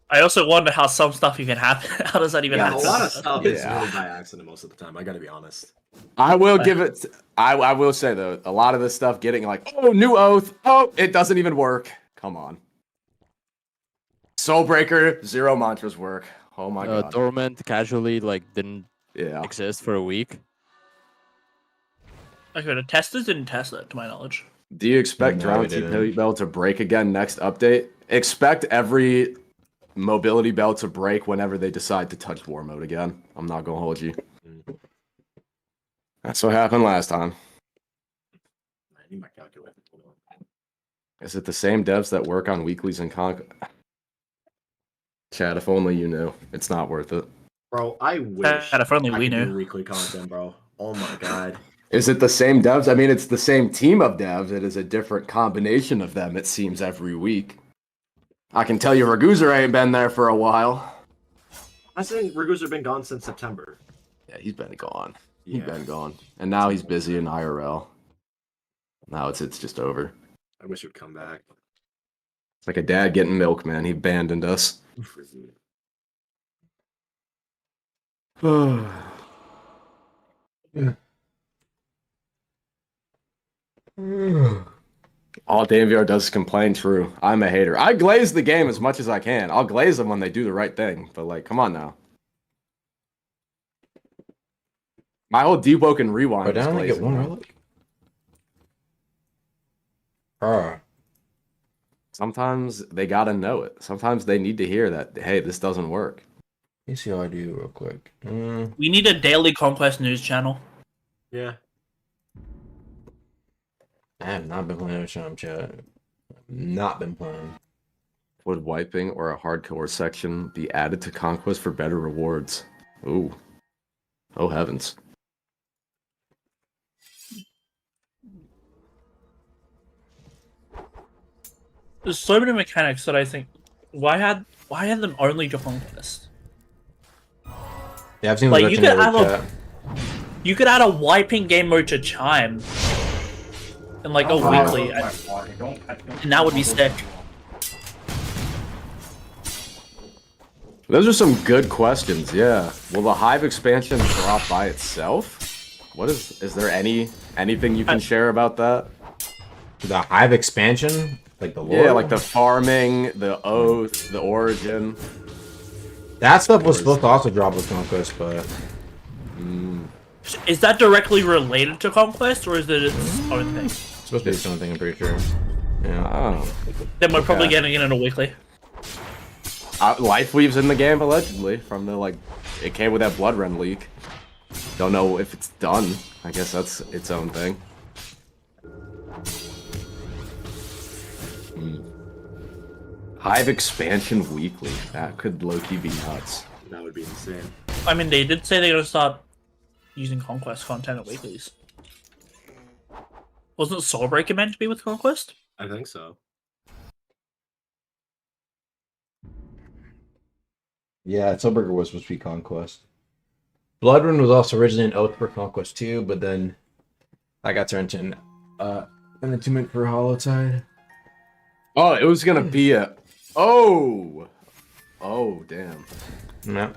I also wonder how some stuff even happen. How does that even Yeah, a happen? lot of stuff is Yeah. really by accident most of the time. I gotta be honest. I will give it. I will say though, a lot of this stuff getting like, oh, new oath. Oh, it doesn't even work. Come on. Soulbreaker, 0 mantras work. Oh my god. Dormant casually like didn't Yeah. exist for a week. Okay, the testers didn't test it, to my knowledge. Do you expect No, Drown we didn't. TP bell to break again next update? Expect every mobility bell to break whenever they decide to touch war mode again. I'm not gonna hold you. That's what happened last time. I need my calculator. Is it the same devs that work on weeklies and Chad, if only you knew. It's not worth it. Bro, I wish If only I we could do knew. weekly content, bro. Oh my god. Is it the same devs? I mean, it's the same team of devs. It is a different combination of them, it seems, every week. I can tell you Raguzer ain't been there for a while. I think Raguzer been gone since September. Yeah, he's been gone. He's Yeah. been gone. And now he's busy in IRL. Now it's just over. I wish it would come back. It's like a dad getting milk, man. He abandoned us. All DMVR does is complain, true. I'm a hater. I glaze the game as much as I can. I'll glaze them when they do the right thing. But, like, come on now. My whole Deepwoken rewind But I is only get glazing. one man. relic. Ah. Sometimes they gotta know it. Sometimes they need to hear that, hey, this doesn't work. Let me see how I do real quick. We need a daily Conquest news channel. Yeah. I have not been playing with Sham Chat. Not been playing. Would wiping or a hardcore section be added to Conquest for better rewards? Ooh. Oh heavens. There's so many mechanics that I think why had them only to Conquest? Yeah, I've seen Like, the you could have chat. You could add a wiping game mode to Chime. And like a weekly. And that would be sick. Those are some good questions, yeah. Will the Hive expansion drop by itself? What is there anything you can share about that? The Hive expansion? Like the lore? Yeah, like the farming, the oath, the origin. That stuff was supposed to also drop with Conquest, but Is that directly related to Conquest, or is it its own thing? it's supposed to be something, I'm pretty sure. Yeah. Oh. Then we're probably Okay. getting it in a weekly. Life Weave's in the game, allegedly, from the, like, it came with that Blood Run leak. Don't know if it's done. I guess that's its own thing. Hive expansion weekly. That could low-key be nuts. That would be insane. I mean, they did say they're gonna start using Conquest content at weeklies. Wasn't Soulbreaker meant to be with Conquest? I think so. Yeah, Soulbreaker was supposed to be Conquest. Bloodrun was also originally an Oath for Conquest 2, but then I got turned to an attunement for Hollowtide. Oh, it was gonna be a... Oh! Oh, damn. Yeah.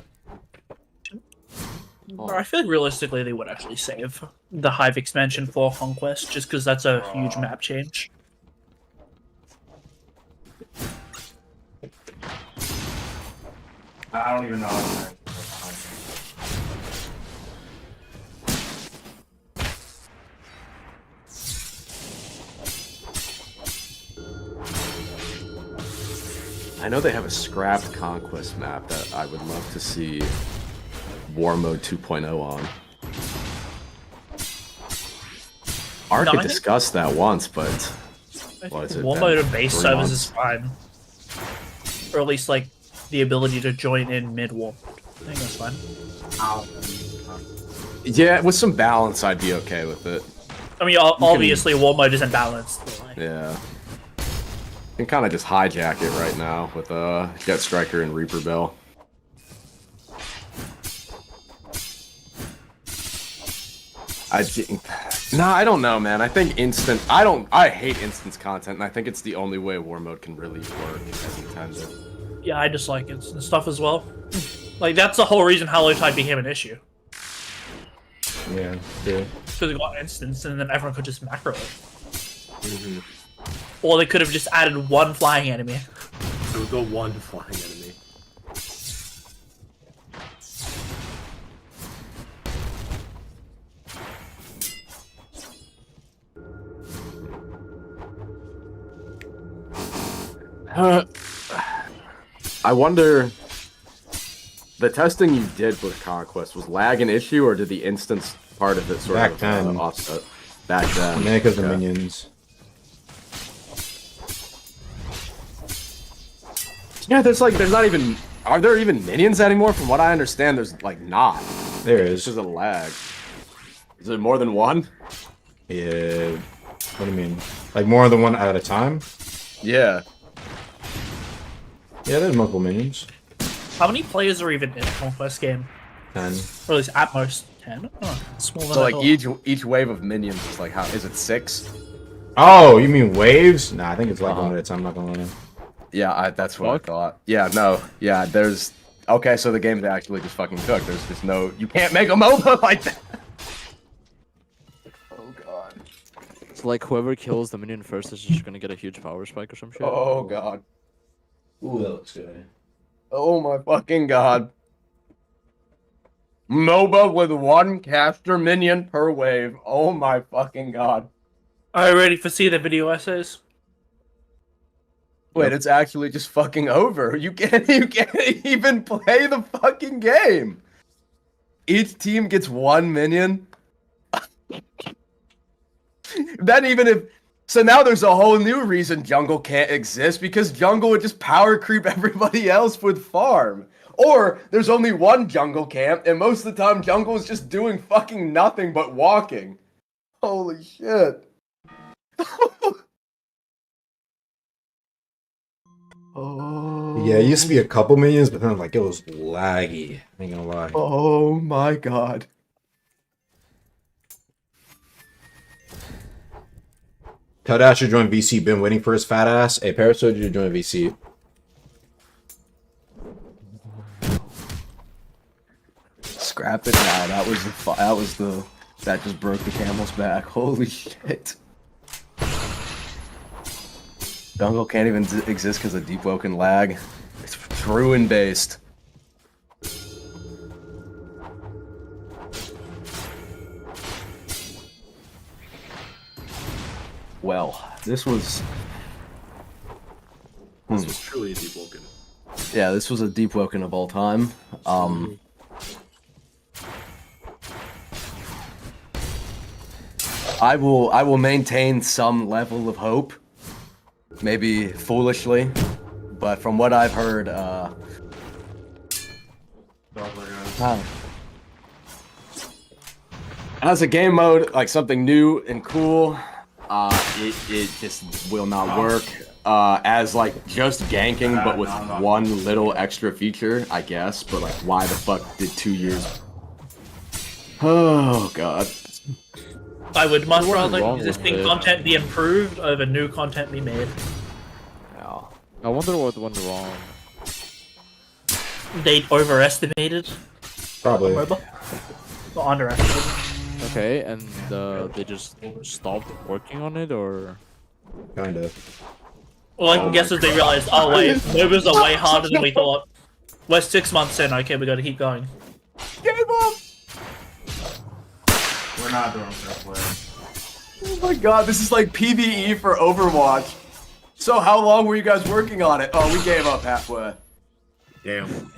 Or I feel like realistically they would actually save the Hive expansion for Conquest, just because that's a huge map change. I don't even know. I know they have a scrapped Conquest map that I would love to see War Mode 2.0 on. Ark No, I had think- discussed that once, but I What is think it, one Ben? mode of base 3 servers months? is fine. Or at least like the ability to join in mid-war. I think that's fine. yeah, with some balance, I'd be okay with it. I mean, obviously war mode isn't balanced. But like, Yeah. You can kind of just hijack it right now with Jet Striker and Reaper Bell. I don't know, man. I think I hate instance content, and I think it's the only way War Mode can really work as intended. yeah, I dislike instant stuff as well. Like that's the whole reason Hollowtide became an issue. Yeah, true. Because it got instance and then everyone could just macro it. Or they could have just added one flying enemy. It would go one flying enemy. I wonder, the testing you did with Conquest, was lag an issue, or did the instance part of it sort Back of then. offset? Back then. Maybe because of Okay. minions. Yeah, there's not even. Are there even minions anymore? From what I understand, there's like not. There It's is. just a lag. Is it more than one? Yeah. What do you mean? Like more than one at a time? Yeah. Yeah, there's multiple minions. How many players are even in a Conquest game? 10. Or at least at most 10. Oh, smaller than So I like thought. each wave of minions is like how is it 6? Oh, you mean waves? Nah, I think it's like Uh-huh. one at a time. I'm not gonna lie. Yeah, that's what I thought. Yeah, no, yeah. There's okay. So the game's actually just fucking cooked. There's just no. You can't make a MOBA like that. Oh god. It's like whoever kills the minion first is just gonna get a huge power spike or some shit. Oh god. Ooh, that looks good. Oh my fucking god. MOBA with one caster minion per wave. Oh my fucking god. Are you ready for see the video essays? Wait, it's actually just fucking over. You can't even play the fucking game. Each team gets one minion. Then even if so now there's a whole new reason jungle can't exist because jungle would just power creep everybody else with farm. Or there's only one jungle camp and most of the time jungle is just doing fucking nothing but walking. Holy shit. Oh. Yeah, it used to be a couple minions, but then like it was laggy. I ain't gonna lie. Oh my god. Tell Dash to join VC. Been waiting for his fat ass. Hey, Paris told you to join VC. Scrap it now. That just broke the camel's back. Holy shit. Jungle can't even exist because of Deepwoken lag. It's ruin based. Well, this was. This was truly a Deepwoken. Yeah, this was a Deepwoken of all time. I will maintain some level of hope. Maybe foolishly, but from what I've heard, as a game mode, like something new and cool, it just will not work. As like just ganking, but with one little extra feature, I guess. But like, why the fuck did 2 years? Oh god. I would much What's rather wrong with existing it? content be improved over new content be made. Yeah. I wonder what went wrong. They overestimated Probably. MOBA. Or underestimated. Okay, and they just stopped working on it, or Kind of. All I can guess is they realized, oh wait, MOBAs are way harder than we thought. We're 6 months in, okay, we gotta keep going. Game up! We're not doing fair play. Oh my god, this is like PvE for Overwatch. So how long were you guys working on it? Oh, we gave up halfway. Damn.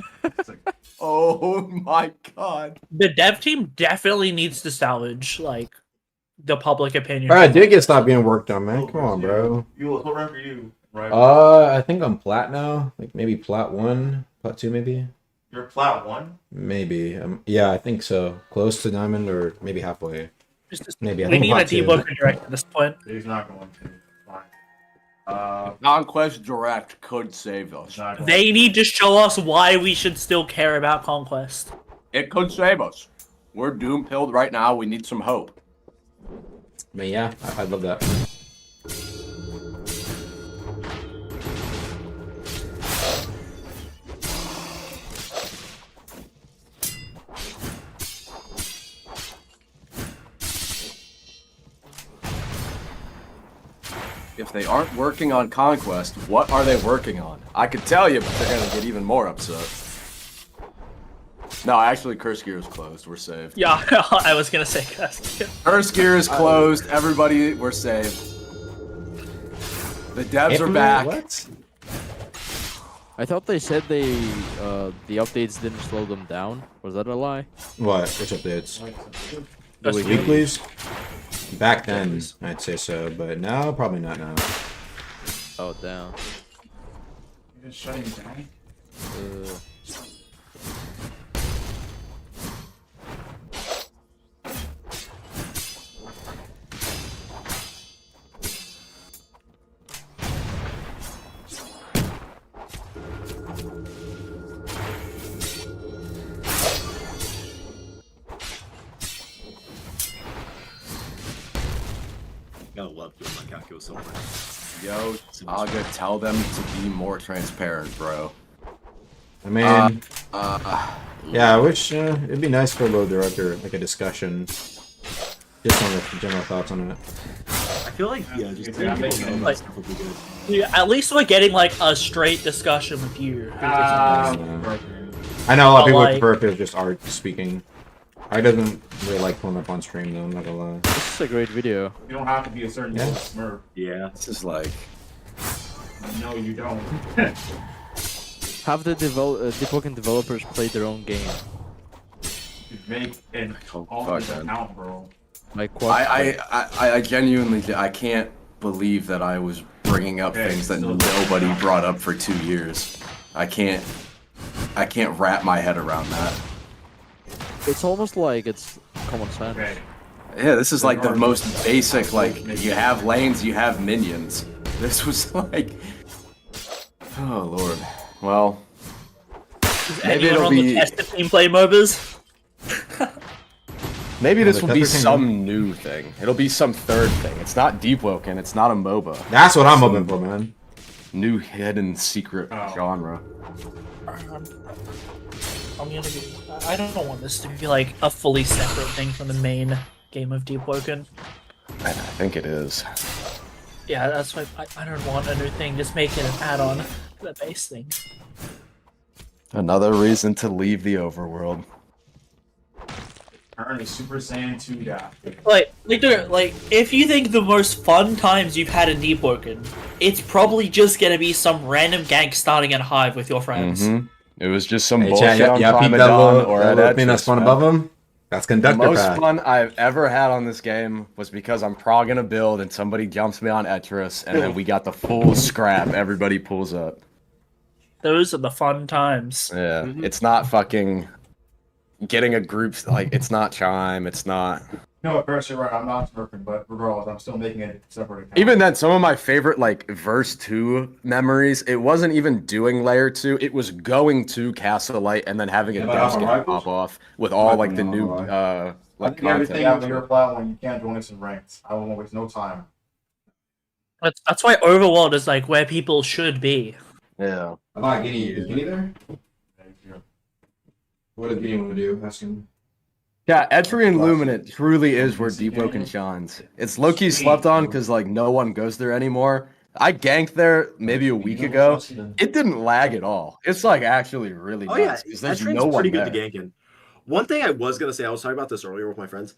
Oh my god. The dev team definitely needs to salvage, like, the public opinion. Alright, did get stopped being worked on, man. Come on, bro. You what rank are you? Right. I think I'm plat now. Like maybe plat 1, plat 2 maybe. You're plat 1. Maybe. Yeah, I think so. Close to diamond or maybe halfway. Maybe. I We think need a plat 2. debugger direct at this point. He's not going to. Fine. Conquest Direct could save us. Not going They need to show us why we should still care about Conquest. It could save us. We're doom pilled right now. We need some hope. I mean, yeah, I'd love that. If they aren't working on Conquest, what are they working on? I could tell you, but they're gonna get even more upset. No, actually, Curse Gear is closed. We're saved. Yeah, I was gonna say Curse. Curse Gear is closed. Everybody, we're saved. The devs are back. What? I thought they said the updates didn't slow them down. Was that a lie? What? Which updates? The Weeklies? Back then, I'd say so, but now, probably not now. Oh damn. You're just shutting down. Gotta love doing my calculus so much. Yo, Aga, tell them to be more transparent, bro. I mean, yeah, I wish it'd be nice for Load Director, like a discussion. Just on the general thoughts on it. I feel like, yeah, just Yeah, people know like- that stuff would be good. Yeah, at least we're getting like a straight discussion with you. I know a lot of people Like- prefer if it was just Art speaking. Art doesn't really like pulling up on stream though, I'm not gonna lie. This is a great video. You don't have to be a certain Yeah. Smurf. Yeah. This is like, No, you don't. Have the Deepwoken developers play their own game. Make an Oh, alternate fuck, man. account, bro. Like what? I genuinely, I can't believe that I was bringing up Okay, things that so- nobody brought up for 2 years. I can't wrap my head around that. It's almost like it's common sense. Okay. Yeah, this is like the most basic, like, you have lanes, you have minions. This was like, oh lord. Well, maybe Anyone it'll on the be, tested team play MOBAs? maybe this the will be Tether thing, some new thing. It'll be some third thing. It's not Deepwoken, it's not a MOBA. That's what I'm hoping for, man. New hidden secret Oh. genre. I'm gonna be. I don't want this to be like a fully separate thing from the main game of Deepwoken. I think it is. Yeah, that's why I don't want a new thing. Just make it an add-on to the base thing. Another reason to leave the overworld. Earn a Super Saiyan 2 guy. Like, if you think the most fun times you've had in Deepwoken, it's probably just gonna be some random gang starting at Hive with your friends. Mm-hmm. It was just some Hey, bullshit chat, on yeah, peep Prime that Dawn little, or that at little thing that's Etris, fun man. above him. That's The conductor most pad. fun I've ever had on this game was because I'm progging a build and somebody jumps me on Etris and then we got the full scrap. Everybody pulls up. Those are the fun times. Yeah, it's not fucking getting a group, like, it's not Chime, it's not... No, at first you're right. I'm not smurfing, but regardless, I'm still making a separate account. Even then, some of my favorite, like, Verse 2 memories, it wasn't even doing Layer 2, it was going to Castle Light and then having a Yeah, but desk I'm game right. pop off with all, like, the No, new, I like, think everything content. after your platform, you can't join us in ranks. I won't waste no time. That's why Overworld is like where people should be. Yeah. I'm not getting you. Is Guinea there? What does Guinea want to do? Ask him. Yeah, Etrian Luminant truly is where Deepwoken shines. It's low-key slept on because, like, no one goes there anymore. I ganked there maybe a week ago. It didn't lag at all. It's, like, actually really Oh yeah, nice because there's Etrian's no one pretty there. good to gank in. One thing I was gonna say, I was talking about this earlier with my friends.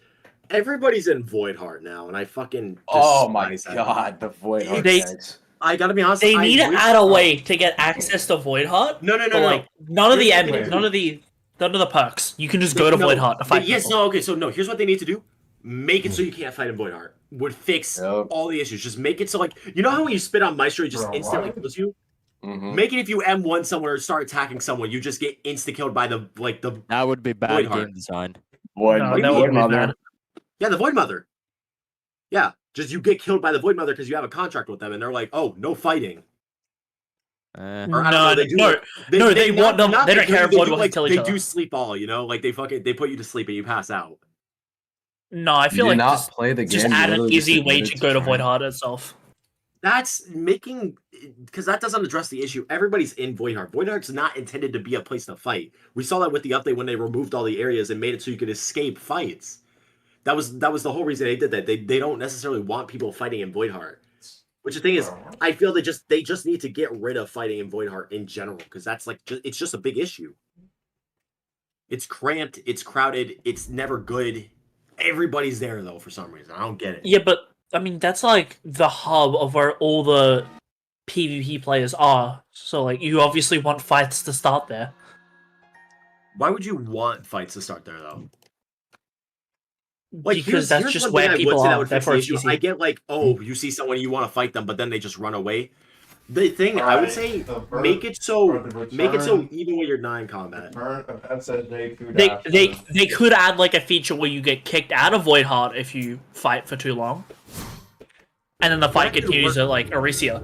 Everybody's in Voidheart now, and I fucking Oh my despise that. god, the Void Heart They- ganks. I gotta be honest. They I need to wish- add a way to get access to Voidheart. No, no, no, But no. like none of the Here's what they emblems, need none of the perks. You can just go to No, Voidheart to fight. Yes, people. no, okay, so no, here's what they need to do. Make it so you can't fight in Voidheart. Would fix Yep. all the issues. Just make it so, like, you know how when you spit on Maestro, it just Bro, instantly why? kills you? Mhm. Make it if you M1 somewhere or start attacking someone, you just get insta-killed by the, like, the, That would be bad Voidheart. game design. Void, No, What do that you would mean? be Mother. bad. yeah, the Void Mother. Yeah, just you get killed by the Void Mother because you have a contract with them, and they're like, oh, no fighting. Eh. Or I don't No, know, they do, no, like- no, they want them- they don't care if they Void do, wants like, to kill each they other. do sleep all, you know, like they put you to sleep and you pass out. No, I You feel do like not just, play the just game. you add an literally just easy way admitted to go to trying. Voidheart itself. That's making, because that doesn't address the issue. Everybody's in Voidheart. Voidheart's not intended to be a place to fight. We saw that with the update when they removed all the areas and made it so you could escape fights. That was the whole reason they did that. They don't necessarily want people fighting in Voidheart. Which the thing is, I feel they just need to get rid of fighting in Voidheart in general, because that's like it's just a big issue. It's cramped, it's crowded, it's never good. Everybody's there though for some reason. I don't get it. Yeah, but I mean that's like the hub of where all the PvP players are. So like, you obviously want fights to start there. Why would you want fights to start there though? Like, Because that's just where people that are. would fix Therefore, the it's issue. easy. I get like, oh, you see someone you want to fight them, but then they just run away. The thing I would say, make it so even when you're not in combat. They could add like a feature where you get kicked out of Void Heart if you fight for too long, and then the fight continues at like Arisia.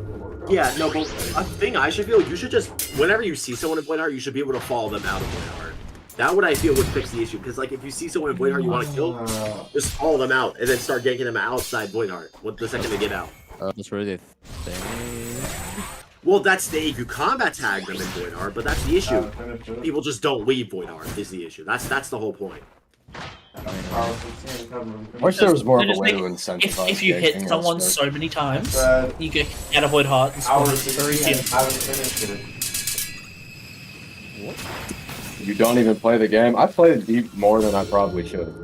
Yeah, no, but a thing I should feel, you should just, whenever you see someone in Void Heart, you should be able to follow them out of Void Heart. That would I feel would fix the issue, because like if you see someone in Void Heart you want to kill, just follow them out and then start ganking them outside Void Heart the second they get out. That's really the thing. Well, that's the you combat tag them in Void Heart, but that's the issue. People just don't leave Void Heart is the issue. That's the whole point. I wish there was more of a way to incentivize. If you hit someone so many times, you get out of Void Heart and spawn Arisia. You don't even play the game. I played Deep more than I probably should.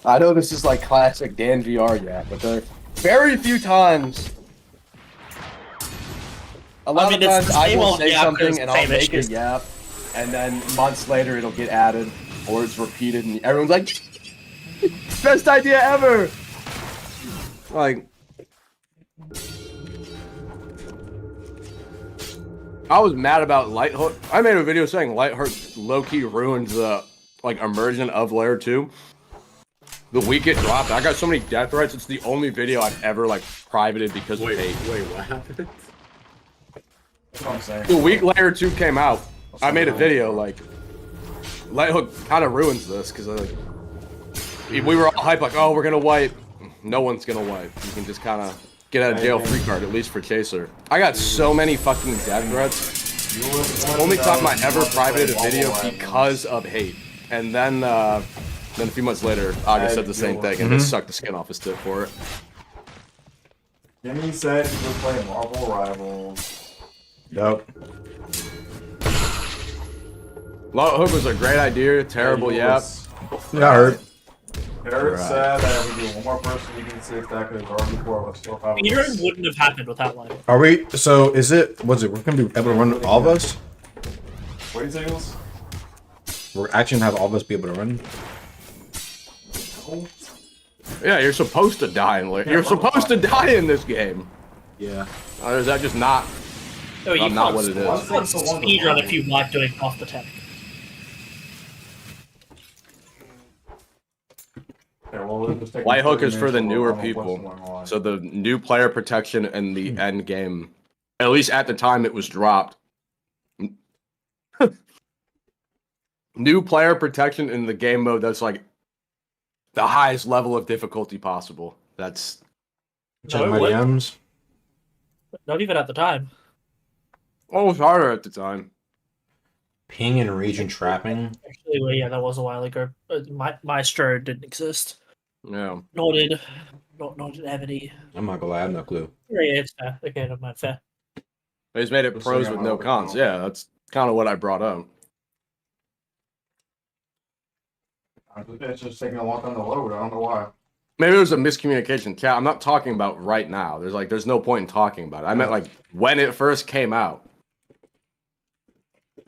I know this is like classic Dan VR, yeah, but there are very few times. A lot of times I will say something and I'll make a yap, and then months later it'll get added, or it's repeated, and everyone's like, "Best idea ever!" Like, I was mad about Lighthook. I made a video saying Lighthook low-key ruined the like immersion of Layer 2. The week it dropped, I got so many death threats. It's the only video I've ever like privated because of hate. Wait, what happened? That's what I'm saying. The week Layer 2 came out, I made a video like Lighthook kind of ruins this because we were all hyped like, oh, we're gonna wipe. No one's gonna wipe. You can just kind of get out of jail free card, at least for Chaser. I got so many fucking death threats. Only time I ever privated a video because of hate. And then a few months later, August said the same thing and just sucked the skin off his tip for it. Jimmy said he was playing Marvel Rivals. Nope. Lighthook was a great idea, terrible yap. Yeah, I heard. Eric said that if we do one more person, we can see if that could have already four of us. Speedrun wouldn't have happened without Light. Are we? So is it? Was it? We're gonna be able to run all of us? What do you think? We're actually gonna have all of us be able to run. Yeah, you're supposed to die in You're supposed to die in this game. Yeah. Or is that just not? No, you not can't what it is. speedrun if you like doing off the tech. Lighthook is for the newer people. So the new player protection and the end game, at least at the time it was dropped. New player protection in the game mode that's like the highest level of difficulty possible. That's Check my DMs. Not even at the time. oh, it was harder at the time. Ping and region trapping. Actually, well, yeah, that was a while ago. Maestro didn't exist. Yeah. Nor did Amity. I'm not gonna lie, I have no clue. Yeah, it's fair. Okay, never mind, fair. They just made it pros with no cons. Yeah, that's kind of what I brought up. It's just taking a long time to load. I don't know why. Maybe it was a miscommunication. Chat, I'm not talking about right now. There's no point in talking about it. I meant like when it first came out.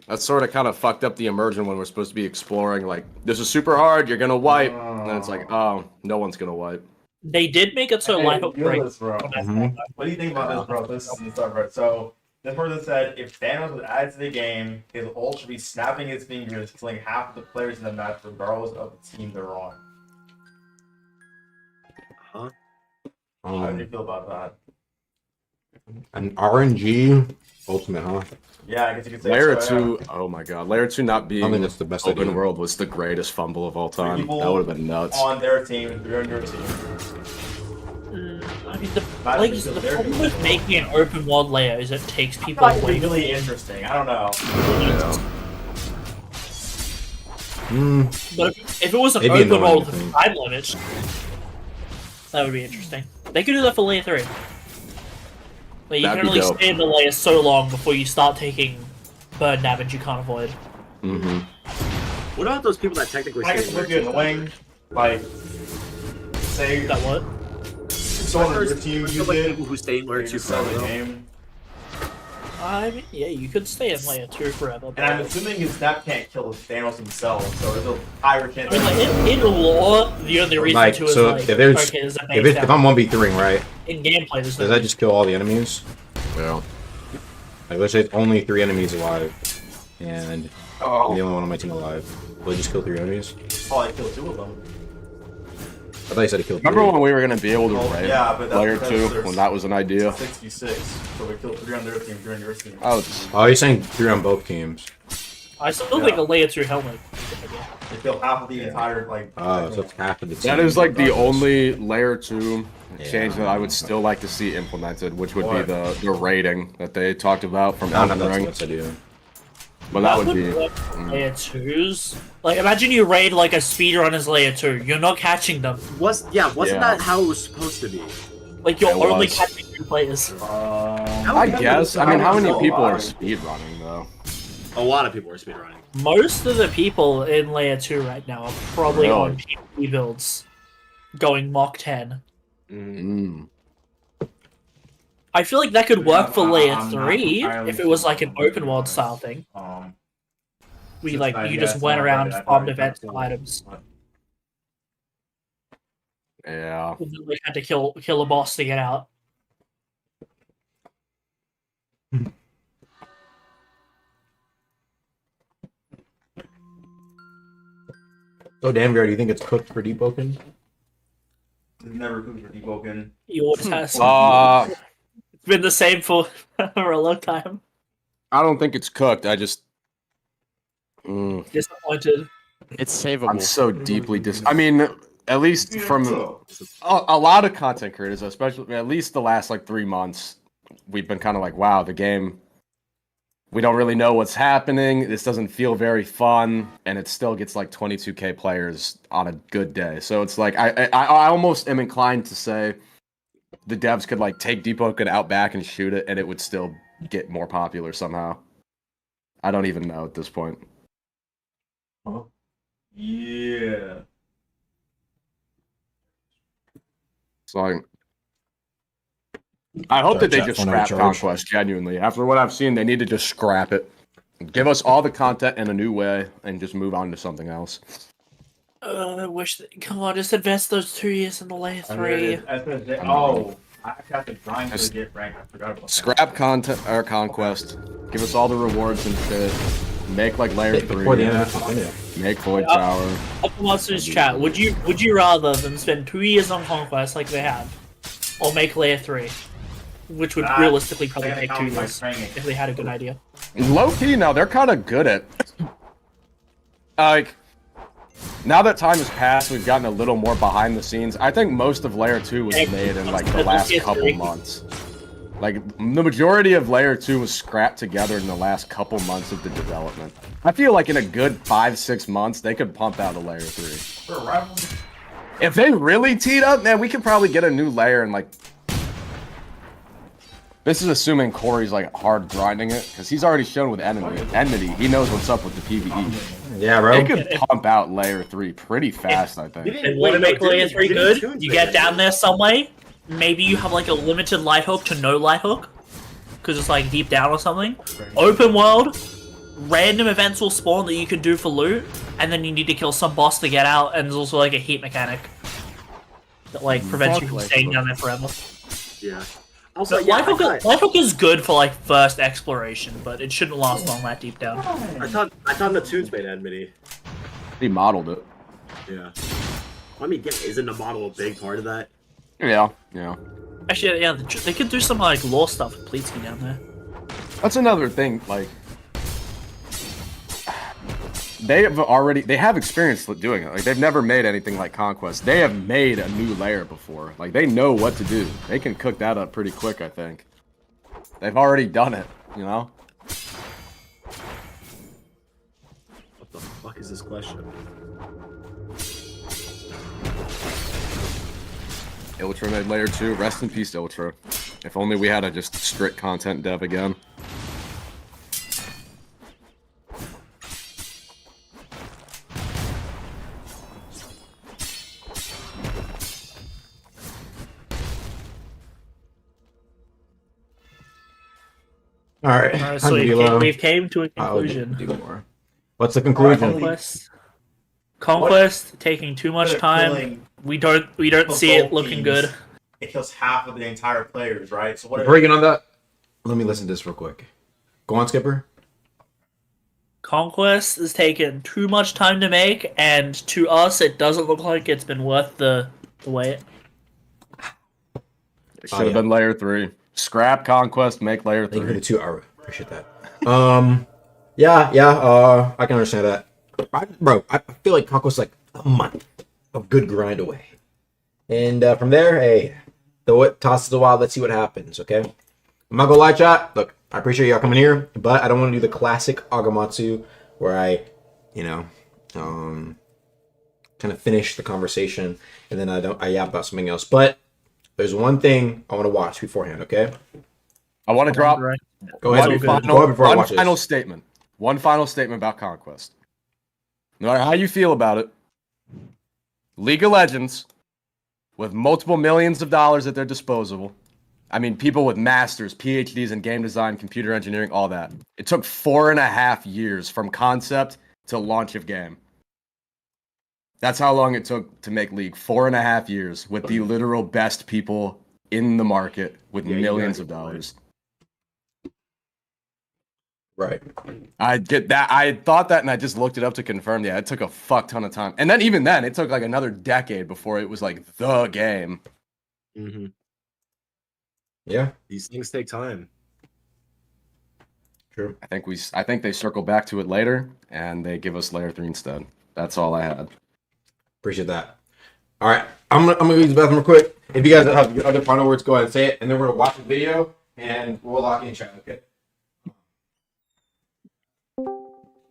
That sort of kind of fucked up the immersion when we're supposed to be exploring. Like, this is super hard. You're gonna wipe, and then it's like, oh, no one's gonna wipe. They did make it so Lighthook breaks. What do you think about this, bro? This is the start, right? So this person said if Thanos was added to the game, his ult should be snapping his fingers, killing half of the players in the match, regardless of the team they're on. Huh? How do you feel about that? An RNG ultimate, huh? Yeah, I guess you could say Layer so, 2, oh my god. Layer 2 not being I mean, that's the best open idea. world was the greatest fumble of all time. People That would have been nuts. on their team, they're on your team. I mean, the problem with making an open world layer is it takes people It's away. really interesting. I don't know. But if it was an It'd be open annoying, world I with think. time limits, that would be interesting. They could do that for layer 3. But you That'd can be only dope. stay in the layer so long before you start taking burn damage you can't avoid. Mm-hmm. What about those people that technically I stay guess in would be Layer 2? annoying. Like, say That what? someone on your team There's use like it, people who stay in layer you 2 just sell the forever. game. I mean, yeah, you could stay in layer 2 forever. And I'm assuming his snap can't kill Thanos himself, so there's a higher chance. I mean, like, in lore, the only reason Like, to is so like, if there's okay, there's a if, base if down. I'm 1v3ing, right? In gameplay, there's no Does that just kill all the enemies? Yeah. Like, let's say it's only 3 enemies alive, and I'm the only one on my team alive. Will it just kill 3 enemies? Probably kill 2 of them. I thought you said it killed 3. Remember when we were gonna be able to Oh, raid yeah, but that's layer because 2 there's when that was an idea? 66, so we killed 3 on their team, 3 on your team. Oh, it's- Oh, you're saying 3 on both teams. I still think a layer 2 helmet. is a good idea. They kill half of the entire, like... Oh, so it's half of the team. that is like the only layer 2 Yeah. change that I would still like to see implemented, which would What? be the rating that they talked about from No, no, Elden Ring. that's what I do. But that would be. work for layer 2s. Like, imagine you raid like a speedrunner's layer 2. You're not catching them. Wasn't Yeah. that how it was supposed to be? Like, you're It only was. catching 2 players. I guess. I mean, how many people are speedrunning though? A lot of people are speedrunning. Most of the people in layer 2 right now are probably Really? on PvP builds going Mach 10. Mm. I feel like that could work for layer I'm not 3 entirely if it was like an sure. open world style thing. We Since like I you guess just went I around, read it, I farmed thought events it and was- items. Yeah. And then, like, had to kill a boss to get out. So, Danvir, do you think it's cooked for Deepwoken? Never cooked for Deepwoken. You always has it's been the same for for a long time. I don't think it's cooked. I just. Mm. Disappointed. It's savable. I'm so deeply I mean, at least from a lot of content creators, especially at least the last like 3 months, we've been kind of like, wow, the game. We don't really know what's happening. This doesn't feel very fun, and it still gets like 22k players on a good day. So it's like I almost am inclined to say the devs could like take Deepwoken out back and shoot it, and it would still get more popular somehow. I don't even know at this point. Yeah. So I hope that they Chat just phone scrap charge. Conquest, genuinely. After what I've seen, they need to just scrap it. Give us all the content in a new way and just move on to something else. I wish. Come on, just invest those 2 years in the layer 3. Oh, I actually have to grind to get rank. I forgot about that. Scrap content or Conquest. Give us all the rewards and shit. Make like layer 3. Before the end of the video. Make Void Tower. Monsters chat. Would you rather them spend 2 years on Conquest like they have, or make layer 3, which would realistically probably I gotta take count 2 my years training. if they had a good idea? Low key, now they're kind of good at. Like, now that time has passed, we've gotten a little more behind the scenes. I think most of Layer 2 was made in like the last couple months. Like, the majority of Layer 2 was scrapped together in the last couple months of the development. I feel like in a good 5-6 months, they could pump out a Layer 3. For a rival, If they really teed up, man, we could probably get a new layer in like. This is assuming Corey's like hard grinding it, because he's already shown with Enmity. He knows what's up with the PvE. Yeah, bro. They could pump out layer 3 pretty fast, I think. They want to make layer 3 good. You get down there some way. Maybe you have like a limited light hook to no light hook, because it's like deep down or something. Open world. Random events will spawn that you can do for loot, and then you need to kill some boss to get out, and there's also like a heat mechanic that like prevents you from staying down there forever. Yeah. So Also, yeah, light hook is good for like first exploration, but it shouldn't last long that deep down. I thought Natoons made Enmity. He modeled it. Yeah. I mean, isn't the model a big part of that? Yeah. Actually, yeah, they could do some like lore stuff with Pleatsky down there. That's another thing, like. They have experience doing it. Like, they've never made anything like Conquest. They have made a new layer before. Like, they know what to do. They can cook that up pretty quick, I think. They've already done it, you know? What the fuck is this question? Iltra made layer 2. Rest in peace, Iltra. If only we had a just strict content dev again. All right. So we've came to a I'll conclusion. do more. What's the conclusion? Conquest taking too much time. We don't see it looking good. It kills half of the entire players, right? So what? Before you get on that, let me listen to this real quick. Go on, Skipper. Conquest is taking too much time to make, and to us, it doesn't look like it's been worth the wait. It should have been layer 3. Scrap Conquest, make layer 3. Thank you for the 2 hour. Appreciate that. Yeah, I can understand that. Bro, I feel like Conquest is like a month of good grind away. And from there, hey, throw it, toss it a while, let's see what happens, okay? I'm not gonna lie, chat. Look, I appreciate y'all coming here, but I don't want to do the classic Agamatsu where I, kind of finish the conversation and then I yap about something else. But there's one thing I want to watch beforehand, okay? I want to drop Go ahead before I watch final this. statement. One final statement about Conquest. No matter how you feel about it, League of Legends, with multiple millions of dollars at their disposal, I mean, people with masters, PhDs in game design, computer engineering, all that. It took 4.5 years from concept to launch of game. That's how long it took to make League. 4.5 years with the literal best people in the market with millions of dollars. Right. I get that. I thought that and I just looked it up to confirm. Yeah, it took a fuck ton of time. And then even then, it took like another decade before it was like the game. Mm-hmm. Yeah. These things take time. True. I think they circle back to it later and they give us layer 3 instead. That's all I had. Appreciate that. All right. I'm gonna use the bathroom real quick. If you guys have your other final words, go ahead and say it, and then we're gonna watch the video and we'll lock in chat, okay?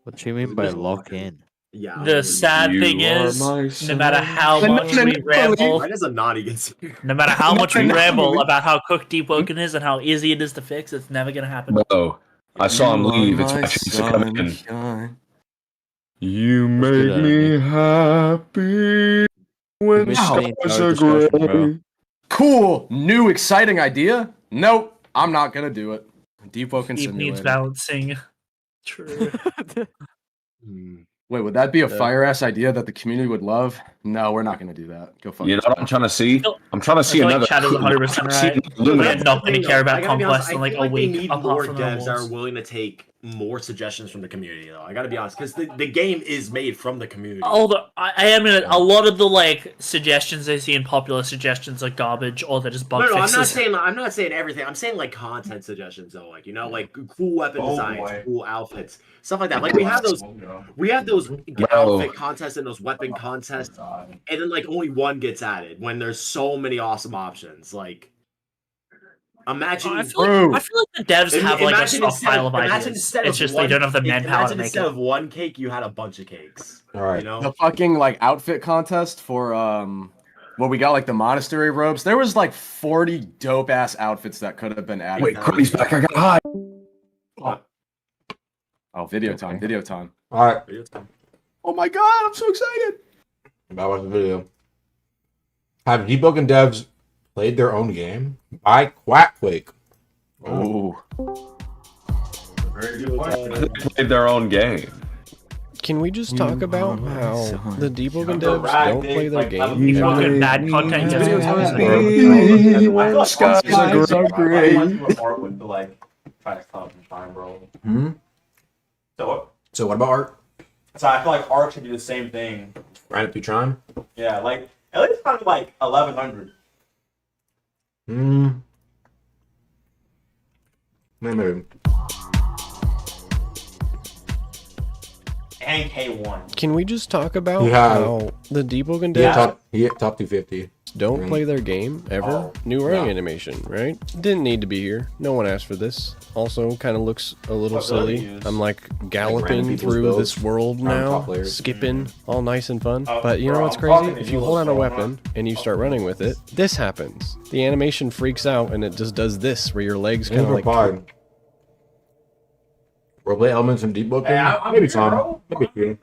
What do you mean by lock in? Yeah. The sad thing is, no matter how much we ramble, Why does a naughty get no matter how much we ramble about how cooked Deepwoken is and how easy it is to fix, it's never gonna happen. Bro, I saw him leave. It's my chance to come in. You make me happy when stars are gray. Cool, new exciting idea? Nope, I'm not gonna do it. Deepwoken Deep needs simulator. balancing. True. Wait, would that be a fire ass idea that the community would love? No, we're not gonna do that. Go fuck You know what I'm trying to see? I'm trying to see I feel another. like Chat is 100% right. We're not going to care about Conquest in like a week. They need apart more from devs that are normals. willing to take more suggestions from the community, though. I gotta be honest, because the game is made from the community. Although I am in a lot of the like suggestions I see in popular suggestions are garbage or they're just bug No, fixes. I'm not saying everything. I'm saying like content suggestions, though. Like like cool weapon designs, cool outfits, stuff like that. Like we have those outfit contests and those weapon contests, and then like only one gets added when there's so many awesome options. Like imagine. I feel like the devs have like a stockpile of ideas. Instead It's of just one, they don't have the manpower to make instead it. of one cake, you had a bunch of cakes. All right. You know? The fucking like outfit contest for well, we got like the monastery robes. There was like 40 dope ass outfits that could have been added. Wait, Kirby's back. I got high. Oh, video time, video time. All right. Oh my god, I'm so excited. About watch the video. Have Deepwoken devs played their own game? By Quackquake. Oh. Very good question. Played their own game. Can we just talk about how the Deepwoken devs Right, don't play their game? Deepwoken bad content gets Skies are gray. To like try to come and find, bro. Hmm? So what about art? So I feel like art should do the same thing. Right up to Tron? Yeah, like at least kind of like 1100. Hmm. Maybe. And K1. Can we just talk about Yeah. how the Deepwoken He hit devs top 250. don't play their game ever? Oh, New running no. animation, right? Didn't need to be here. No one asked for this. Also, kind of looks a little What really silly. is- I'm like random galloping people's through builds, this world random now, top players. skipping, all nice and fun. Oh, But you know bro, what's I'm crazy? talking to If you, you hold on a little weapon and you start running with it, this happens. The animation freaks out and it just does this, where your legs kind of like. Pod. Roleplay elements in Deepwoken? Hey, I'm Maybe here, some. bro. Maybe a few.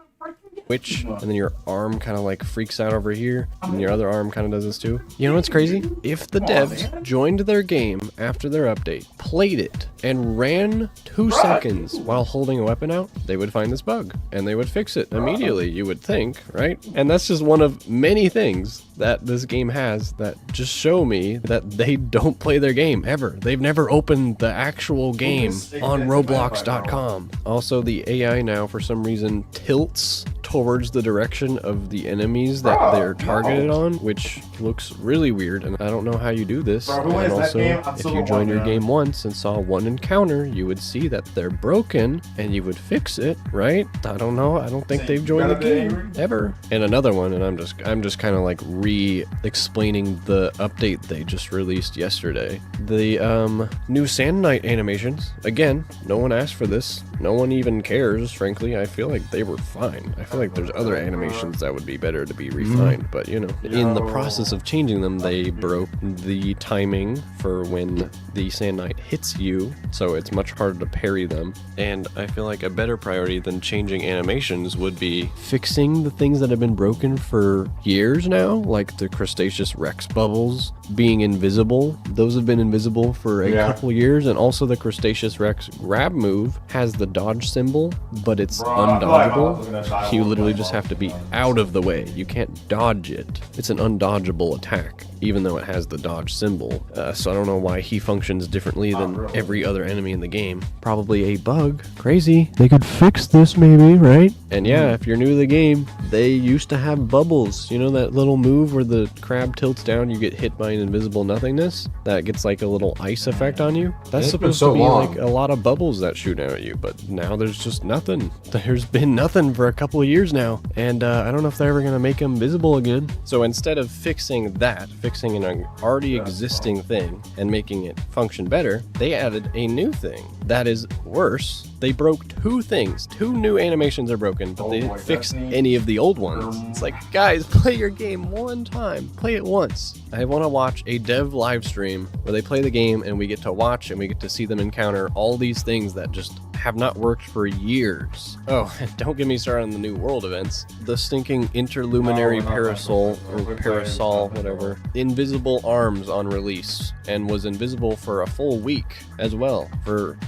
twitch, and then your arm kind of like freaks out over here, and your other arm kind of does this too. You know what's crazy? If the devs joined their game after their update, played it, and ran 2 seconds while holding a weapon out, they would find this bug, and they would fix it immediately, you would think, right? And that's just one of many things that this game has that just show me that they don't play their game ever. They've never opened the actual game on Roblox.com. Also, the AI now, for some reason, tilts towards the direction of the enemies that they're targeted on, which looks really weird, and I don't know how you do this. And also, if you joined your game once and saw one encounter, you would see that they're broken, and you would fix it, right? I don't know. I don't think they've joined the game ever. And another one, and I'm just kind of like re-explaining the update they just released yesterday. The new Sand Knight animations. Again, no one asked for this. No one even cares, frankly. I feel like they were fine. I feel like there's other animations that would be better to be refined, but you know, in the process of changing them, they broke the timing for when the Sand Knight hits you, so it's much harder to parry them. And I feel like a better priority than changing animations would be fixing the things that have been broken for years now, like the Crustaceous Rex bubbles being invisible. Those have been invisible for a couple years, and also the Crustaceous Rex grab move has the dodge symbol, but it's undodgeable. You literally just have to be out of the way. You can't dodge it. It's an undodgeable attack, even though it has the dodge symbol. So I don't know why he functions differently than every other enemy in the game. Probably a bug. Crazy. They could fix this maybe, right? And yeah, if you're new to the game, they used to have bubbles. You know that little move where the crab tilts down, you get hit by an invisible nothingness? That gets like a little ice effect on you? That's supposed to be like a lot of bubbles that shoot out at you, but now there's just nothing. There's been nothing for a couple of years now, and I don't know if they're ever gonna make them visible again. So instead of fixing that, fixing an already existing thing and making it function better, they added a new thing that is worse. They broke 2 things. 2 new animations are broken, but they didn't fix any of the old ones. It's like, guys, play your game one time. Play it once. I want to watch a dev live stream where they play the game and we get to watch and we get to see them encounter all these things that just have not worked for years. Oh, and don't get me started on the new world events. The stinking interluminary parasol, or parasol, whatever, invisible arms on release, and was invisible for a full week as well. For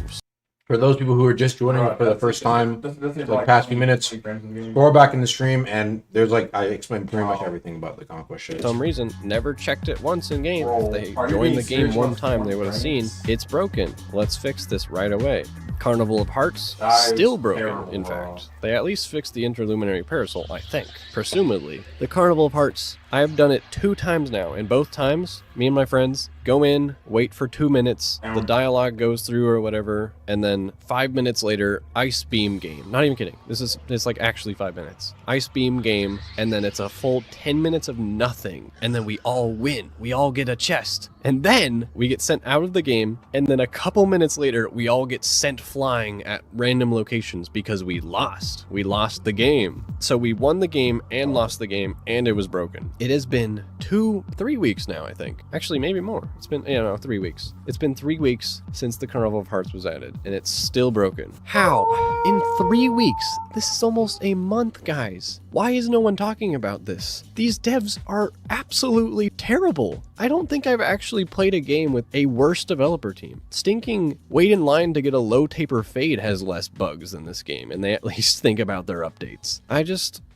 those people who are just joining for the first time, the past few minutes, scroll back in the stream, and there's like, I explained pretty much everything about the Conquest shit. For some reason, never checked it once in game. If they joined the game one time, they would have seen it's broken. Let's fix this right away. Carnival of Hearts, still broken, in fact. They at least fixed the interluminary parasol, I think. Presumably. The Carnival of Hearts, I have done it 2 times now, and both times, me and my friends go in, wait for 2 minutes, the dialogue goes through or whatever, and then 5 minutes later, ice beam game. Not even kidding. It's like actually 5 minutes. Ice beam game, and then it's a full 10 minutes of nothing, and then we all win. We all get a chest. And then we get sent out of the game, and then a couple minutes later, we all get sent flying at random locations because we lost. We lost the game. So we won the game and lost the game, and it was broken. It has been 3 weeks now, I think. Actually, maybe more. It's been, 3 weeks. It's been 3 weeks since the Carnival of Hearts was added, and it's still broken. How? In 3 weeks? This is almost a month, guys. Why is no one talking about this? These devs are absolutely terrible. I don't think I've actually played a game with a worse developer team. Stinking wait in line to get a low taper fade has less bugs than this game, and they at least think about their updates.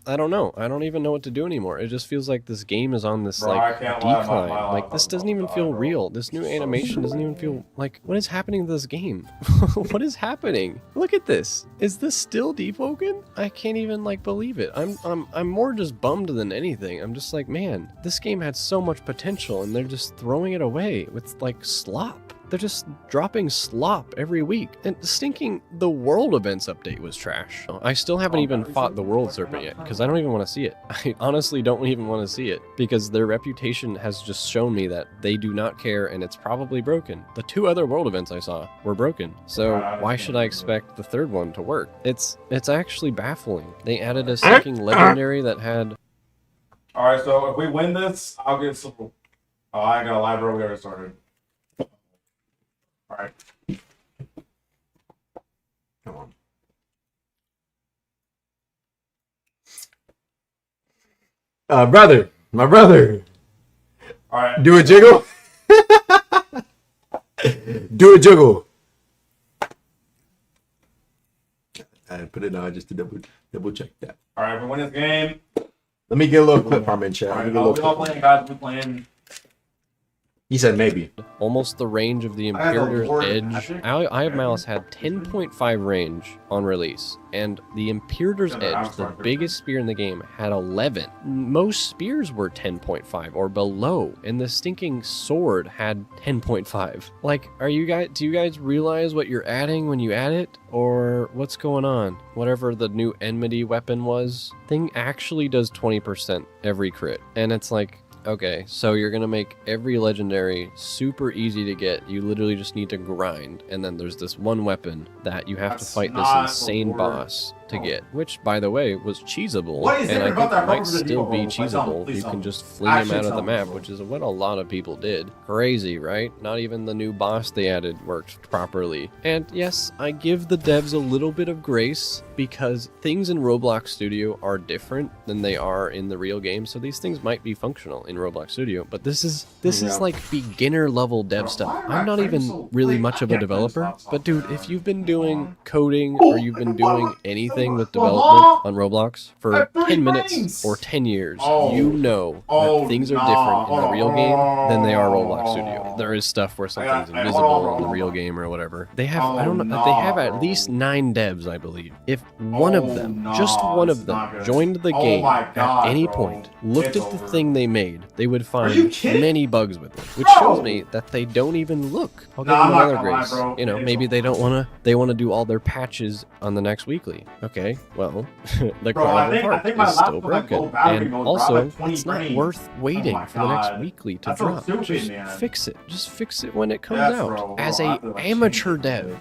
I don't know. I don't even know what to do anymore. It just feels like this game is on this like decline. Like this doesn't even feel real. This new animation doesn't even feel like, what is happening to this game? What is happening? Look at this. Is this still Deepwoken? I can't even like believe it. I'm more just bummed than anything. I'm just like, man, this game had so much potential and they're just throwing it away with like slop. They're just dropping slop every week. And stinking the world events update was trash. I still haven't even fought the world serpent yet because I don't even want to see it. I honestly don't even want to see it because their reputation has just shown me that they do not care and it's probably broken. The 2 other world events I saw were broken. So why should I expect the 3rd one to work? It's actually baffling. They added a stinking legendary that had... Alright, so if we win this, I'll get some... Oh, I ain't got a library, we already started. All right. Come on. Brother, my brother. All right. Do a jiggle. Do a jiggle. I put it on just to double check that. All right, we win this game. Let me get a little clip from in chat. All Let right, me get a we little all clip. playing, guys. We're playing. He said maybe. Almost the range of the I have a Imperator's Lord Edge. Magic. Eye of Malice had 10.5 range on release, and the Imperator's Yeah, Edge, I'm the sorry. biggest spear in the game, had 11. Most spears were 10.5 or below, and the stinking sword had 10.5. Like, do you guys realize what you're adding when you add it? Or what's going on? Whatever the new enmity weapon was, thing actually does 20% every crit. And it's like, okay, so you're gonna make every legendary super easy to get. You literally just need to grind, and then there's this one weapon that you have to That's fight this not insane reward. boss to get, which, by the way, was cheesable, What is and it I about think that might representative still be people? Please tell me, cheesable. please You tell can me. just fling him Actually out of tell the me, map, bro. which is what a lot of people did. Crazy, right? Not even the new boss they added worked properly. And yes, I give the devs a little bit of grace, because things in Roblox Studio are different than they are in the real game, so these things might be functional in Roblox Studio, but this is like beginner level dev stuff. I'm not even really much of a developer, but dude, if you've been doing coding or you've been doing anything with development on Roblox for 10 minutes or 10 years, you know that things are different in the real game than they are Roblox Studio. There is stuff where something's invisible in the real game or whatever. They have, I don't know, they have at least 9 devs, I believe. If one of them, just one of them, joined the game at any point, looked at the thing they made, they would find many bugs with it, which shows me that they don't even look. I'll give them another grace. You know, maybe they don't want to do all their patches on the next weekly. Okay, well, the Carnival Heart is still broken, and also it's not worth waiting for the next weekly to drop. Just fix it. Just fix it when it comes out. As a amateur dev,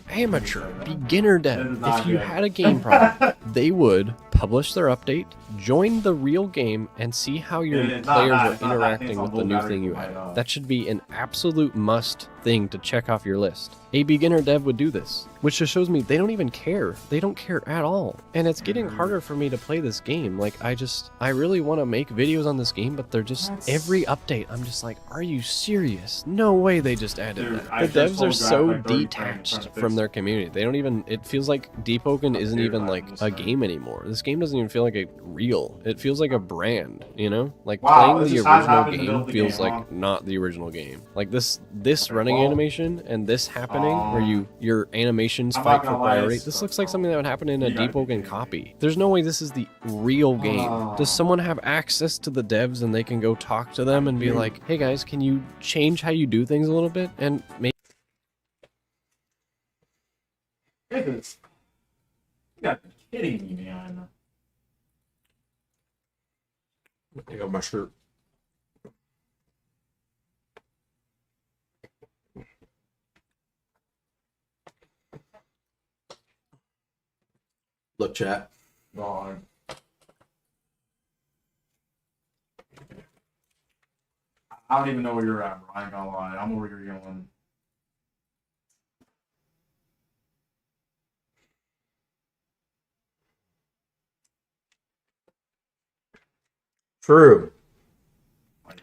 beginner dev, if you had a game problem, they would publish their update, join the real game, and see how your players are interacting with the new thing you added. That should be an absolute must thing to check off your list. A beginner dev would do this, which just shows me they don't even care. They don't care at all. And it's getting harder for me to play this game. Like, I really want to make videos on this game, but they're just, every update, I'm just like, are you serious? No way they just added that. The devs are so detached from their community. They don't even, it feels like Deepwoken isn't even like a game anymore. This game doesn't even feel like a real. It feels like a brand, you know? Like, playing the original game feels like not the original game. Like, this running animation and this happening where your animations fight for priority, this looks like something that would happen in a Deepwoken copy. There's no way this is the real game. Does someone have access to the devs and they can go talk to them and be like, hey guys, can you change how you do things a little bit? And maybe You gotta be kidding me, man. Take off my shirt. Look, chat. Dog. I don't even know where you're at, bro. I ain't gonna lie. I'm over here going. True. Why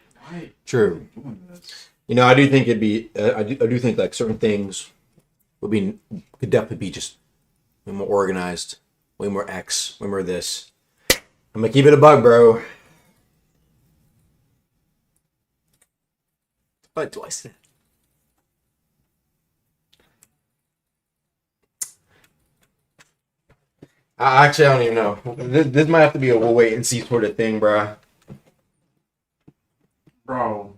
True. are you doing this? You know, I do think it'd be. I do think like certain things could definitely be just way more organized, way more X, way more this. I'm gonna keep it a bug, bro. What do I say? Actually, I don't even know. This might have to be a we'll wait and see sort of thing, bro. Bro.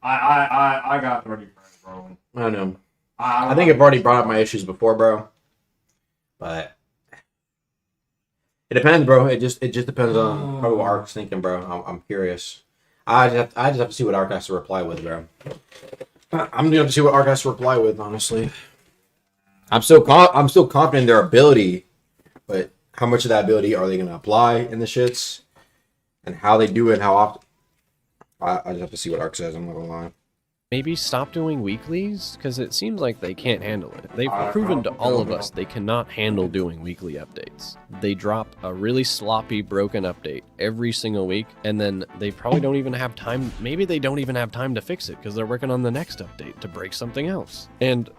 I got 30 friends, bro. I don't know. I think I've already brought up my issues before, bro. But it depends, bro. It just depends on probably what Ark's thinking, bro. I'm curious. I just have to see what Ark has to reply with, bro. I'm gonna have to see what Ark has to reply with, honestly. I'm still confident in their ability, but how much of that ability are they gonna apply in the shits, and how they do it, and how often? I just have to see what Ark says. I'm not gonna lie. maybe stop doing weeklies, because it seems like they can't handle it. They've proven to all of us they cannot handle doing weekly updates. They drop a really sloppy, broken update every single week, and then they probably don't even have time. Maybe they don't even have time to fix it because they're working on the next update to break something else. And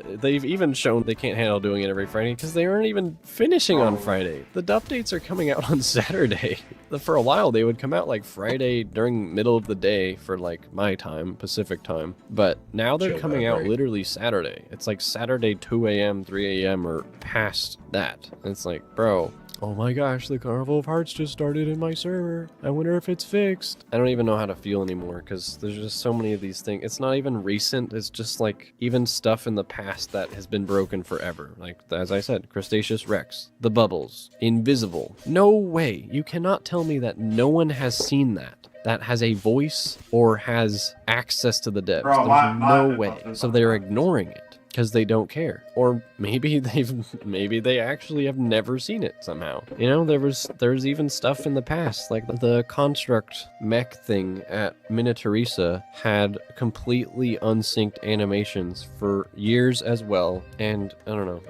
they've even shown they can't handle doing it every Friday because they aren't even finishing on Friday. The updates are coming out on Saturday. For a while, they would come out like Friday during middle of the day for like my time, Pacific time. But now they're coming out literally Saturday. It's like Saturday 2 a.m., 3 a.m. or past that. And it's like, bro, oh my gosh, the Carnival of Hearts just started in my server. I wonder if it's fixed. I don't even know how to feel anymore because there's just so many of these things. It's not even recent. It's just like even stuff in the past that has been broken forever. Like, as I said, Crustaceous Rex, the bubbles, Invisible. No way. You cannot tell me that no one has seen that has a voice or has access to the devs. Bro, There's no way. So they're ignoring it because they don't care. Or maybe they actually have never seen it somehow. You know, there's even stuff in the past, like the construct mech thing at Miniaturisa had completely unsynced animations for years as well. And I don't know,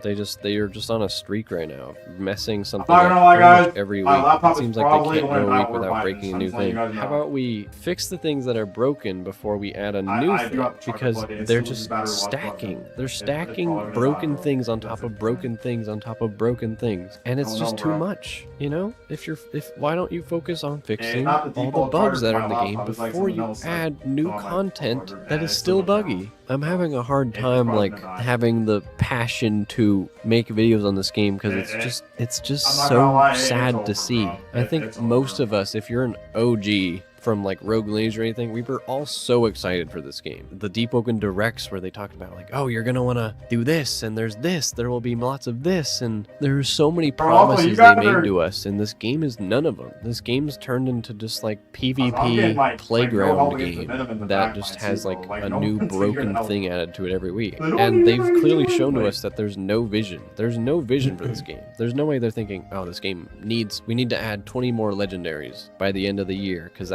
they are just on a streak right now, messing something I'm not up gonna lie, pretty much guys, every my week. laptop It is seems like probably they can't going go a week out without by breaking a this. new I'm just letting thing. you guys know. How about we fix the things that are broken before we add a new I do thing? have to try to Because plug it. It's they're still just battery life, stacking. but They're it's stacking probably gonna broken die. things on top of broken things on top of broken things, and it's Oh, just no, too bro. much. You know, if why don't you focus on fixing not the all the default bugs that charger are in the for my game laptop, it's like before something you else, like, add new on my content phone, that and is it's still still buggy? I'm having a hard It's time probably like gonna die. having the passion to make videos on this game because it's just I'm not so gonna lie, it's sad over, to see. bro. I think It's over, most bro. of us, if you're an OG from like Rogue Lineage or anything, we were all so excited for this game. The Deepwoken Directs where they talked about like, oh, you're gonna want to do this, and there's this, there will be lots of this, and there's so many Bro, also, promises you they guys made are- to us, and this game is none of them. This game's turned into just like I'm getting, PvP like, playground no help against the game minimum in the that back just line, has too, like bro. Like, a no new one's here to broken help. thing added to it every week. They don't And even they've really clearly do shown to it. us that there's no vision. There's no vision for this game. There's no way they're thinking, oh, this game we need to add 20 more legendaries by the end of the year because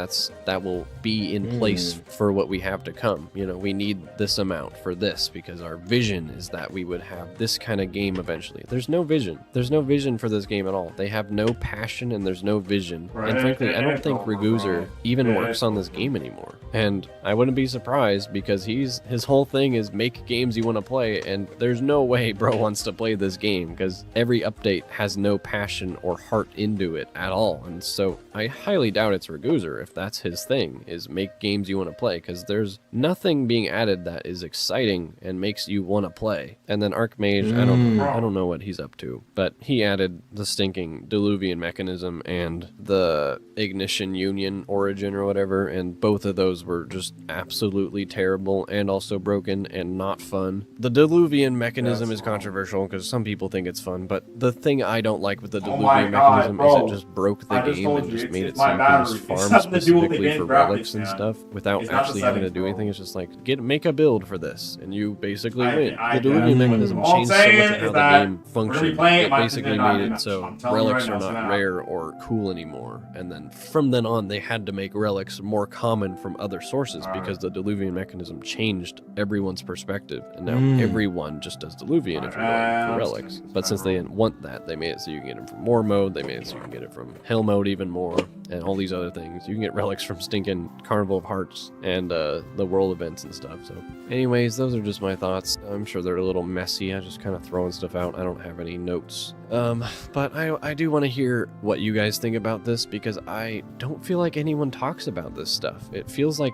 that will be in place for what we have to come. You know, we need this amount for this because our vision is that we would have this kind of game eventually. There's no vision. There's no vision for this game at all. They have no passion and there's no vision. Right. And frankly, I don't think Raguzer even works on this game anymore. And I wouldn't be surprised because his whole thing is make games you want to play, and there's no way bro wants to play this game because every update has no passion or heart into it at all. And so I highly doubt it's Raguzer if that's his thing, is make games you want to play, because there's nothing being added that is exciting and makes you want to play. And then Archmage, I don't know what he's up to, but he added the stinking Diluvian mechanism and the Ignition Union origin or whatever, and both of those were just absolutely terrible and also broken and not fun. The Diluvian mechanism is controversial because some people think it's fun, but the thing I don't like with the Oh my Diluvian God, mechanism bro. is it just broke the I just game told and you, just it's- made it's it so my you can just battery. It's farm nothing to do with the specifically game for graphics, relics and man. stuff without It's not the actually having to settings, do bro. anything. It's just like make a build for this and you basically win. I The Diluvian mechanism All I'm changed so much saying of how is the that game we're gonna be functioned. playing It it, my basically opinion, made I'm it so telling you relics right are now, it's not gonna rare or cool anymore. And then from then on, they had to make relics more common from other sources because the Diluvian mechanism changed everyone's perspective. And now everyone just does Diluvian if you're going for relics. But since they didn't want that, they made it so you can get them from War mode, they made it so you can get it from Hell mode even more, and all these other things. You can get relics from stinking Carnival of Hearts and the world events and stuff. So anyways, those are just my thoughts. I'm sure they're a little messy. I just kind of throwing stuff out. I don't have any notes. But I do want to hear what you guys think about this because I don't feel like anyone talks about this stuff. It feels like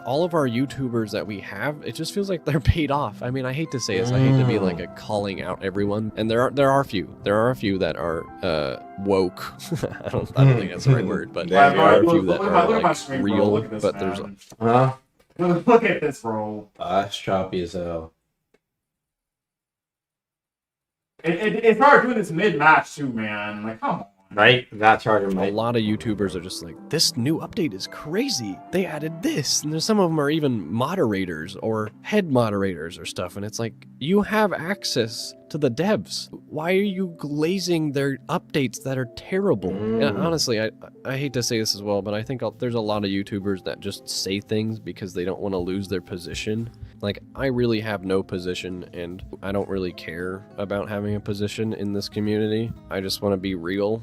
all of our YouTubers that we have, it just feels like they're paid off. I mean, I hate to say this. I hate to be like a calling out everyone. And there are a few. There are a few that are woke. I don't think that's the right word, but there are a few that are like real. But there's Look at this, bro. That's choppy as hell. It started doing this mid-match too, man. Like, come on. Right? That charger a might. lot of YouTubers are just like, this new update is crazy. They added this. And there's some of them are even moderators or head moderators or stuff. And it's like, you have access to the devs. Why are you glazing their updates that are terrible? And honestly, I hate to say this as well, but I think there's a lot of YouTubers that just say things because they don't want to lose their position. Like, I really have no position, and I don't really care about having a position in this community. I just want to be real.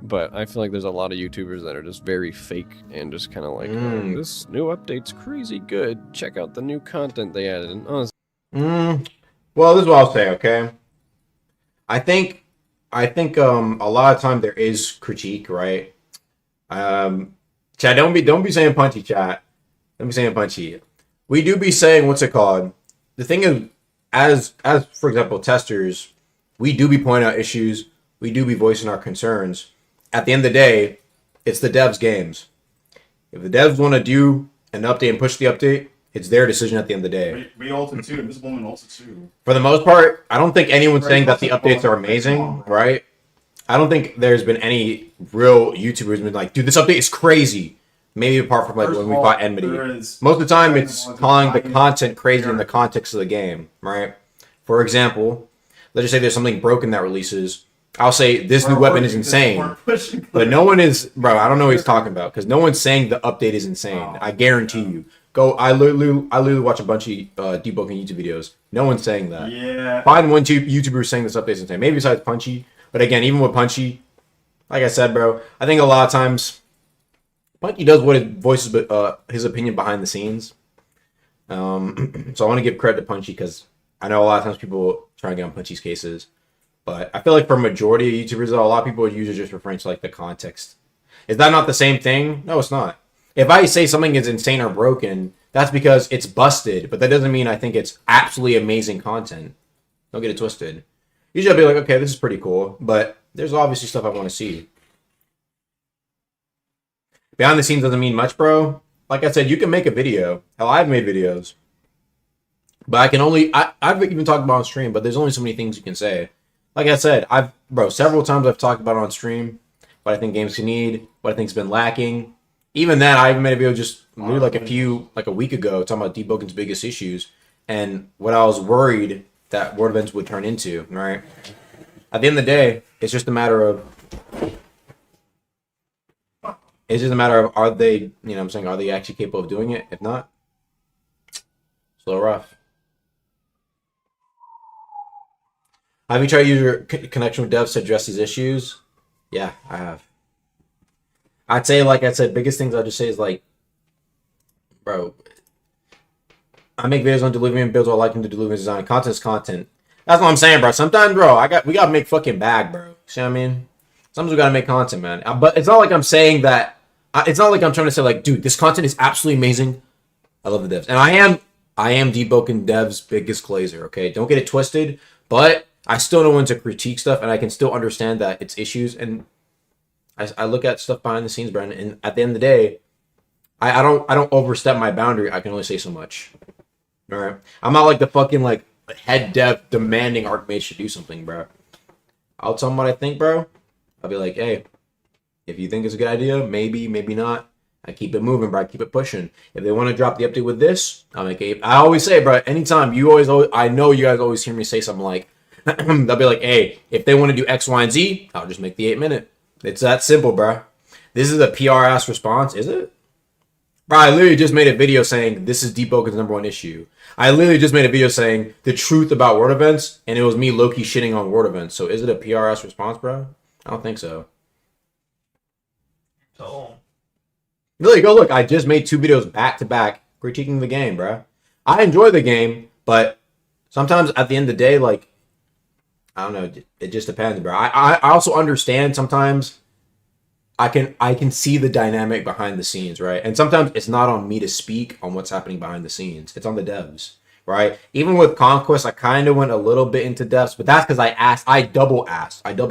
But I feel like there's a lot of YouTubers that are just very fake and just kind of like, oh, this new update's crazy good. Check out the new content they added. And honestly, well, this is what I'll say, okay? I think a lot of time there is critique, right? Chat, don't be saying punchy, chat. Don't be saying punchy. We do be saying, what's it called? The thing is, as for example, testers, we do be pointing out issues. We do be voicing our concerns. At the end of the day, it's the devs' games. If the devs want to do an update and push the update, it's their decision at the end of the day. We ulted too. This woman ulted too. For the most part, I don't think anyone's saying that the updates are amazing, right? I don't think there's been any real YouTubers been like, dude, this update is crazy. Maybe apart from like when we fought Enmity. Most of the time, it's calling the content crazy in the context of the game, right? For example, let's just say there's something broken that releases. I'll say this new weapon is insane, but no one is, bro. I don't know what he's talking about because no one's saying the update is insane. I guarantee you. Go. I literally watch a bunch of Deepwoken YouTube videos. No one's saying that. Yeah. Find one YouTuber saying this update is insane. Maybe besides Punchy, but again, even with Punchy, like I said, bro, I think a lot of times Punchy does what it voices his opinion behind the scenes. So I want to give credit to Punchy because I know a lot of times people try and get on Punchy's cases. But I feel like for a majority of YouTubers, though, a lot of people are usually just referring to like the context. Is that not the same thing? No, it's not. If I say something is insane or broken, that's because it's busted. But that doesn't mean I think it's absolutely amazing content. Don't get it twisted. Usually I'll be like, okay, this is pretty cool. But there's obviously stuff I want to see. Behind the scenes doesn't mean much, bro. Like I said, you can make a video. Hell, I've made videos. But I can only... I've even talked about on stream, but there's only so many things you can say. Like I said, several times I've talked about it on stream, what I think games can need, what I think's been lacking. Even then, I even made a video just like a week ago talking about Deepwoken's biggest issues and what I was worried that World Events would turn into, right? At the end of the day, it's just a matter of are they, you know what I'm saying, are they actually capable of doing it? If not, it's a little rough. Have you tried to use your connection with devs to address these issues? Yeah, I have. I'd say, like I said, biggest things I'd just say is like, bro, I make videos on delivering builds or liking to deliver design. Content's content. That's what I'm saying, bro. Sometimes, bro, we gotta make fucking bag, bro. See what I mean? Sometimes we gotta make content, man. But it's not like I'm saying that. It's not like I'm trying to say like, dude, this content is absolutely amazing. I love the devs, and I am Deepwoken devs' biggest glazer. Okay, don't get it twisted, but I still know when to critique stuff, and I can still understand that it's issues. And I look at stuff behind the scenes, Brandon, and at the end of the day, I don't overstep my boundary. I can only say so much. All right, I'm not like the fucking like head dev demanding Archmage should do something, bro. I'll tell them what I think, bro. I'll be like, hey, if you think it's a good idea, maybe not. I keep it moving, bro. I keep it pushing. If they want to drop the update with this, I'll make it. I always say, bro, anytime I know you guys always hear me say something like, they'll be like, hey, if they want to do X, Y, and Z, I'll just make the 8-minute. It's that simple, bro. This is a PR-ass response, is it? Bro, I literally just made a video saying this is Deepwoken's #1 issue. I literally just made a video saying the truth about World Events, and it was me low-key shitting on World Events. So is it a PR-ass response, bro? I don't think so. So, really, go look. I just made 2 videos back-to-back critiquing the game, bro. I enjoy the game, but sometimes at the end of the day, like, I don't know. It just depends, bro. I also understand sometimes I can see the dynamic behind the scenes, right? And sometimes it's not on me to speak on what's happening behind the scenes. It's on the devs, right? Even with Conquest, I kind of went a little bit into depths, but that's because I double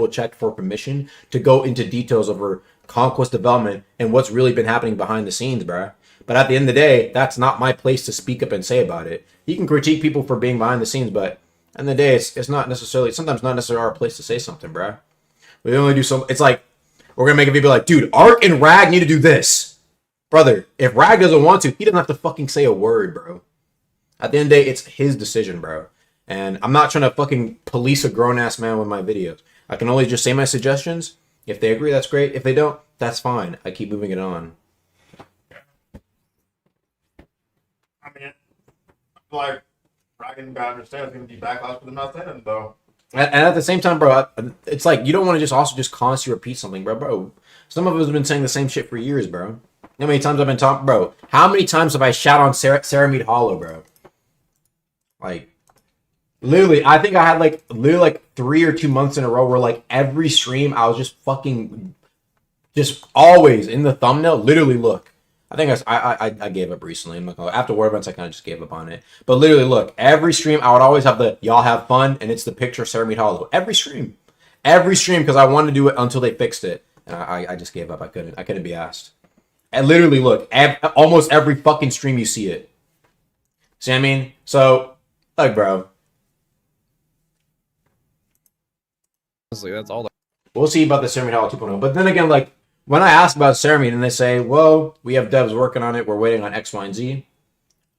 checked for permission to go into details over Conquest development and what's really been happening behind the scenes, bro. But at the end of the day, that's not my place to speak up and say about it. You can critique people for being behind the scenes, but in the day, it's not necessarily, sometimes not necessarily our place to say something, bro. We only do so. It's like we're gonna make a video like, dude, Ark and Rag need to do this, brother. If Rag doesn't want to, he doesn't have to fucking say a word, bro. At the end of the day, it's his decision, bro. And I'm not trying to fucking police a grown ass man with my videos. I can only just say my suggestions. If they agree, that's great. If they don't, that's fine. I keep moving it on. I mean, like, I can understand it's going to be backlash for them not saying it, though. And at the same time, bro, it's like you don't want to just constantly repeat something, bro. Some of us have been saying the same shit for years, bro. How many times I've been talking, bro? How many times have I shot on Ceramide Hollow, bro? Like, literally, I think I had like 3 or 2 months in a row where like every stream I was just fucking, just always in the thumbnail. Literally, look. I think I gave up recently. I'm like, after war events, I kind of just gave up on it. But literally, look, every stream I would always have the y'all have fun, and it's the picture of Ceramide Hollow. Every stream, because I wanted to do it until they fixed it, and I just gave up. I couldn't be asked. And literally, look, almost every fucking stream you see it. See what I mean? So, like, bro, Honestly, that's all. we'll see about the Ceramide Hollow 2.0. But then again, like, when I ask about Ceramide and they say, well, we have devs working on it, we're waiting on X, Y, and Z,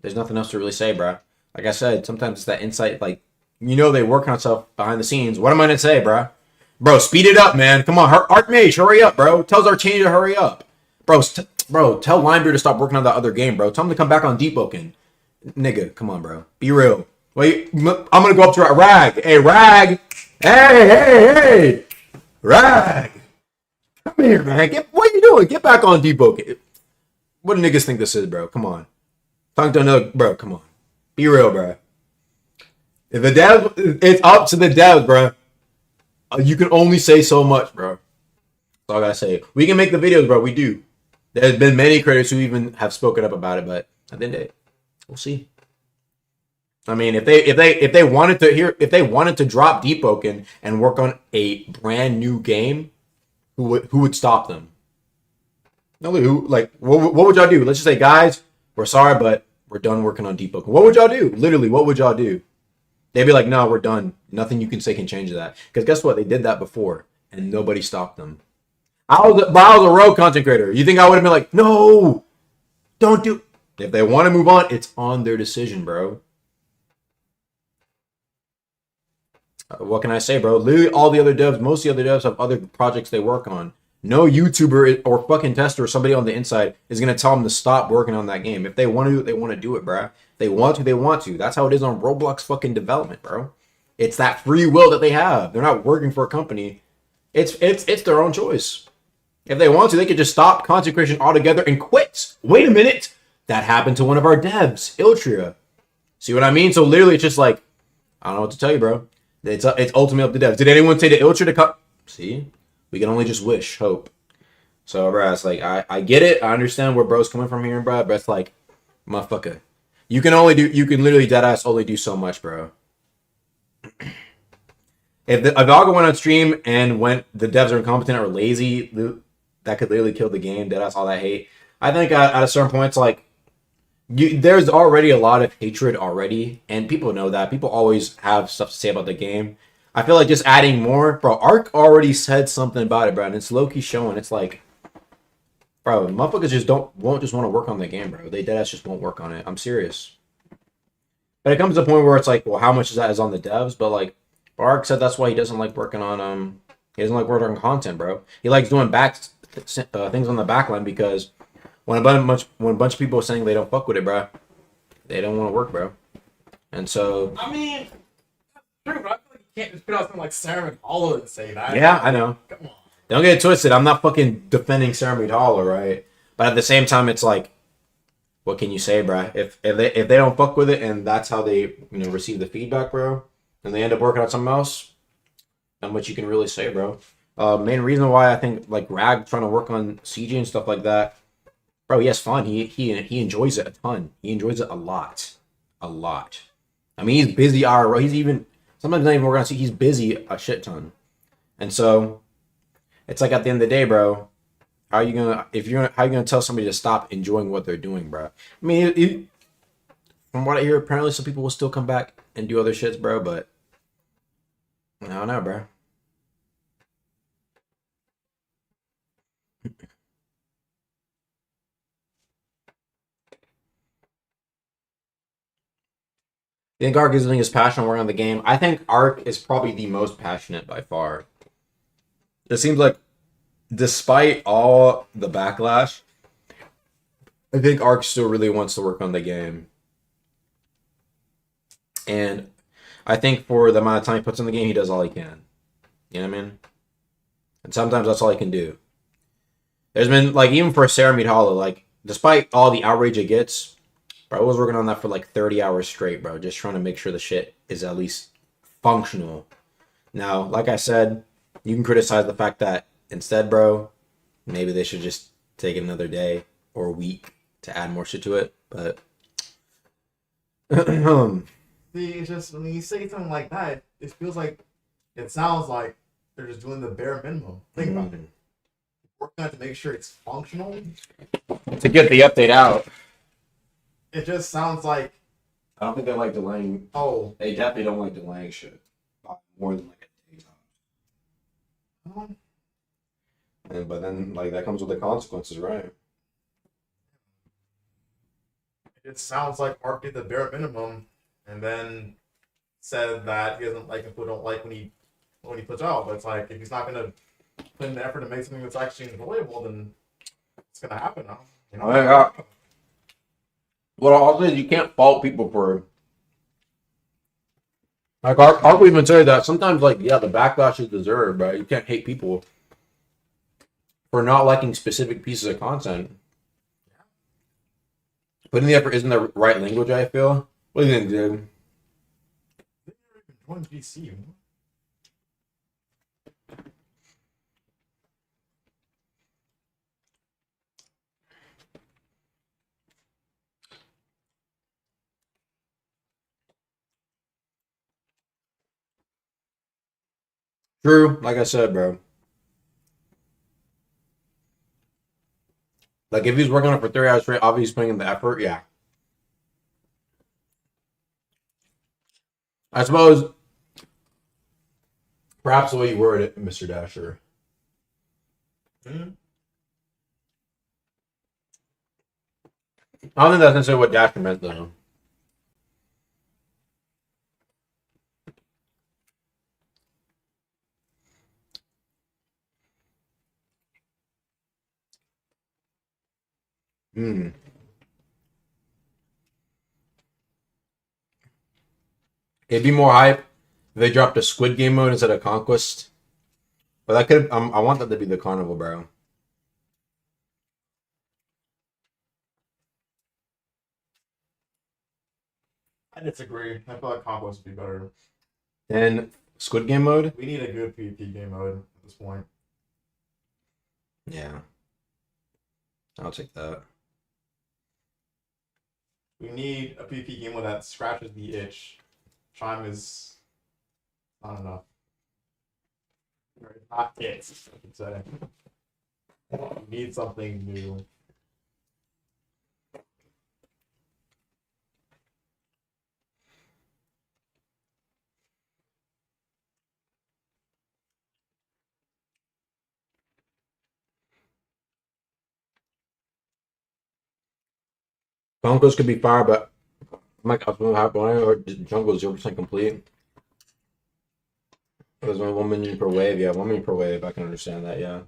there's nothing else to really say, bro. Like I said, sometimes it's that insight, like, they work on stuff behind the scenes. What am I going to say, bro? Bro, speed it up, man. Come on, Archmage, hurry up, bro. Tells our change to hurry up. Bro, tell Linebeard to stop working on that other game, bro. Tell him to come back on Deepwoken. Nigga, come on, bro. Be real. Wait, I'm going to go up to Rag. Hey, Rag. Hey. Rag. Come here, man. What are you doing? Get back on Deepwoken. What do niggas think this is, bro? Come on. Talk to another, bro. Come on. Be real, bro. If the devs, it's up to the devs, bro. You can only say so much, bro. That's all I gotta say. We can make the videos, bro. We do. There's been many creators who even have spoken up about it, but at the end of the day, we'll see. I mean, if they wanted to drop Deepwoken and work on a brand new game, who would stop them? No, what would y'all do? Let's just say, guys, we're sorry, but we're done working on Deepwoken. What would y'all do? Literally, what would y'all do? They'd be like, no, we're done. Nothing you can say can change that. Because guess what? They did that before, and nobody stopped them. I was a rogue content creator. You think I would have been like, no, don't do. If they want to move on, it's on their decision, bro. What can I say, bro? Literally, all the other devs, most of the other devs have other projects they work on. No YouTuber or fucking tester or somebody on the inside is going to tell them to stop working on that game. If they want to, they want to do it, bro. If they want to, they want to. That's how it is on Roblox fucking development, bro. It's that free will that they have. They're not working for a company. It's their own choice. If they want to, they could just stop content creation altogether and quit. Wait a minute. That happened to one of our devs, Iltria. See what I mean? So literally, it's just like, I don't know what to tell you, bro. It's ultimately up to devs. Did anyone say to Iltria to cut? See? We can only just wish, hope. So, bro, it's like, I get it. I understand where bro's coming from here, bro. But it's like, motherfucker. You can literally deadass only do so much, bro. If Alga went on stream and the devs are incompetent or lazy, that could literally kill the game. Deadass, all that hate. I think at a certain point, it's like, there's already a lot of hatred already, and people know that. People always have stuff to say about the game. I feel like just adding more, bro. Ark already said something about it, bro, and it's low-key showing. It's like, bro, motherfuckers just won't just want to work on the game, bro. They deadass just won't work on it. I'm serious. But it comes to a point where it's like, well, how much of that is on the devs? But like, Ark said that's why he doesn't like working on he doesn't like working on content, bro. He likes doing things on the backline because when a bunch of people are saying they don't fuck with it, bro, they don't want to work, bro. And so, I mean, true, but I feel like you can't just put out something like Ceramide Hollow and say that. yeah, I know. Come on. Don't get it twisted. I'm not fucking defending Ceramide Hollow, right? But at the same time, it's like, what can you say, bro? If they don't fuck with it and that's how they receive the feedback, bro, and they end up working on something else, not much you can really say, bro. Main reason why I think like Rag trying to work on CG and stuff like that, bro, he has fun. He enjoys it a ton. He enjoys it a lot. I mean, he's busy IRL. He's even sometimes not even working on CG. He's busy a shit ton. And so it's like at the end of the day, bro, how are you gonna tell somebody to stop enjoying what they're doing, bro? I mean, from what I hear, apparently some people will still come back and do other shits, bro, but I don't know, bro. think Ark is losing his passion working on the game. I think Ark is probably the most passionate by far. It seems like, despite all the backlash, I think Ark still really wants to work on the game. And I think for the amount of time he puts in the game, he does all he can. You know what I mean? And sometimes that's all he can do. There's been, like, even for Ceramide Hollow, like, despite all the outrage it gets, bro was working on that for like 30 hours straight, bro. Just trying to make sure the shit is at least functional. Now, like I said, you can criticize the fact that instead, bro, maybe they should just take it another day or a week to add more shit to it. But See, it's just when you say something like that, it feels like it sounds like they're just doing the bare minimum. Think about it. Working on it to make sure it's functional. to get the update out, It just sounds like, I don't think they like delaying. oh, They definitely don't like delaying shit more than like a day. But then like that comes with the consequences, right? it sounds like Ark did the bare minimum, and then said that he doesn't like people don't like when he puts out. But it's like if he's not gonna put in the effort to make something that's actually enjoyable, then it's gonna happen now. You know? Well, also you can't fault people for like Ark would even say that sometimes like yeah the backlash is deserved, but you can't hate people for not liking specific pieces of content. Putting the effort isn't the right language, I feel. What do you think, dude? One PC. True, like I said, bro. Like if he's working on it for 3 hours straight, obviously he's putting in the effort, yeah. I suppose perhaps the way you word it, Mr. Dasher. Hmm? I don't think that's necessarily what Dasher meant though. Hmm. It'd be more hype if they dropped a Squid Game mode instead of Conquest. But that could I want that to be the carnival, bro. I disagree. I feel like Conquest would be better. And Squid Game mode? We need a good PvP game mode at this point. Yeah. I'll take that. We need a PvP game mode that scratches the itch. Chime is not enough. Or not it, I should say. We need something new. Conquest could be fire, but my jungle is 0% complete. There's only 1 minion per wave. Yeah, 1 minion per wave. I can understand that. Yeah.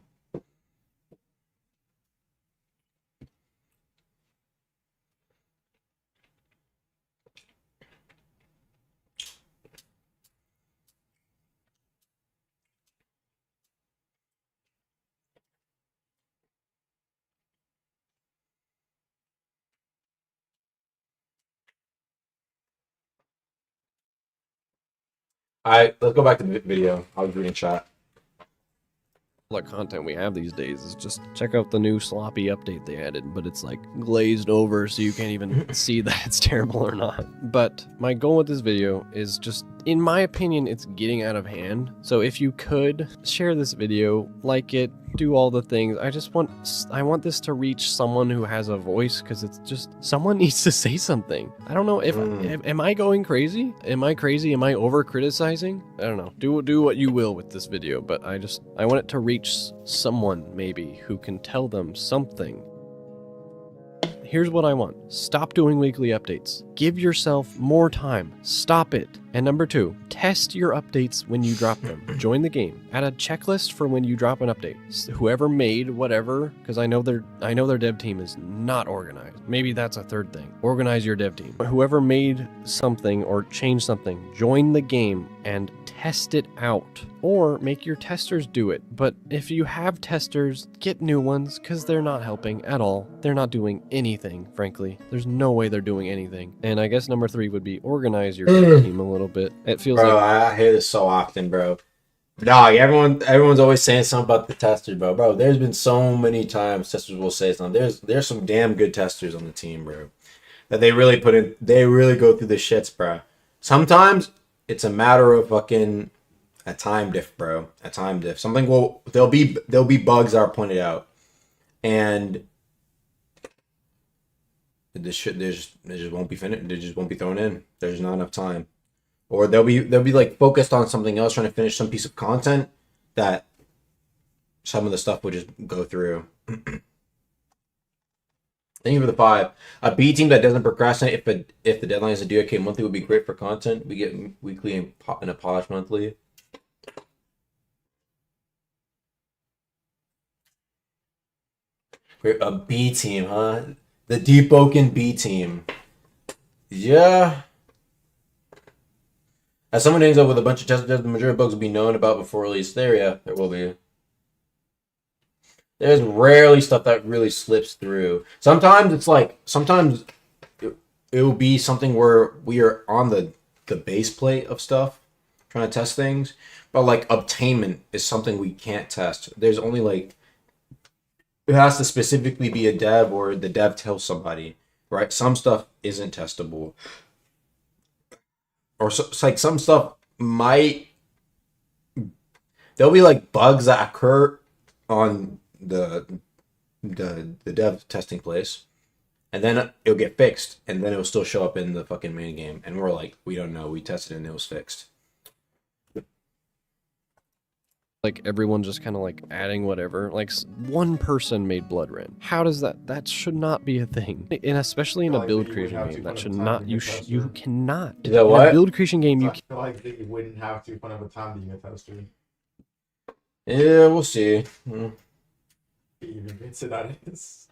All right, let's go back to the video. I was reading chat. All the content we have these days is just check out the new sloppy update they added, but it's like glazed over so you can't even see that it's terrible or not. But my goal with this video is just, in my opinion, it's getting out of hand. So if you could share this video, like it, do all the things. I want this to reach someone who has a voice, because it's just someone needs to say something. I don't know if am I going crazy? Am I crazy? Am I over criticizing? I don't know. Do what you will with this video, but I want it to reach someone maybe who can tell them something. here's what I want. Stop doing weekly updates. Give yourself more time. Stop it. And number 2, test your updates when you drop them. Join the game. Add a checklist for when you drop an update. Whoever made whatever, because I know their dev team is not organized. Maybe that's a third thing. Organize your dev team. Whoever made something or changed something, join the game and test it out. Or make your testers do it. But if you have testers, get new ones, because they're not helping at all. They're not doing anything, frankly. There's no way they're doing anything. And I guess number 3 would be organize your dev team a little bit. It feels bro, like I hear this so often, bro. Dog, everyone's always saying something about the testers, bro. Bro, there's been so many times testers will say something. There's some damn good testers on the team, bro. That they really put in. They really go through the shits, bro. Sometimes it's a matter of fucking a time diff, bro. A time diff. There'll be bugs that are pointed out, and this shit they just won't be finished. They just won't be thrown in. There's not enough time. Or they'll be like focused on something else, trying to finish some piece of content that some of the stuff will just go through. Thank you for the 5. A B team that doesn't procrastinate if the deadline is a DOK monthly would be great for content. We get weekly and a polish monthly. Great, a B team, huh? The Deepwoken B team. Yeah. As someone ends up with a bunch of testers, the majority of bugs will be known about before release. There will be. There's rarely stuff that really slips through. Sometimes it will be something where we are on the base plate of stuff, trying to test things. But like obtainment is something we can't test. There's only like, it has to specifically be a dev or the dev tells somebody, right? Some stuff isn't testable. Or so, it's like some stuff there'll be like bugs that occur on the dev testing place, and then it'll get fixed, and then it'll still show up in the fucking main game, and we're like, we don't know, we tested it and it was fixed. like everyone just kind of like adding whatever. Like one person made Blood Red. How does that should not be a thing. And especially in a build creation game, that should not, you cannot. Is that what? In a build creation game, you I feel like they wouldn't have to put up a time being a tester. Yeah, we'll see. Even consider that is.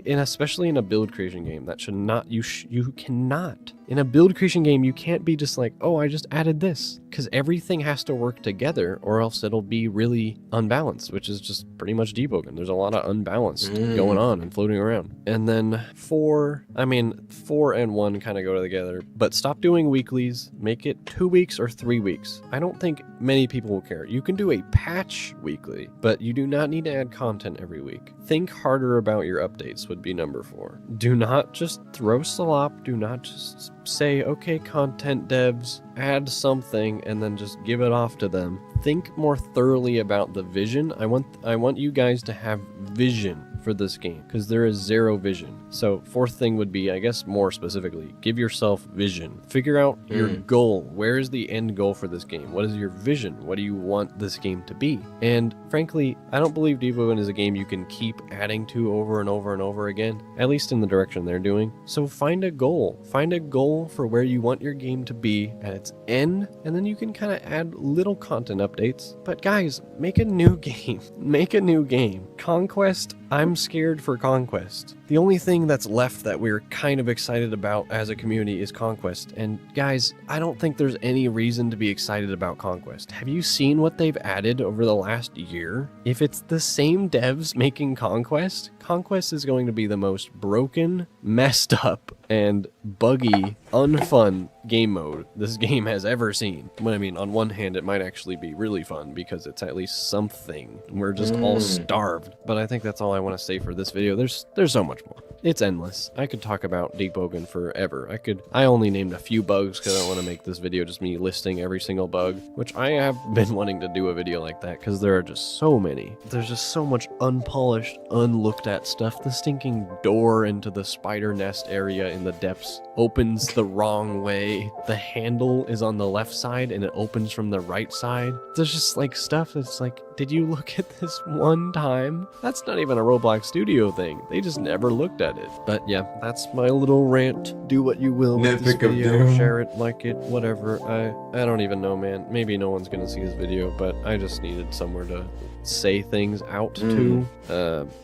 And especially in a build creation game, that should not, you cannot. In a build creation game, you can't be just like, oh, I just added this. Because everything has to work together, or else it'll be really unbalanced, which is just pretty much Deepwoken. There's a lot of unbalanced going on and floating around. And then 4 and 1 kind of go together. But stop doing weeklies, make it 2 weeks or 3 weeks. I don't think many people will care. You can do a patch weekly, but you do not need to add content every week. Think harder about your updates would be number 4. Do not just throw slop. Do not just say, okay, content devs, add something and then just give it off to them. Think more thoroughly about the vision. I want you guys to have vision for this game, because there is 0 vision. So 4th thing would be, I guess more specifically, give yourself vision. Figure out your goal. Where is the end goal for this game? What is your vision? What do you want this game to be? And frankly, I don't believe Deepwoken is a game you can keep adding to over and over and over again, at least in the direction they're doing. So find a goal. Find a goal for where you want your game to be at its end, and then you can kind of add little content updates. But guys, make a new game. Make a new game. Conquest, I'm scared for Conquest. The only thing that's left that we're kind of excited about as a community is Conquest. And guys, I don't think there's any reason to be excited about Conquest. Have you seen what they've added over the last year? If it's the same devs making Conquest, Conquest is going to be the most broken, messed up, and buggy, unfun game mode this game has ever seen. But I mean, on one hand, it might actually be really fun because it's at least something. We're just all starved. But I think that's all I want to say for this video. There's so much more. It's endless. I could talk about Deepwoken forever. I only named a few bugs because I don't want to make this video just me listing every single bug, which I have been wanting to do a video like that because there are just so many. There's just so much unpolished, unlooked at stuff. The stinking door into the spider nest area in the depths opens the wrong way. The handle is on the left side and it opens from the right side. There's just like stuff that's like, did you look at this one time? That's not even a Roblox Studio thing. They just never looked at it. But yeah, that's my little rant. Do what you will with this Nitpick of video. doom. Share it, like it, whatever. I don't even know, man. Maybe no one's gonna see this video, but I just needed somewhere to say things out to.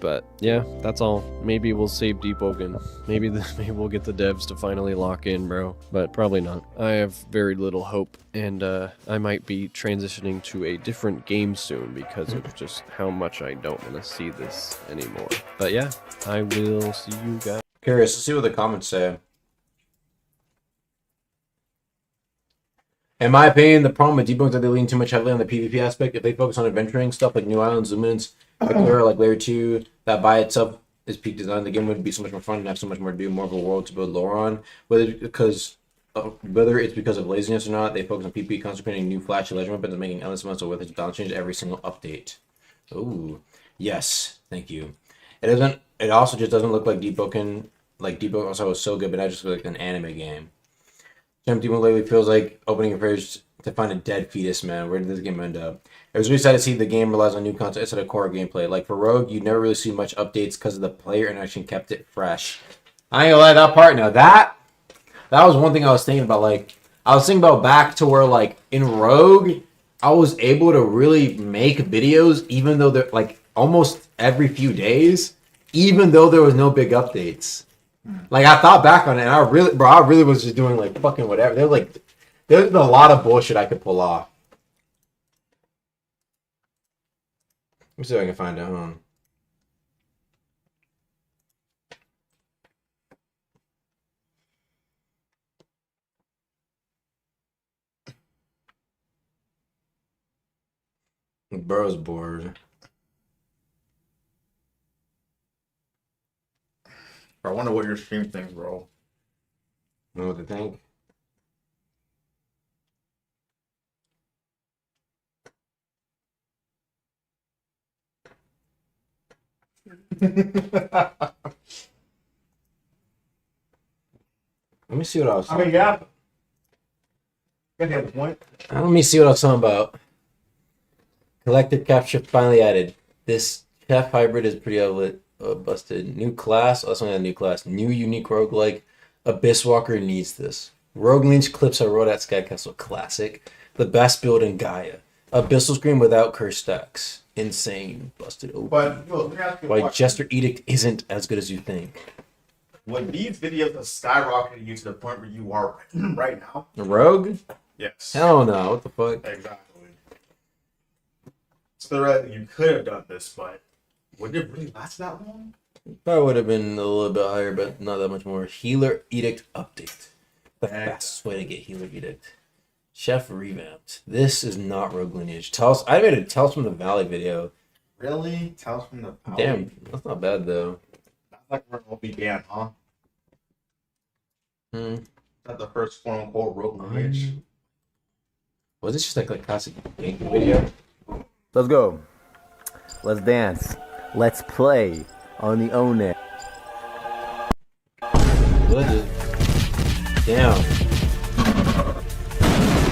But yeah, that's all. Maybe we'll save Deepwoken. Maybe we'll get the devs to finally lock in, bro. But probably not. I have very little hope, and I might be transitioning to a different game soon because of just how much I don't want to see this anymore. But yeah, I will see you guys. Curious to see what the comments say. In my opinion, the problem with Deepwoken is that they lean too much heavily on the PvP aspect. If they focus on adventuring stuff like new islands, zoom-ins, like Layer 2, that by itself is peak design, the game would be so much more fun and have so much more to do, more of a world to build lore on. Whether it's because of laziness or not, they focus on PvP, concentrating new flashy legend weapons and making endless amounts of weapons balance change every single update. Ooh, yes, thank you. It also just doesn't look like Deepwoken. Like Deepwoken also was so good, but I just feel like an anime game. Deepwoken lately feels like opening a fridge to find a dead fetus, man. Where did this game end up? It was really sad to see the game relies on new content instead of core gameplay. Like for Rogue, you never really see much updates because of the player interaction kept it fresh. I ain't gonna lie, that part now. That was one thing I was thinking about. Like I was thinking about back to where like in Rogue, I was able to really make videos even though they're like almost every few days, even though there was no big updates. Like I thought back on it, and I really was just doing like fucking whatever. There's a lot of bullshit I could pull off. Let me see if I can find it. Hold on. Bro's bored. I wonder what your stream thinks, bro. Know what they think? Let me see what I was. I mean, yeah. You got the point. Let me see what I was talking about. Collective capture finally added. This chef hybrid is pretty busted. New class. Oh, that's only a new class. New unique roguelike. Abyss Walker needs this. Rogue Lynch clips I wrote at Sky Castle. Classic. The best build in Gaia. Abyssal Scream without curse stacks. Insane. Busted open. But look, let me ask you a Why question. Jester Edict isn't as good as you think. When these videos have skyrocketed you to the point where you are right now? The Rogue? Yes. Hell no. What the fuck? Exactly. So right, you could have done this, but would it really last that long? Probably would have been a little bit higher, but not that much more. Healer Edict update. The fastest way to get Healer Edict. Chef revamped. This is not Rogue Lineage. I made a Tales from the Valley video. Really? Tales from the Valley? Damn, that's not bad though. That's like where it'll be banned, huh? Hmm. That's the first quote unquote Rogue Lineage. Was it just like a classic game video? Let's go. Let's dance. Let's play on the Onet. Damn.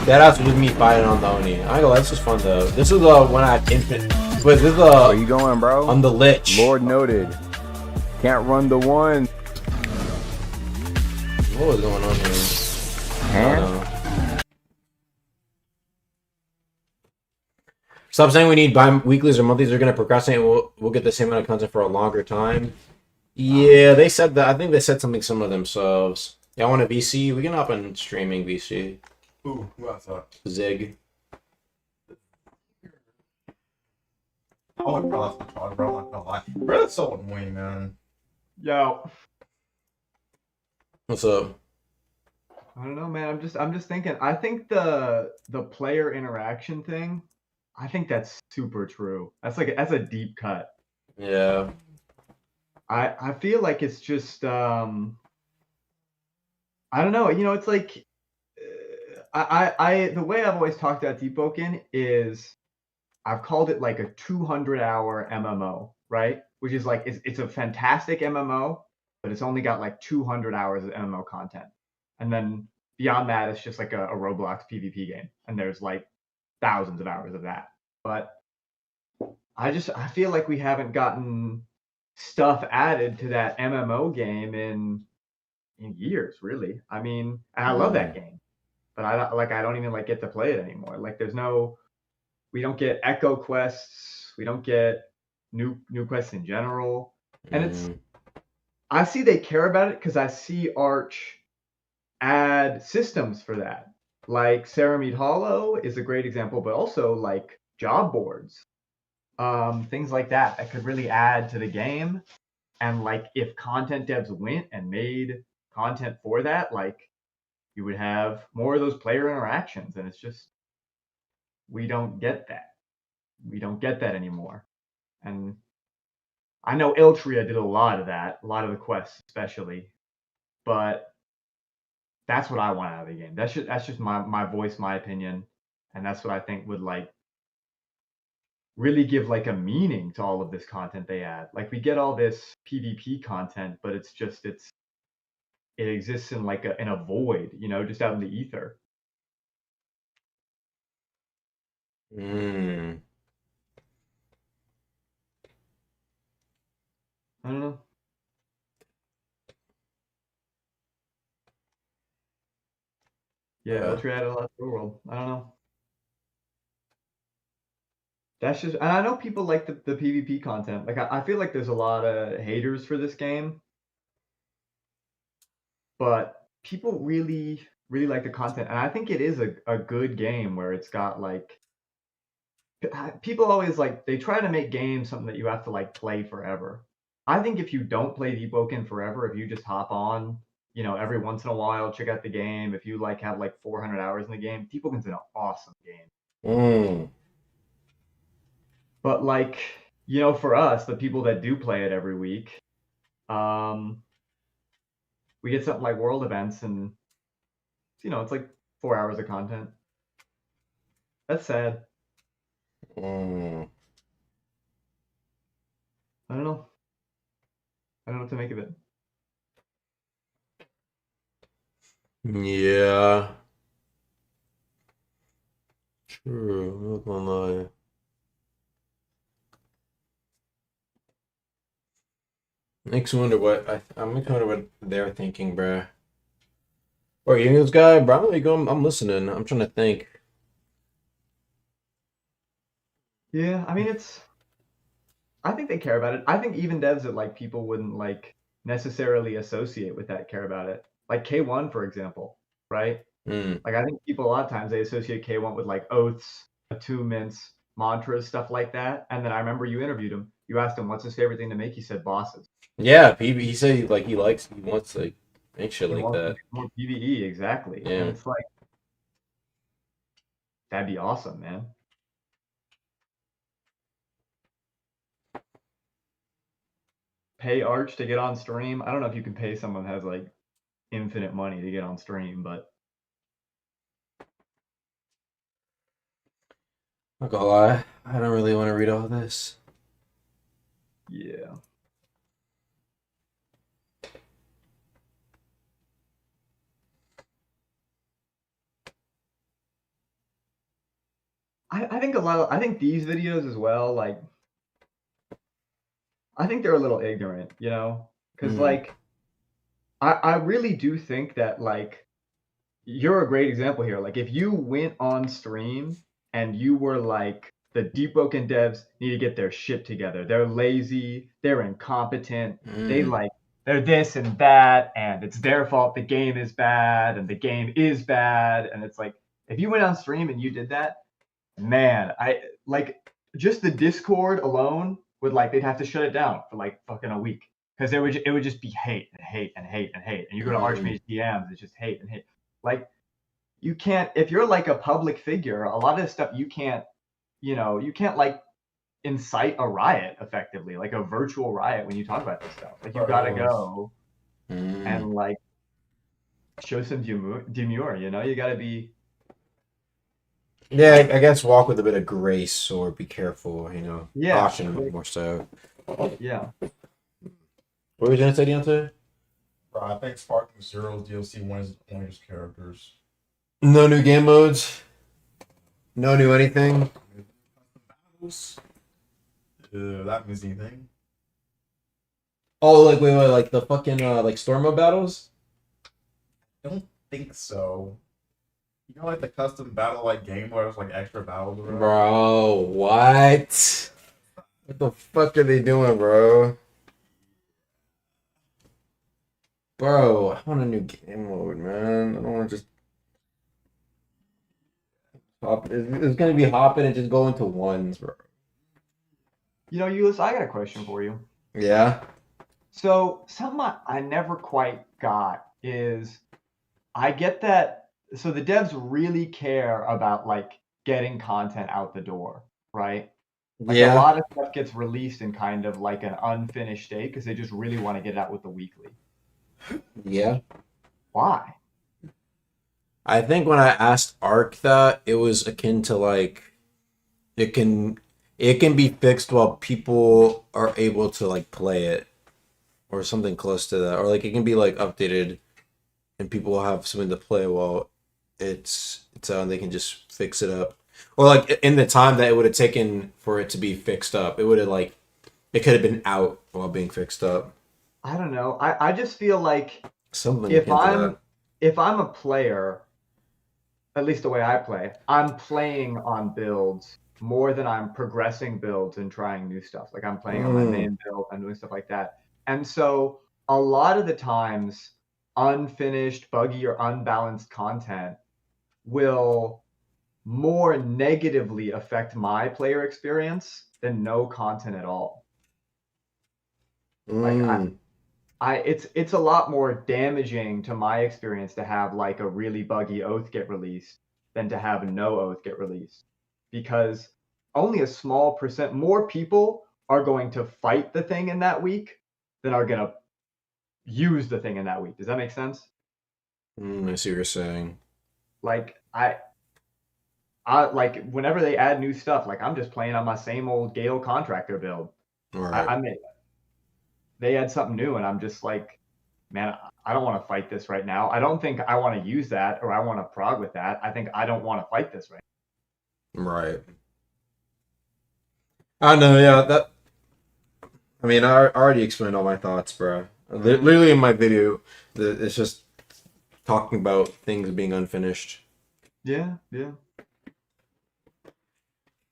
That has with me fighting on the Oni. I go, this was fun though. This is when I had infant. But this is Where you going, bro? on the Lich. Lord noted. Can't run the one. What was going on here? I don't know. Stop saying we need bi-weeklies or monthlies. They're gonna procrastinate. We'll get the same amount of content for a longer time. Yeah, they said that. I think they said something similar themselves. Y'all want a VC? We can hop on streaming VC. Who else? Zig. I would probably have to try, bro. I'm not gonna lie. Bro, that's so annoying, man. Yo. What's up? I don't know, man. I'm just thinking. I think the player interaction thing, I think that's super true. That's a deep cut. Yeah. I feel like it's just I don't know. You know, it's like I the way I've always talked about Deepwoken is I've called it like a 200-hour MMO, right? Which is like it's a fantastic MMO, but it's only got like 200 hours of MMO content. and then beyond that, it's just like a Roblox PvP game, and there's like thousands of hours of that. But I feel like we haven't gotten stuff added to that MMO game in years, really. I mean, and I love that game, but I don't even like get to play it anymore. Like we don't get echo quests, we don't get new quests in general, and I see they care about it because I see Arch add systems for that. Like Ceramide Hollow is a great example, but also like job boards, things like that could really add to the game. And like if content devs went and made content for that, like you would have more of those player interactions, and it's just we don't get that. We don't get that anymore. And I know Iltria did a lot of that, a lot of the quests especially, but that's what I want out of the game. That's just my voice, my opinion, and that's what I think would like really give like a meaning to all of this content they add. Like we get all this PvP content, but it exists in like in a void, you know, just out in the ether. I don't know. Yeah, Iltria added a lot to the world. I don't know. That's just, and I know people like the PvP content. Like I feel like there's a lot of haters for this game, but people really like the content, and I think it is a good game where it's got like people always like they try to make games something that you have to like play forever. I think if you don't play Deepwoken forever, if you just hop on, you know, every once in a while, check out the game. If you like have like 400 hours in the game, Deepwoken's an awesome game. But like, you know, for us, the people that do play it every week, we get something like world events, and you know, it's like 4 hours of content. That's sad. I don't know. I don't know what to make of it. Yeah. True. I'm not gonna lie. Makes me wonder I'm wonder what they're thinking, bruh. Or you this guy, bro? I'm listening. I'm trying to think. Yeah, I mean I think they care about it. I think even devs that like people wouldn't like necessarily associate with that care about it. Like K1, for example, right? Like I think people a lot of times they associate K1 with like oaths, attunements, mantras, stuff like that. And then I remember you interviewed him. You asked him what's his favorite thing to make. He said bosses. Yeah, he said he wants to make shit like that. More PvE, exactly. Yeah. And it's like that'd be awesome, man. Pay Arch to get on stream. I don't know if you can pay someone that has like infinite money to get on stream, but I'm not gonna lie, I don't really want to read all this. Yeah. I think I think these videos as well, like I think they're a little ignorant, you know? Because like I really do think that like you're a great example here. Like if you went on stream and you were like the Deepwoken devs need to get their shit together. They're lazy, they're incompetent, they're this and that, and it's their fault the game is bad and the game is bad. And it's like if you went on stream and you did that, man, I like just the Discord alone would like they'd have to shut it down for like fucking a week because it would just be hate and hate and hate and hate. And you go to Archmage DMs, it's just hate and hate. Like you can't if you're like a public figure, a lot of this stuff you can't like incite a riot effectively, like a virtual riot when you talk about this stuff. Like you gotta go and like show some demure, you know, you gotta be. Yeah, I guess walk with a bit of grace or be careful, you know. Yeah. Caution more so. Yeah. What were you gonna say, Deontay? Bro, I think Sparking Zero's DLC wins one of his characters. No new game modes. No new anything. That means anything. Oh, like wait, like the fucking like storm mode battles. I don't think so. You know, like the custom battle like game where there's like extra battles. Or whatever? Bro, what? What the fuck are they doing, bro? Bro, I want a new game mode, man. I don't want to just hop. It's gonna be hopping and just go into ones, bro. You know, Euless, I got a question for you. Yeah. So something I never quite got is I get that. So the devs really care about like getting content out the door, right? Like a lot of stuff gets released in kind of like an unfinished state because they just really want to get it out with the weekly. Yeah. Why? I think when I asked Ark that, it was akin to like it can be fixed while people are able to like play it or something close to that. Or like it can be like updated and people will have something to play while it's on, they can just fix it up. Or like in the time that it would have taken for it to be fixed up, it would have like it could have been out while being fixed up. I don't know. I just feel like Something if akin to I'm that. if I'm a player, at least the way I play, I'm playing on builds more than I'm progressing builds and trying new stuff. Like I'm playing on my main build and doing stuff like that. And so a lot of the times unfinished, buggy, or unbalanced content will more negatively affect my player experience than no content at all. Like it's a lot more damaging to my experience to have like a really buggy oath get released than to have no oath get released, because only a small percent more people are going to fight the thing in that week than are going to use the thing in that week. Does that make sense? I see what you're saying. Like I like whenever they add new stuff, like I'm just playing on my same old Gale contractor build. Right. I mean, they add something new and I'm just like, man, I don't want to fight this right now. I don't think I want to use that or I want to prog with that. I think I don't want to fight this right now. Right. I know, yeah, that I mean, I already explained all my thoughts, bro. Literally in my video, it's just talking about things being unfinished. Yeah, yeah.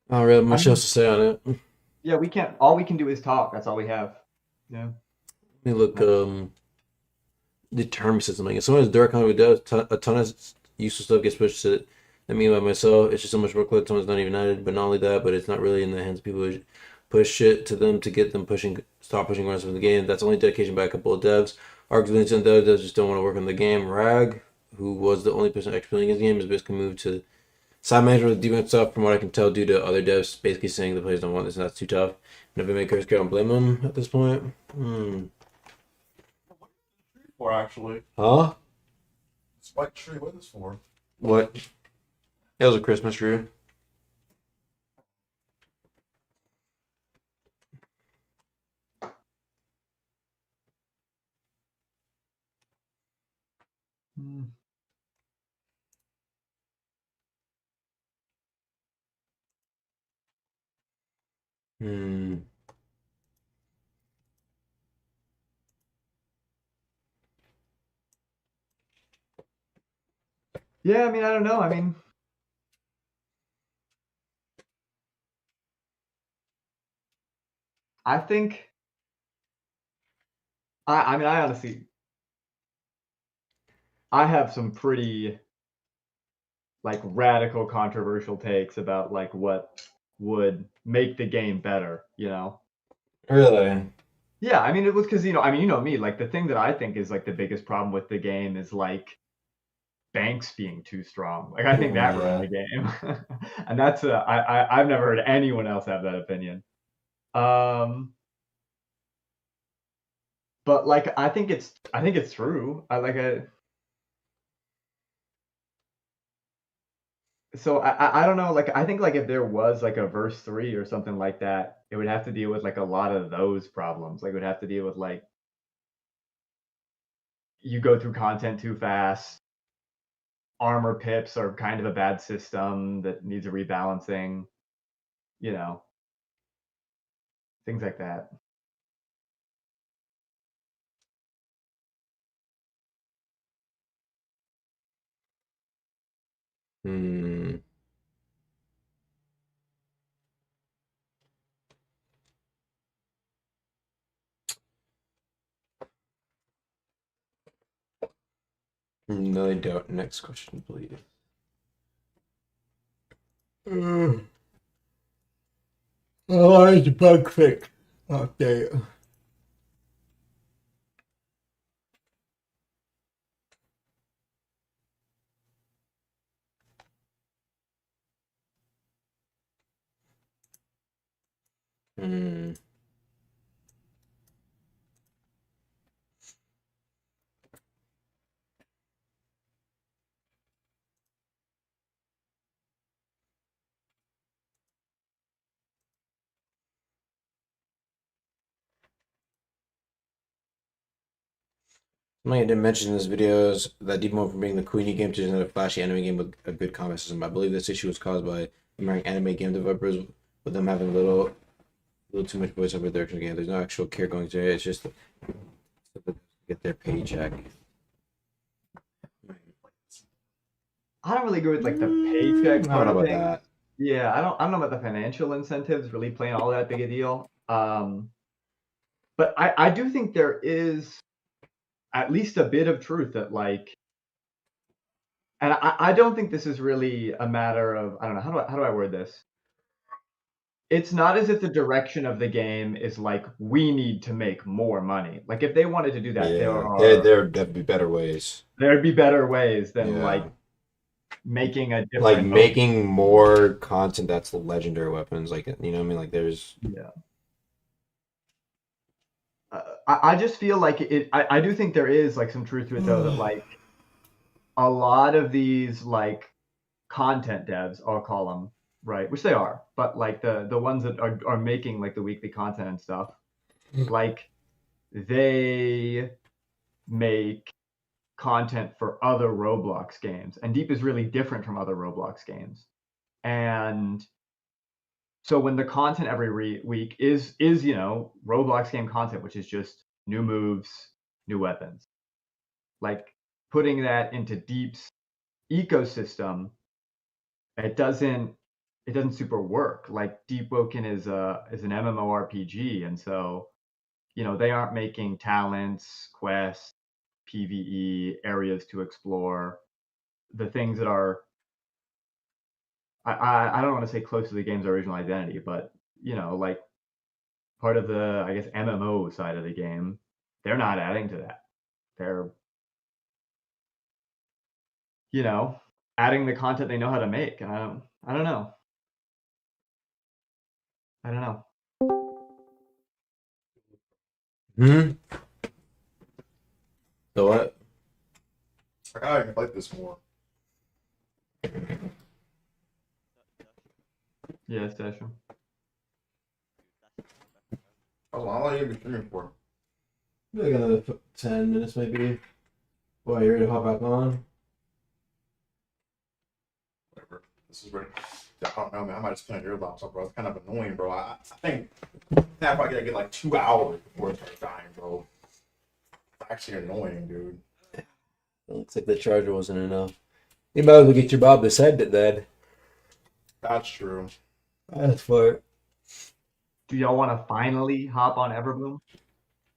Not really much else to say on it. Yeah, we can't. All we can do is talk. That's all we have. Yeah. Let me look. The term system. Like, if someone has direct contact with devs, a ton of useful stuff gets pushed to it. I mean, by myself, it's just so much workload. Someone's not even added. But not only that, but it's not really in the hands of people who push shit to them to get them stop pushing runs from the game. That's only dedication by a couple of devs. Arguments and devs just don't want to work on the game. Rag, who was the only person executing his game, is basically moved to side management with defense stuff, from what I can tell, due to other devs basically saying the players don't want this and that's too tough. And if it makers care, I don't blame them at this point. For actually. Huh? Spike tree, what is this for? What? It was a Christmas tree. Yeah, I mean, I don't know. I mean, I think. I mean, I honestly, I have some pretty like radical, controversial takes about like what would make the game better. You know. Really? Yeah, I mean, it was because I mean, you know me. Like the thing that I think is like the biggest problem with the game is like banks being too strong. Like I think that ruined the game, and that's I've never heard anyone else have that opinion. But like I think it's true. So I don't know. Like I think like if there was like a verse 3 or something like that, it would have to deal with like a lot of those problems. Like it would have to deal with like you go through content too fast. Armor pips are kind of a bad system that needs a rebalancing. You know, things like that. Hmm. No, they don't. Next question, please. Large bug fix update. Hmm. Something I didn't mention in this video is that Deepwoken from being the Queenie game to another flashy anime game with a good combat system. I believe this issue was caused by American anime game developers, with them having a little too much voiceover direction game. There's no actual care going to it. It's just to get their paycheck. I don't really agree with like the paycheck I don't part know of about things. that. Yeah, I don't know about the financial incentives really playing all that big a deal. But I do think there is at least a bit of truth that like, and I don't think this is really a matter of, I don't know, how do I word this? It's not as if the direction of the game is like, we need to make more money. Like if they wanted to do that, There'd be better ways. There'd be better ways than Yeah. like making a different Like mode. making more content that's legendary weapons. Like, you know what I mean? Like there's. Yeah. I just feel like I do think there is like some truth to it though, that like a lot of these like content devs, I'll call them, right, which they are, but like the ones that are making like the weekly content and stuff, like they make content for other Roblox games, and Deep is really different from other Roblox games. And so when the content every week is you know, Roblox game content, which is just new moves, new weapons, like putting that into Deep's ecosystem, it doesn't super work. Like Deepwoken is an MMORPG, and so you know they aren't making talents, quests, PvE, areas to explore, the things that are I don't want to say close to the game's original identity, but you know, like part of the, I guess, MMO side of the game, they're not adding to that. They're, you know, adding the content they know how to make. And I don't know. I don't know. Hmm. So what? I gotta like this more. Yes, Session. How long are you be streaming for? Like another 10 minutes maybe. Boy, you ready to hop back on? Whatever. This is ready. I don't know, man. I might just put on your laptop, bro. It's kind of annoying, bro. I think I probably gotta get like 2 hours before it starts dying, bro. It's actually annoying, dude. It looks like the charger wasn't enough. You might as well get your Bob to send it then. That's true. That's for it. Do y'all want to finally hop on Everbloom?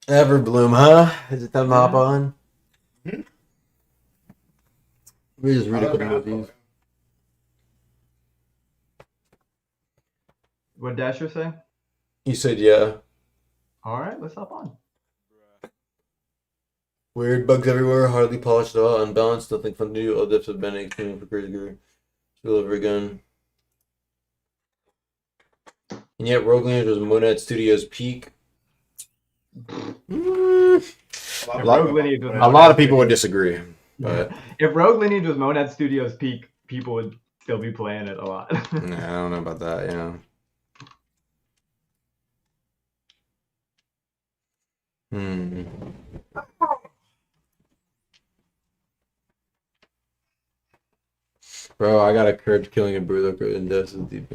Everbloom, huh? Is it time to hop on? Hmm? We just read a couple of these. What Dasher say? You said yeah. All right, let's hop on. Weird bugs everywhere, hardly polished at all, unbalanced, nothing fun to do. All depths have been extremely for crazy gear. All over again. And yet, Rogue Lineage was Monad Studios' peak. A lot of people would disagree, but if Rogue Lineage was Monad Studios' peak, people would still be playing it a lot. nah, I don't know about that. Yeah. Bro, I got a curved killing a Berserker in Destiny.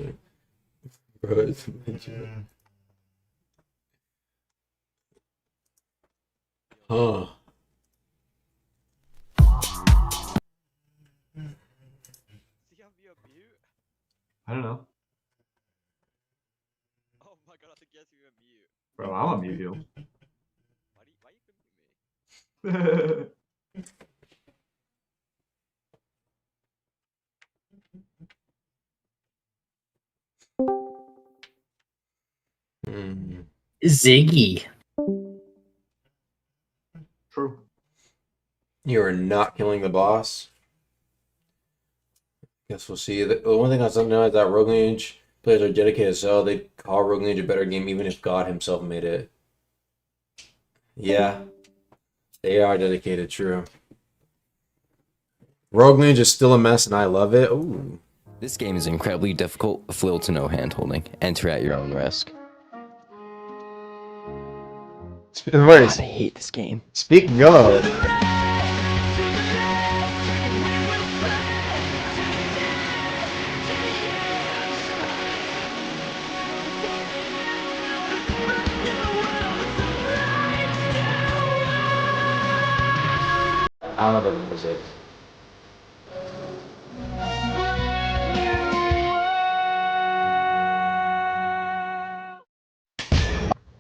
Bro, it's huh. I don't know. Oh my god, I think you have to be a mute. Bro, I'm a mute you. Why you couldn't Ziggy. True. You are not killing the boss. Guess we'll see. The one thing I don't know is that Rogue Lineage players are dedicated, so they call Rogue Lineage a better game even if God himself made it. Yeah. They are dedicated, true. Rogue Lineage is still a mess and I love it. Ooh. This game is incredibly difficult with little to no handholding. Enter at your own risk. I hate this game. Speaking of. I don't know the music.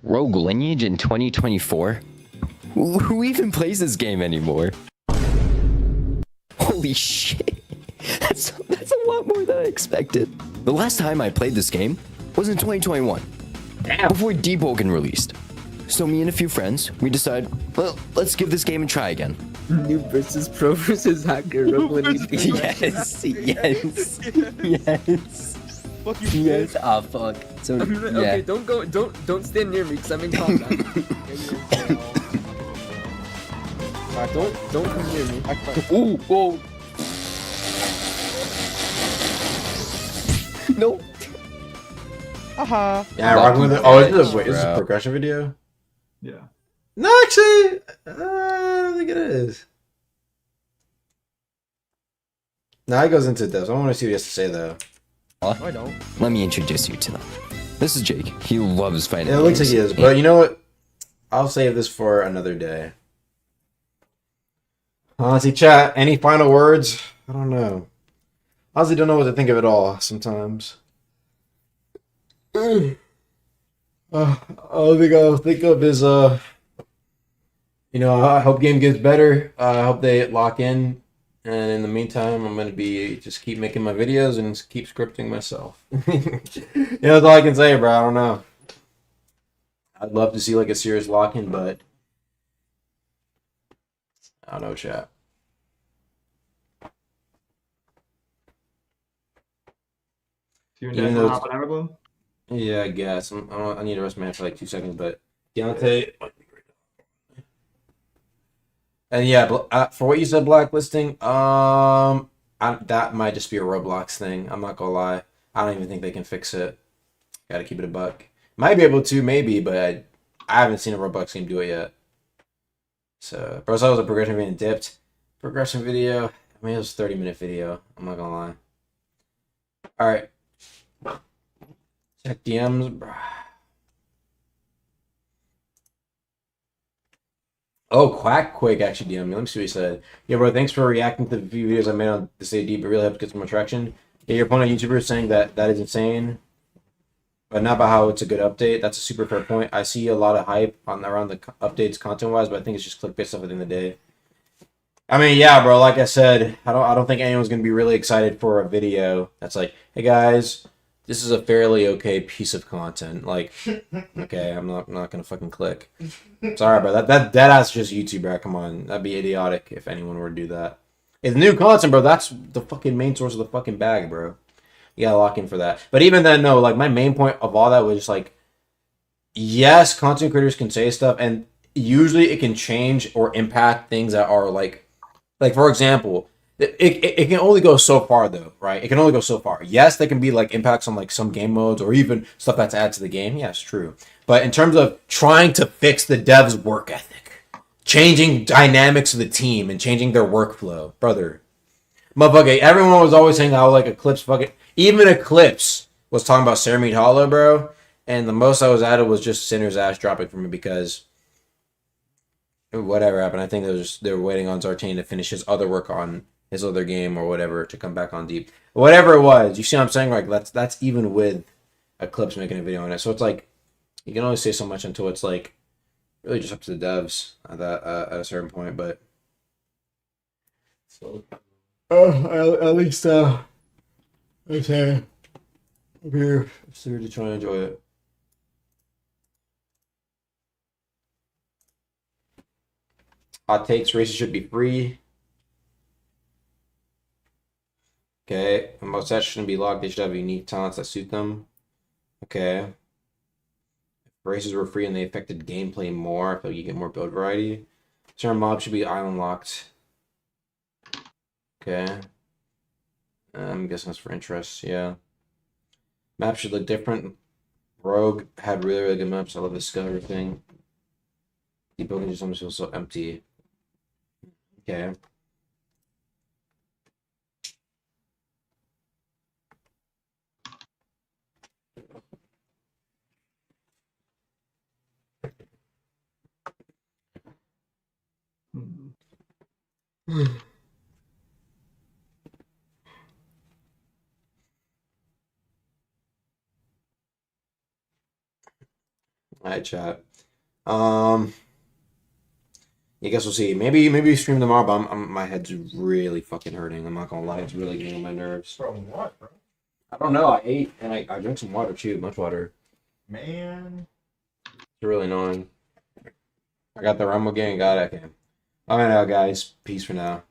Rogue Lineage in 2024? Who even plays this game anymore? Holy shit. That's a lot more than I expected. The last time I played this game was in 2021. Damn. Before Deepwoken released. So me and a few friends, we decided, well, let's give this game a try again. New versus pro versus hacker. Rogue Lineage. Yes, yes, yes. Fuck you. Yes, ah, fuck. So, yeah. Okay, don't stand near me because I'm in combat. Don't come near me. Ooh, whoa. No. Haha. Yeah, rocking with it. Oh, is this a progression video? Yeah. No, actually, I don't think it is. Now he goes into depth. I want to see what he has to say, though. I don't. Let me introduce you to them. This is Jake. He loves fighting. It looks like he is, but you know what? I'll save this for another day. Honestly, chat, any final words? I don't know. Honestly, don't know what to think of it all sometimes. All I'll think of is, I hope game gets better. I hope they lock in. And in the meantime, I'm going to be just keep making my videos and keep scripting myself. That's all I can say, bro. I don't know. I'd love to see like a serious lock-in, but I don't know, chat. You and Dad hop on Everbloom? Yeah, I guess. I need to rest my hand for like 2 seconds, but Deontay. And yeah, for what you said, blacklisting, that might just be a Roblox thing. I'm not gonna lie. I don't even think they can fix it. Gotta keep it a buck. Might be able to, maybe, but I haven't seen a Roblox game do it yet. So, bro, so it was a progression video and dipped. Progression video. I mean, it was a 30-minute video. I'm not gonna lie. All right. Check DMs, bro. Oh, Quack actually DM'd me. Let me see what he said. Yeah, bro, thanks for reacting to the few videos I made on this AD, but really helped get some more traction. Yeah, your point on YouTuber is saying that is insane, but not about how it's a good update. That's a super fair point. I see a lot of hype around the updates content-wise, but I think it's just clickbait stuff at the end of the day. I mean, yeah, bro, like I said, I don't think anyone's going to be really excited for a video that's like, hey, guys, this is a fairly okay piece of content. Like, okay, I'm not gonna fucking click. Sorry, bro. That's just YouTube, bro. Come on, that'd be idiotic if anyone were to do that. It's new content, bro. That's the fucking main source of the fucking bag, bro. You gotta lock in for that. But even then, no. Like, my main point of all that was just like, yes, content creators can say stuff, and usually it can change or impact things that are like for example. It can only go so far, though, right? It can only go so far. Yes, there can be, like, impacts on, like, some game modes or even stuff that's added to the game. Yes, true. But in terms of trying to fix the devs' work ethic, changing dynamics of the team and changing their workflow, brother, Motherfucker, everyone was always saying how like Eclipse fucking even Eclipse was talking about Ceremede Hollow, bro. And the most I was at it was just Sinner's ass dropping for me because whatever happened. I think they were waiting on Zartane to finish his other work on his other game or whatever to come back on Deep. Whatever it was, you see what I'm saying? Like that's even with Eclipse making a video on it. So it's like you can only say so much until it's like really just up to the devs at a certain point. But so at least okay, we're seriously trying to enjoy it. Hot takes: races should be free. Okay, most sets shouldn't be locked. They should have unique talents that suit them. Okay. If races were free and they affected gameplay more, I feel like you get more build variety. Certain mobs should be island locked. Okay. I'm guessing that's for interest, yeah. Maps should look different. Rogue had really, really good maps. I love the Discovery thing. Deepwoken just almost feels so empty. Okay. Alright, chat. I guess we'll see. Maybe stream tomorrow, but my head's really fucking hurting. I'm not gonna lie, it's really getting on my nerves. From what, bro? I don't know. I ate and I drank some water too, much water. Man. It's really annoying. I got the Rumble game, got it. Okay. Alright now, guys. Peace for now.